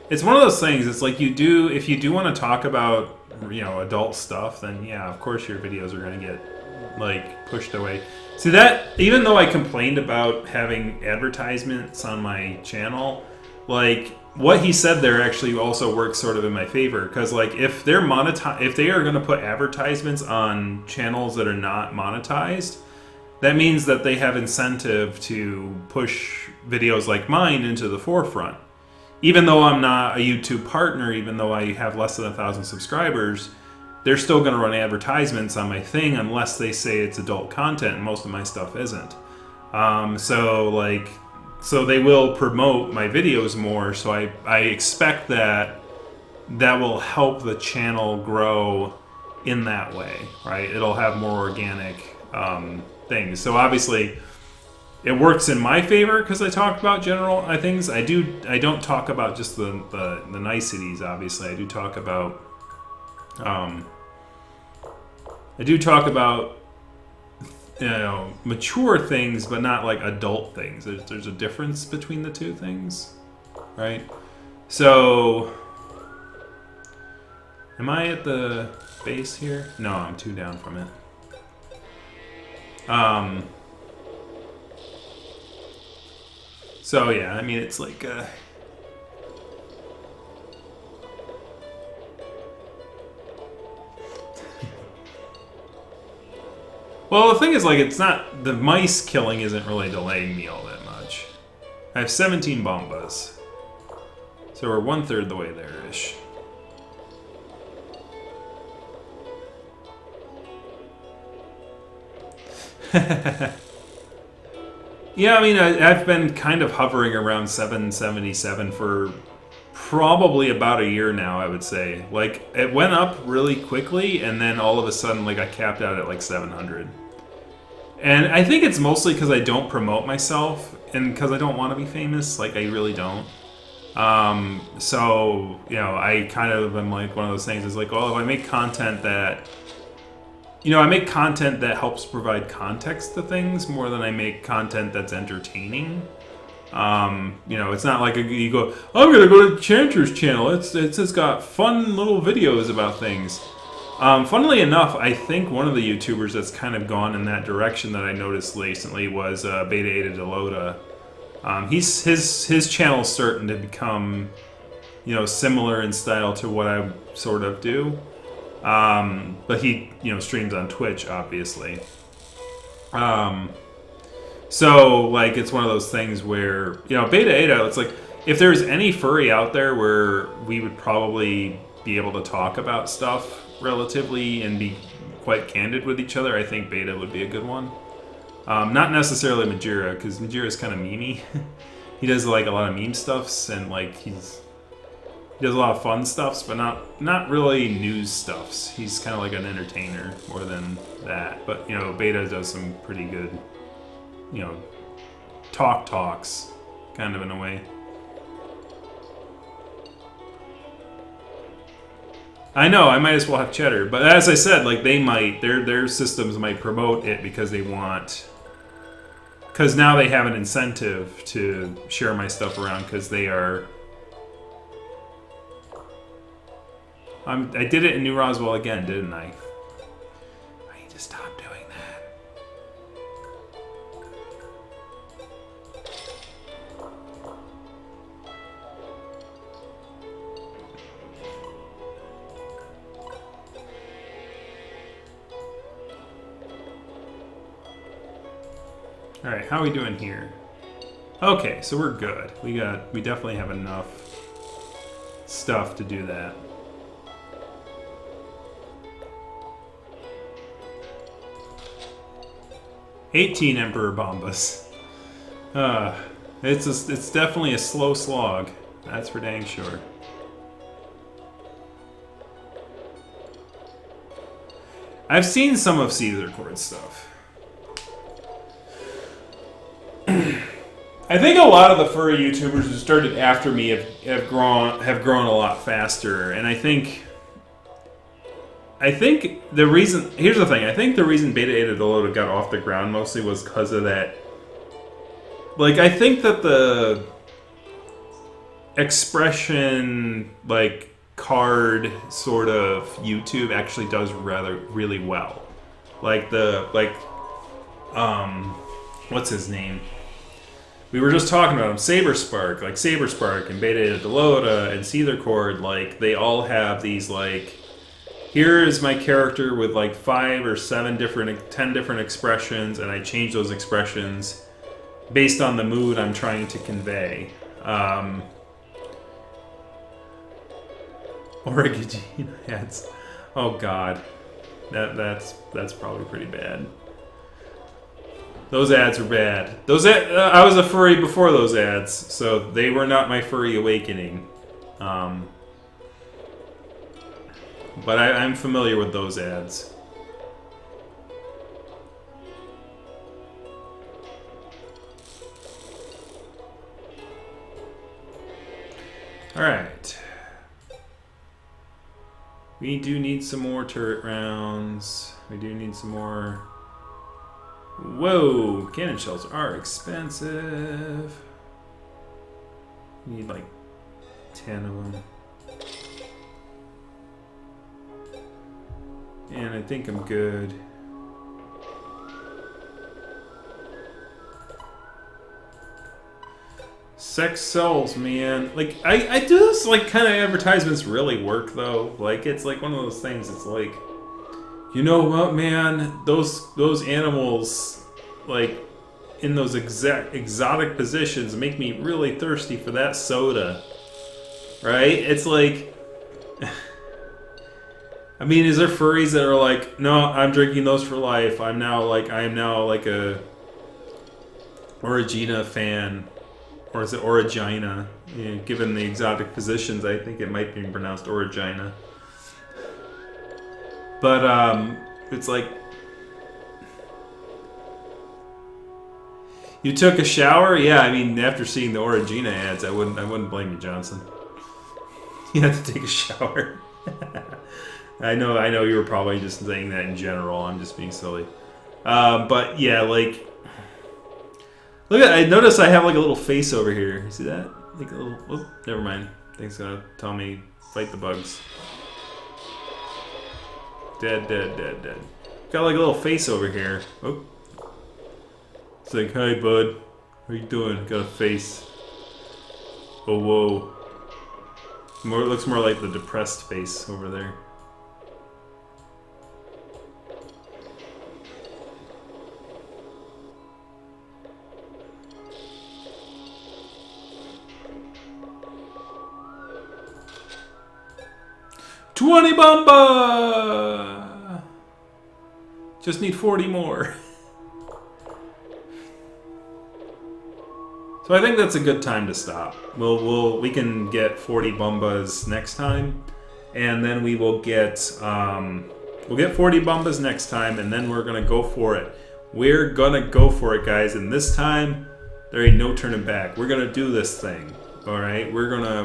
it's one of those things. It's like if you do want to talk about, adult stuff, then yeah, of course your videos are going to get, like, pushed away. See, that, even though I complained about having advertisements on my channel, like, what he said there actually also works sort of in my favor, because, like, if they are going to put advertisements on channels that are not monetized, that means that they have incentive to push videos like mine into the forefront. Even though I'm not a YouTube partner, even though I have less than 1,000 subscribers, they're still going to run advertisements on my thing unless they say it's adult content, and most of my stuff isn't. So they will promote my videos more, so I expect that will help the channel grow in that way, right? It'll have more organic things. So obviously, it works in my favor because I talk about general things. I don't talk about just the niceties, obviously. I do talk about mature things, but not like adult things. There's a difference between the two things, right? So, am I at the base here? No, I'm 2 down from it. So yeah, I mean, it's like well, the thing is, like, it's not, the mice killing isn't really delaying me all that much. I have 17 bombas. So we're 1/3 the way there-ish. Yeah, I mean, I've been kind of hovering around 777 for probably about a year now, I would say. Like, it went up really quickly, and then all of a sudden, like, I capped out at like 700. And I think it's mostly because I don't promote myself, and because I don't want to be famous. Like, I really don't. So, I kind of am like one of those things. It's like, well, if I make content that... I make content that helps provide context to things more than I make content that's entertaining. It's not like you go, I'm gonna go to Chanter's channel. It's just got fun little videos about things. Funnily enough, I think one of the YouTubers that's kind of gone in that direction that I noticed recently was Beta Eta Delota. His channel's starting to become, similar in style to what I sort of do. But he, streams on Twitch, obviously. So, like, it's one of those things where, Beta Eta, it's like, if there's any furry out there where we would probably be able to talk about stuff relatively and be quite candid with each other, I think Beta would be a good one. Not necessarily Majira, because Majira's kind of memey. He does, like, a lot of meme stuffs, and, like, he does a lot of fun stuffs, but not really news stuffs. He's kind of like an entertainer more than that. But, Beta does some pretty good, talks, kind of in a way. I know, I might as well have cheddar. But as I said, like, they might, their systems might promote it because they want... Because now they have an incentive to share my stuff around because they are... I did it in New Roswell again, didn't I? I need to stop doing that. All right, how are we doing here? Okay, so we're good. We definitely have enough stuff to do that. $18 Emperor Bombas. It's definitely a slow slog. That's for dang sure. I've seen some of Caesar Cord stuff. I think a lot of the furry YouTubers who started after me have grown a lot faster, and I think the reason, here's the thing, I think the reason Beta Eta Deloda got off the ground mostly was because of that. Like, I think that the expression, like, card sort of YouTube actually does really well. Like what's his name? We were just talking about him, Saberspark, like Saberspark and Beta Eta Deloda and Caesar Cord, like, they all have these, like, here is my character with like 10 different expressions, and I change those expressions based on the mood I'm trying to convey. Origin ads. Oh god, that's probably pretty bad. Those ads were bad. I was a furry before those ads, so they were not my furry awakening. But I'm familiar with those ads. Alright. We do need some more turret rounds. We do need some more... Whoa! Cannon shells are expensive. We need like 10 of them. And I think I'm good. Sex sells, man. Like, I do this, like, kind of advertisements really work, though. Like, it's like one of those things, it's like, you know what, man? Those animals, like, in those exotic positions make me really thirsty for that soda. Right? It's like... I mean, is there furries that are like, no, I'm drinking those for life. I am now like a Origina fan. Or is it Origina? You know, given the exotic positions, I think it might be pronounced Origina. But, it's like... You took a shower? Yeah, I mean, after seeing the Origina ads, I wouldn't blame you, Johnson. You had to take a shower. I know you were probably just saying that in general. I'm just being silly. But yeah, like, look at. I notice I have like a little face over here. You see that? Like a little. Oh, never mind. Thing's gonna tell me fight the bugs. Dead. Got like a little face over here. Oh. It's like, hi bud, how you doing? Got a face. Oh whoa. It looks more like the depressed face over there. $20 Bamba! Just need 40 more. So I think that's a good time to stop. We can get 40 Bumbas next time, and then we will get 40 Bumbas next time, and then we're gonna go for it. We're gonna go for it, guys, and this time there ain't no turning back. We're gonna do this thing. All right, we're gonna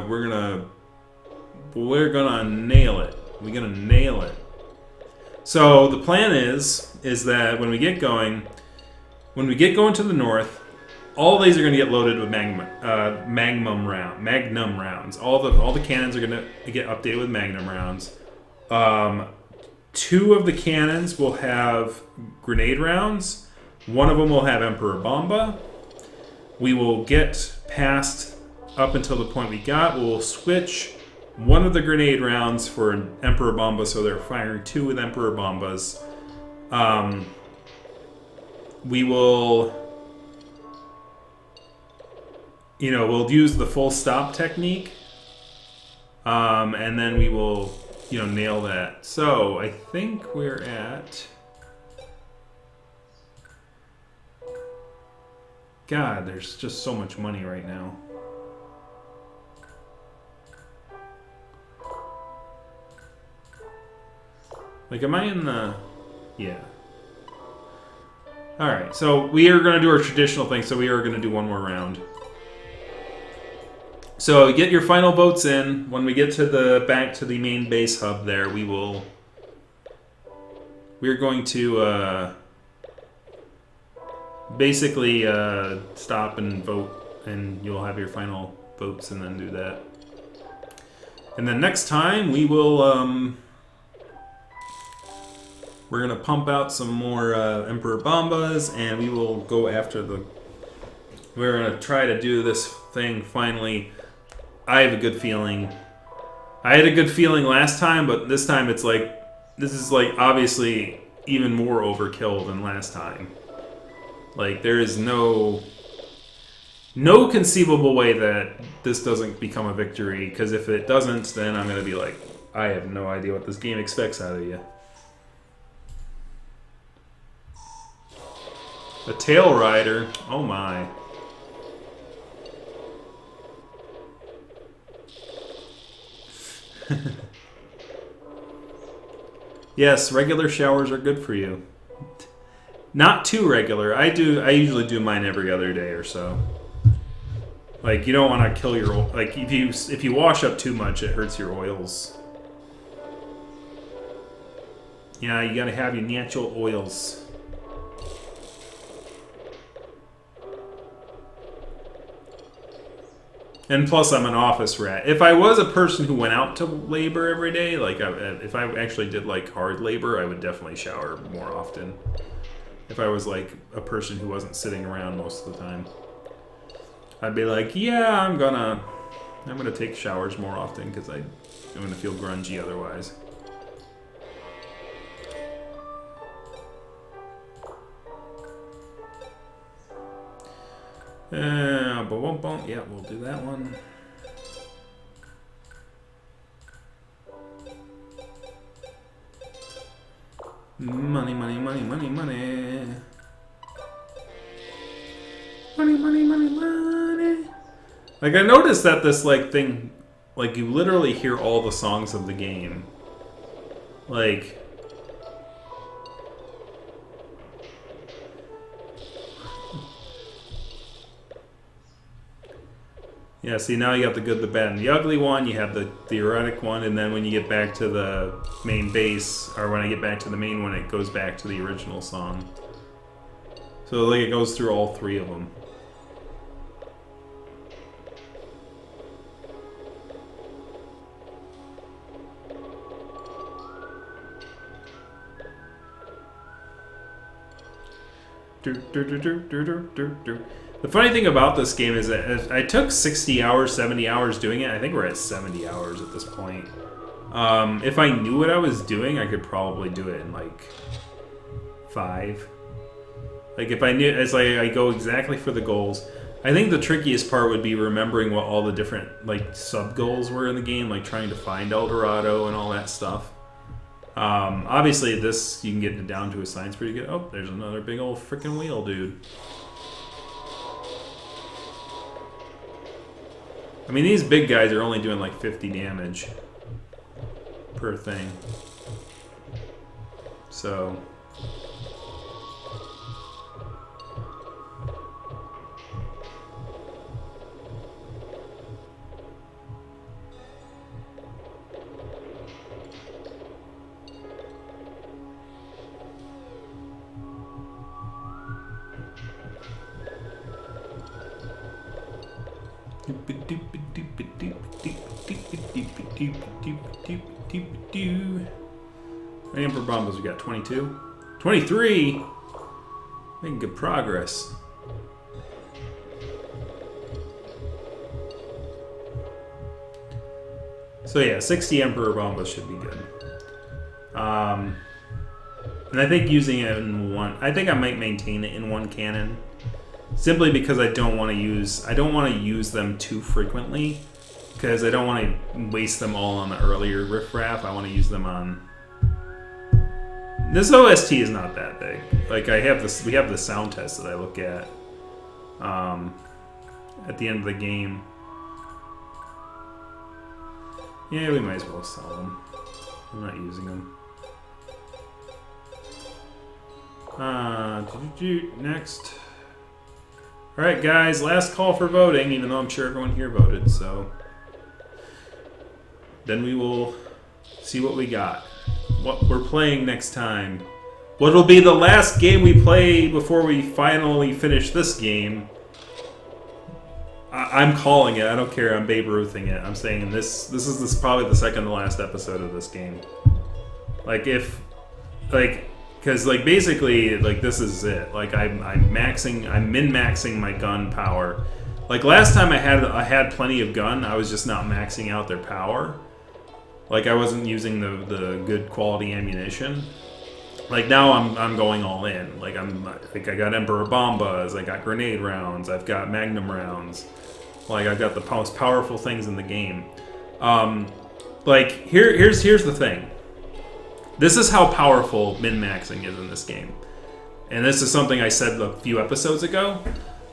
nail it. We're gonna nail it. So the plan is that when we get going to the north, all these are going to get loaded with magnum rounds. All the cannons are going to get updated with magnum rounds. 2 of the cannons will have grenade rounds. 1 of them will have Emperor Bomba. We will get past up until the point we got. We'll switch 1 of the grenade rounds for an Emperor Bomba, so they're firing 2 with Emperor Bombas. We will, we'll use the full stop technique, and then we will, nail that. So I think we're at. God, there's just so much money right now. Like, am I in the... Yeah. Alright, so we are going to do our traditional thing, so we are going to do one more round. So get your final votes in. When we get to back to the main base hub there, we're going to basically stop and vote, and you'll have your final votes and then do that. And then next time we will we're gonna pump out some more Emperor Bombas, and we will go after we're gonna try to do this thing finally. I have a good feeling. I had a good feeling last time, but this time this is like obviously even more overkill than last time. Like, there is no conceivable way that this doesn't become a victory, because if it doesn't, then I'm gonna be like, I have no idea what this game expects out of you. A tail rider. Oh my. Yes, regular showers are good for you. Not too regular. I usually do mine every other day or so. Like, you don't want to kill your... Like, if you wash up too much, it hurts your oils. Yeah, you gotta have your natural oils. And plus, I'm an office rat. If I was a person who went out to labor every day, like if I actually did like hard labor, I would definitely shower more often. If I was like a person who wasn't sitting around most of the time, I'd be like, yeah, I'm gonna take showers more often because I'm gonna feel grungy otherwise. Yeah, we'll do that one. Money, money, money, money, money. Money, money, money, money. Like, I noticed that this, like, thing, like, you literally hear all the songs of the game. Like... Yeah, see, now you got the good, the bad, and the ugly one, you have the erotic one, and then when you get back to the main base, or when I get back to the main one, it goes back to the original song. So, like, it goes through all 3 of them. The funny thing about this game is that I took 60 hours, 70 hours doing it. I think we're at 70 hours at this point. If I knew what I was doing, I could probably do it in like 5. Like, if I knew, it's like I go exactly for the goals. I think the trickiest part would be remembering what all the different like sub goals were in the game, like trying to find El Dorado and all that stuff. Obviously this, you can get it down to a science pretty good. Oh, there's another big old freaking wheel, dude. I mean, these big guys are only doing like 50 damage per thing. So... How many for bombs we got? 22? 23? Making good progress. So yeah, 60 Emperor Bombas should be good. And I think using it in one, I think I might maintain it in one cannon, simply because I don't want to use them too frequently, because I don't want to waste them all on the earlier riffraff. I want to use them on. This OST is not that big. Like we have the sound test that I look at the end of the game. Yeah, we might as well sell them. I'm not using them. Next. Alright guys, last call for voting, even though I'm sure everyone here voted, so. Then we will see what we got. What we're playing next time. What will be the last game we play before we finally finish this game. I'm calling it. I don't care. I'm Babe Ruthing it. I'm saying this is probably the second to last episode of this game. Because basically, this is it. Like I'm min-maxing my gun power. Like last time I had plenty of gun. I was just not maxing out their power. Like I wasn't using the good quality ammunition. Like now I'm going all in. Like I got Emperor Bombas, I got grenade rounds, I've got Magnum rounds. Like I've got the most powerful things in the game. Here's the thing. This is how powerful min-maxing is in this game. And this is something I said a few episodes ago.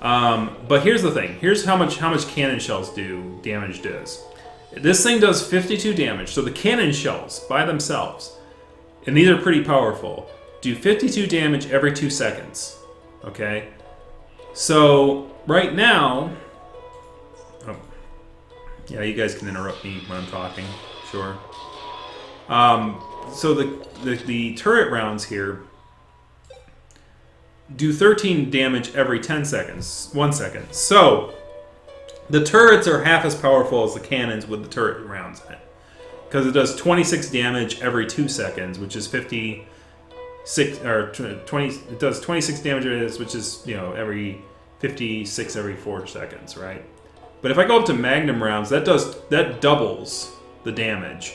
But here's the thing. Here's how much cannon shells damage does. This thing does 52 damage. So the cannon shells by themselves, and these are pretty powerful, do 52 damage every 2 seconds. Okay? So right now, yeah, you guys can interrupt me when I'm talking, sure. So the turret rounds here do 13 damage every 10 seconds, 1 second. So the turrets are half as powerful as the cannons with the turret rounds in it, because it does 26 damage every 2 seconds, which is 56 or 20. It does 26 damage, which is every 56 every 4 seconds, right? But if I go up to Magnum rounds, that doubles the damage.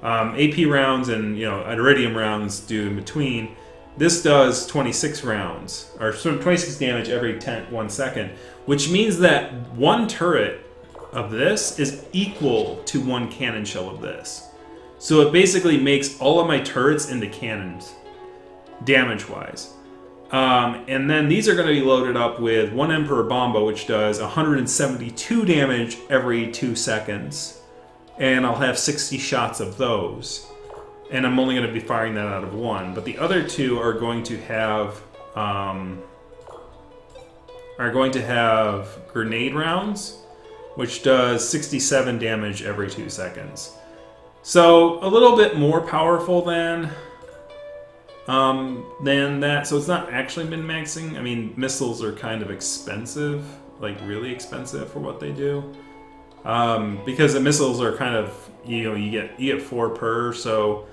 AP rounds and Iridium rounds do in between. This does 26 rounds, or 26 damage every 1 second, which means that one turret of this is equal to one cannon shell of this. So it basically makes all of my turrets into cannons, damage-wise. And then these are going to be loaded up with one Emperor Bomba, which does 172 damage every 2 seconds. And I'll have 60 shots of those. And I'm only going to be firing that out of one. But the other two are going to have grenade rounds, which does 67 damage every 2 seconds. So a little bit more powerful than that. So it's not actually min-maxing. I mean, missiles are kind of expensive, like really expensive for what they do. Because the missiles are kind of, you get 4 per, so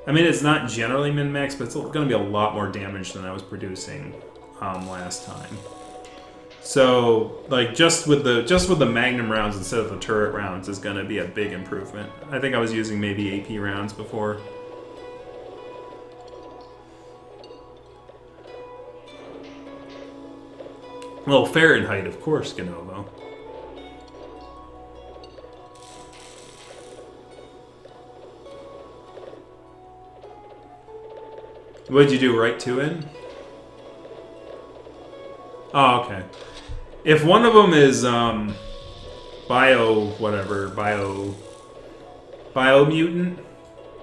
I mean it's not generally min-max, but it's going to be a lot more damage than I was producing last time. So just with the Magnum rounds instead of the turret rounds is going to be a big improvement. I think I was using maybe AP rounds before. Well, Fahrenheit, of course, Genovo. What'd you do, right 2 in? Oh, okay. If one of them is bio mutant,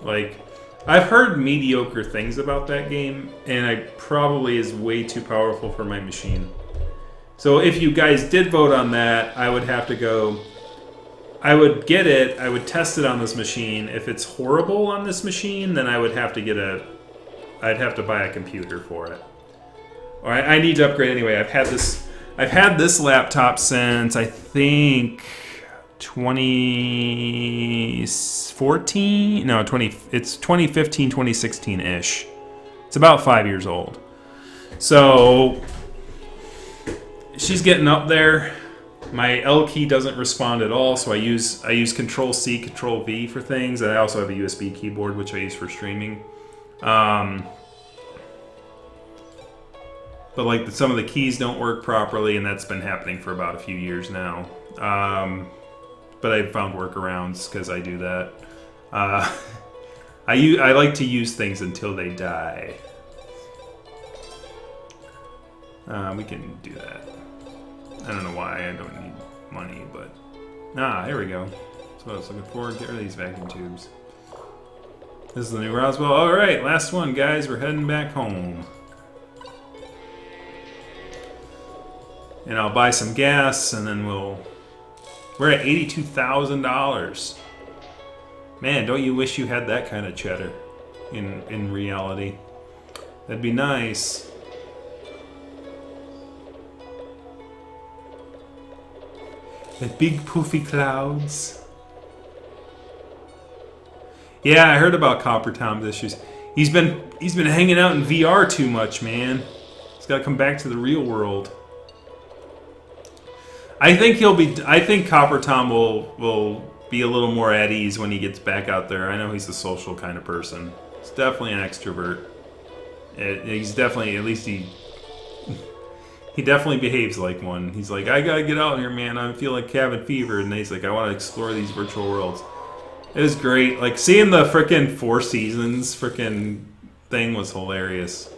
like I've heard mediocre things about that game, and it probably is way too powerful for my machine. So if you guys did vote on that, I would have to go. I would get it. I would test it on this machine. If it's horrible on this machine, then I would have to I'd have to buy a computer for it. Or I need to upgrade anyway. I've had I've had this laptop since I think 2014. No, 20. It's 2015, 2016 ish. It's about 5 years old. So she's getting up there. My L key doesn't respond at all, so I use Control C, Control V for things. And I also have a USB keyboard, which I use for streaming. But like some of the keys don't work properly, and that's been happening for about a few years now. But I've found workarounds because I do that. I like to use things until they die. We can do that. I don't know why I don't need money, but here we go. That's what I was looking for. Get rid of these vacuum tubes. This is the new Roswell. All right, last one, guys. We're heading back home. And I'll buy some gas, and then we're at $82,000. Man, don't you wish you had that kind of cheddar in reality? That'd be nice. The big poofy clouds. Yeah, I heard about Copper Tom's issues. He's been hanging out in VR too much, man. He's got to come back to the real world. I think Copper Tom will be a little more at ease when he gets back out there. I know he's a social kind of person. He's definitely an extrovert. He's definitely, at least he definitely behaves like one. He's like, I gotta get out here, man. I feel like cabin fever. And he's like, I want to explore these virtual worlds. It was great. Like, seeing the frickin' Four Seasons frickin' thing was hilarious.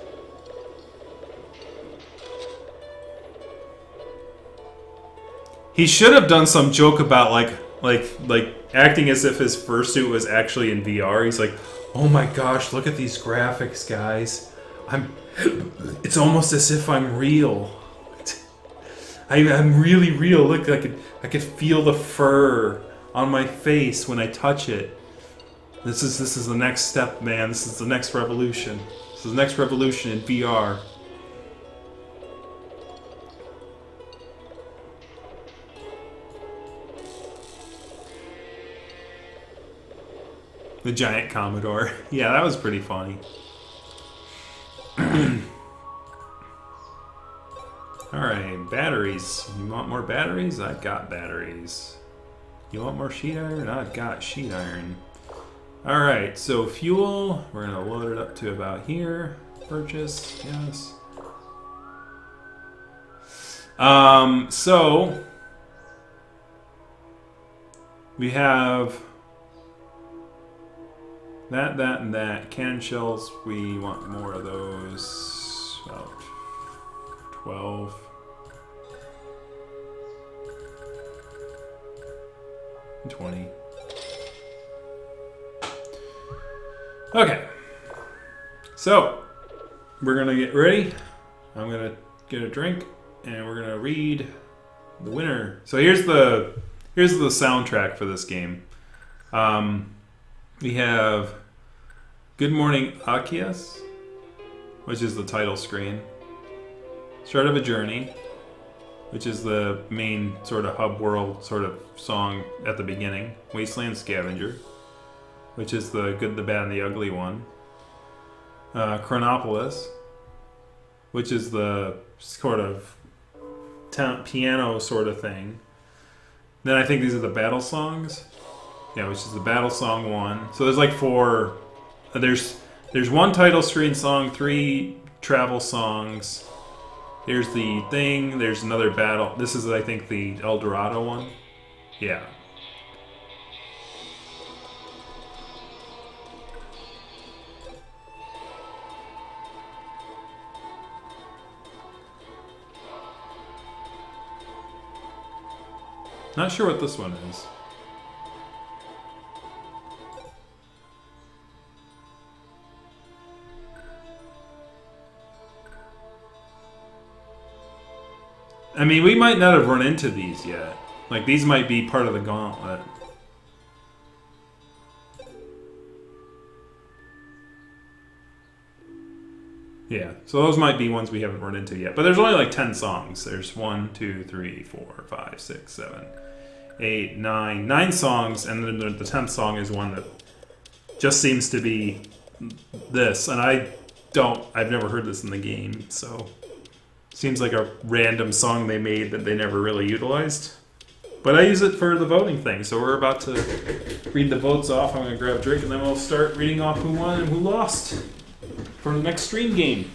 He should have done some joke about like acting as if his fursuit was actually in VR. He's like, "Oh my gosh, look at these graphics, guys! It's almost as if I'm real. I'm really real. Look, I could feel the fur on my face when I touch it. This is the next step, man. This is the next revolution. This is the next revolution in VR." The giant Commodore. Yeah, that was pretty funny. Alright, batteries. You want more batteries? I've got batteries. You want more sheet iron? I've got sheet iron. Alright, so fuel. We're going to load it up to about here. Purchase. Yes. So we have that, and that. Cannon shells, we want more of those. About 12. And 20. Okay. So, we're gonna get ready. I'm gonna get a drink, and we're gonna read the winner. So here's the soundtrack for this game. We have Good Morning Akias, which is the title screen. Start of a Journey, which is the main sort of hub world sort of song at the beginning. Wasteland Scavenger, which is the good, the bad, and the ugly one. Chronopolis, which is the sort of piano sort of thing. Then I think these are the battle songs. Yeah, which is the battle song 1. So there's like 4. There's one title screen song, 3 travel songs. There's the thing. There's another battle. This is, I think, the El Dorado one. Yeah. Not sure what this one is. I mean, we might not have run into these yet. Like, these might be part of the gauntlet. Yeah, so those might be ones we haven't run into yet. But there's only like 10 songs. There's 1, 2, 3, 4, 5, 6, 7, 8, 9. 9 songs, and then the 10th song is one that just seems to be this. And I've never heard this in the game, so seems like a random song they made that they never really utilized. But I use it for the voting thing, so we're about to read the votes off. I'm going to grab a drink, and then we'll start reading off who won and who lost for the next stream game.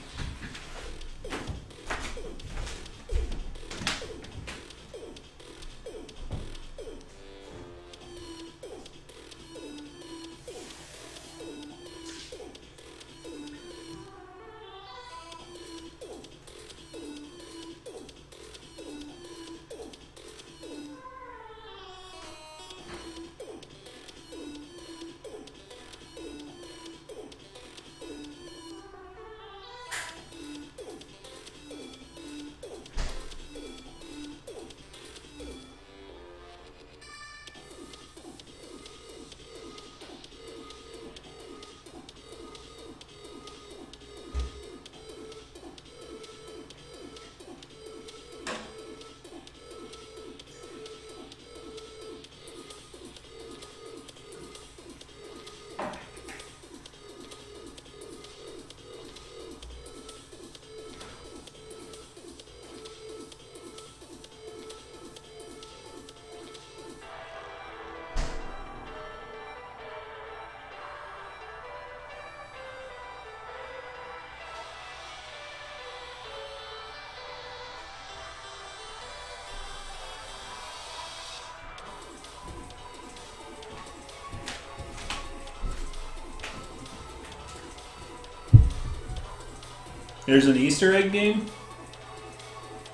There's an Easter egg game?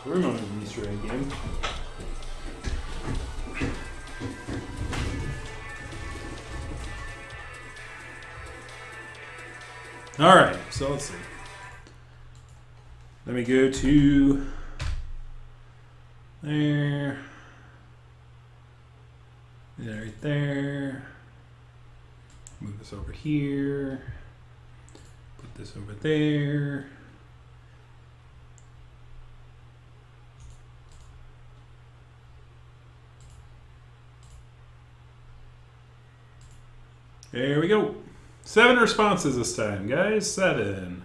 I remember an Easter egg game. Alright, so let's see. Let me go to there. Right there. Move this over here. Put this over there. There we go. 7 responses this time, guys. 7.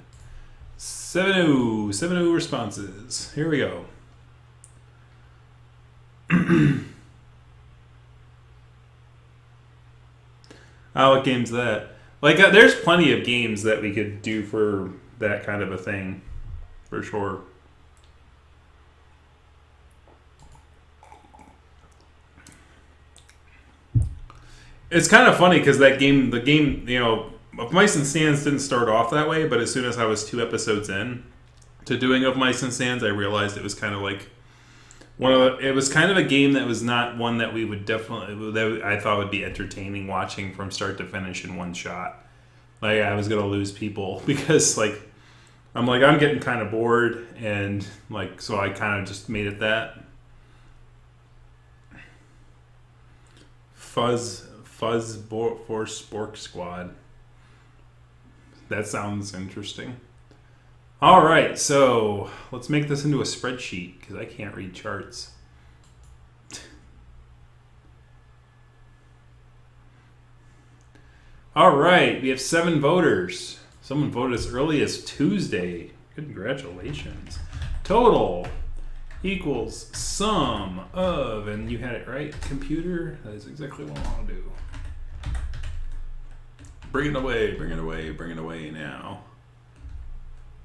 7-0 responses. Here we go. What game's that? Like, there's plenty of games that we could do for that kind of a thing, for sure. It's kind of funny because the game, you know, Of Mice and Stands didn't start off that way, but as soon as I was 2 episodes in to doing Of Mice and Stands, I realized it was kind of like it was kind of a game that was not one that we would that I thought would be entertaining watching from start to finish in one shot. Like, I was gonna lose people because I'm getting kind of bored, and so I kind of just made it that. Fuzz Force Spork Squad. That sounds interesting. All right, so let's make this into a spreadsheet because I can't read charts. All right, we have 7 voters. Someone voted as early as Tuesday. Congratulations. Total equals sum of, and you had it right, computer. That is exactly what I want to do. Bring it away, bring it away, bring it away now.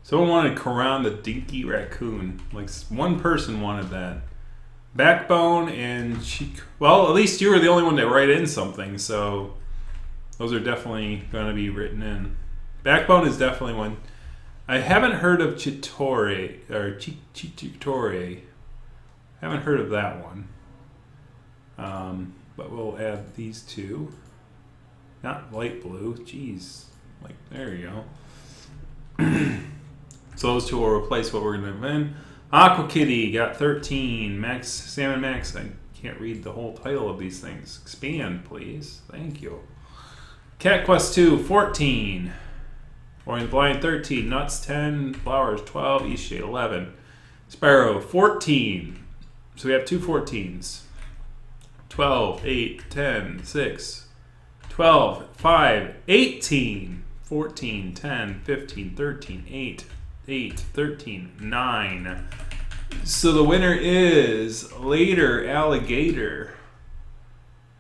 Someone wanted Karan the Dinky Raccoon. Like, one person wanted that. Backbone and well, at least you were the only one to write in something, so those are definitely going to be written in. Backbone is definitely one. I haven't heard of Chitore, or Chitore. Haven't heard of that one. But we'll add these 2. Not light blue. Jeez. Like, there you go. So those 2 will replace what we're going to win. Aqua Kitty got 13. Max Salmon Max. I can't read the whole title of these things. Expand, please. Thank you. Cat Quest 2, 14. Orange blind 13, nuts 10, flowers 12, east shade 11. Sparrow 14. So we have two 14s. 12, 8, 10, 6, 12, 5, 18, 14, 10, 15, 13, 8, 8, 13, 9. So the winner is Later Alligator.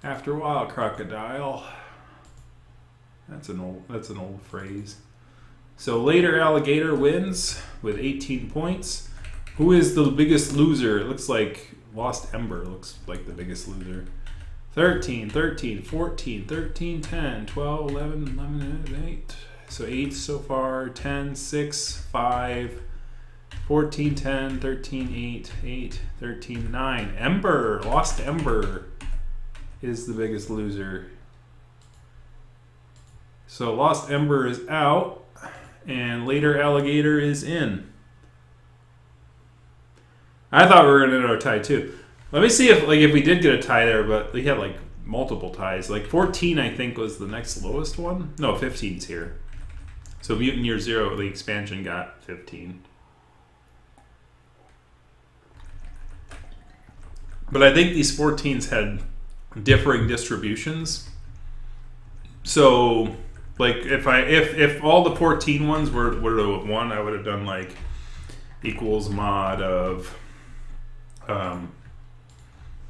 After a while, crocodile. That's an old phrase. So Later Alligator wins with 18 points. Who is the biggest loser? It looks like Lost Ember looks like the biggest loser. 13, 13, 14, 13, 10, 12, 11, 11, 8. So 8 so far. 10, 6, 5, 14, 10, 13, 8, 8, 13, 9. Ember, Lost Ember is the biggest loser. So Lost Ember is out, and Later Alligator is in. I thought we were going to know a tie too. Let me see if we did get a tie there, but we had like multiple ties. Like 14, I think, was the next lowest one. No, 15's here. So Mutant Year Zero, the expansion, got 15. But I think these 14s had differing distributions. So, like, if all the 14 ones were to have won, I would have done like equals mod of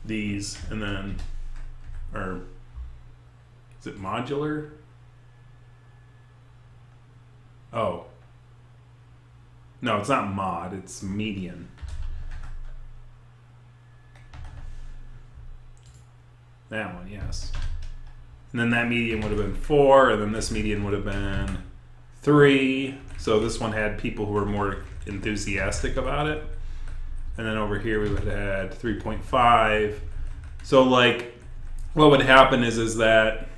these, and then, or is it modular? Oh, no, it's not mod, it's median. That one, yes. And then that median would have been 4, and then this median would have been 3. So this one had people who were more enthusiastic about it. And then over here we would have had 3.5. So like what would happen is that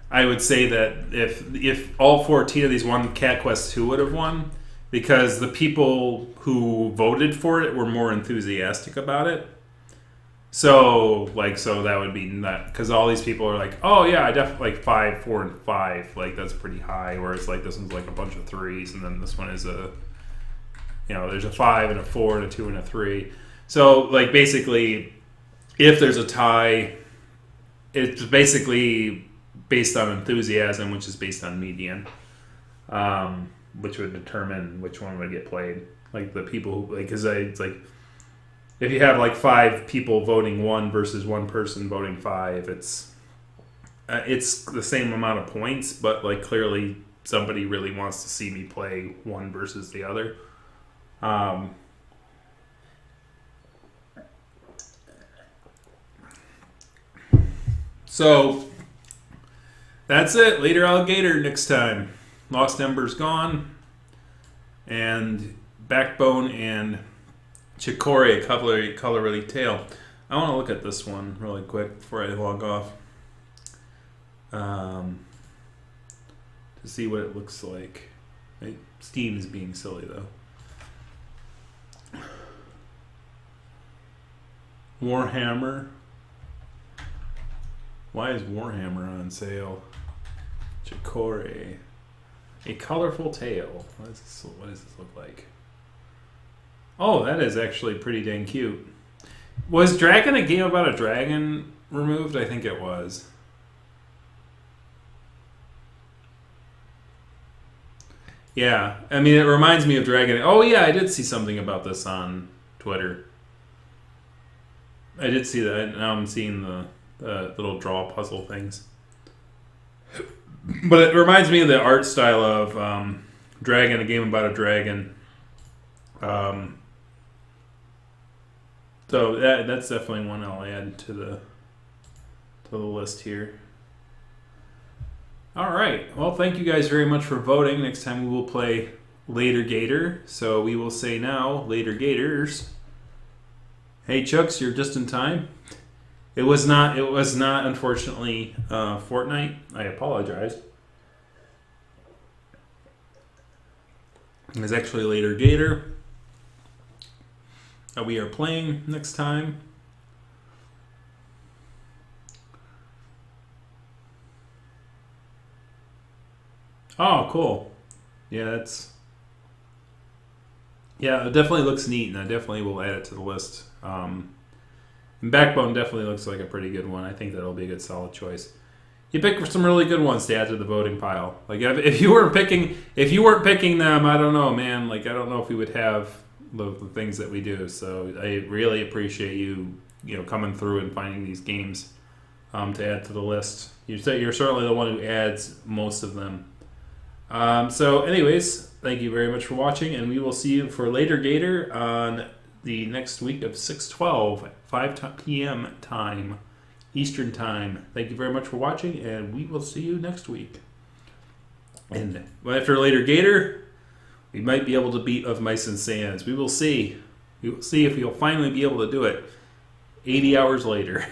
I would say that if all 14 of these won, Cat Quest 2 would have won, because the people who voted for it were more enthusiastic about it. So that would be nut, because all these people are like, oh yeah, I definitely like 5, 4, and 5. Like that's pretty high. Whereas like this one's like a bunch of 3s, and then this one is there's a 5 and a 4 and a 2 and a 3. So like basically, if there's a tie, it's basically based on enthusiasm, which is based on median, which would determine which one would get played. Like the people who because it's like. If you have like 5 people voting 1 versus 1 person voting 5, it's the same amount of points, but like clearly somebody really wants to see me play one versus the other. So that's it. Later Alligator next time. Lost Ember's gone, and Backbone and Chicory, color relief tail. I want to look at this one really quick before I log off, to see what it looks like. Steam is being silly though. Warhammer. Why is Warhammer on sale? Chicory. A colorful tail. What does this look like? Oh, that is actually pretty dang cute. Was Dragon a game about a dragon removed? I think it was. Yeah, I mean, it reminds me of Dragon. Oh, yeah, I did see something about this on Twitter. I did see that. Now I'm seeing the little draw puzzle things. But it reminds me of the art style of Dragon, a game about a dragon. So that's definitely one I'll add to the list here. All right. Well, thank you guys very much for voting. Next time we will play Later Gator. So we will say now, Later Gators. Hey Chucks, you're just in time. It was not unfortunately Fortnite. I apologize. It was actually Later Gator that we are playing next time. Oh, cool. Yeah, it definitely looks neat, and I definitely will add it to the list. And Backbone definitely looks like a pretty good one. I think that'll be a good solid choice. You picked some really good ones to add to the voting pile. Like if you weren't picking them, I don't know, man. Like I don't know if we would have the things that we do. So I really appreciate you coming through and finding these games to add to the list. You're certainly the one who adds most of them. So anyways, thank you very much for watching, and we will see you for Later Gator on the next week of 6/12, 5 p.m. time, Eastern time. Thank you very much for watching, and we will see you next week. And after Later Gator, we might be able to beat Of Mice and Sands. We will see. We will see if we'll finally be able to do it 80 hours later.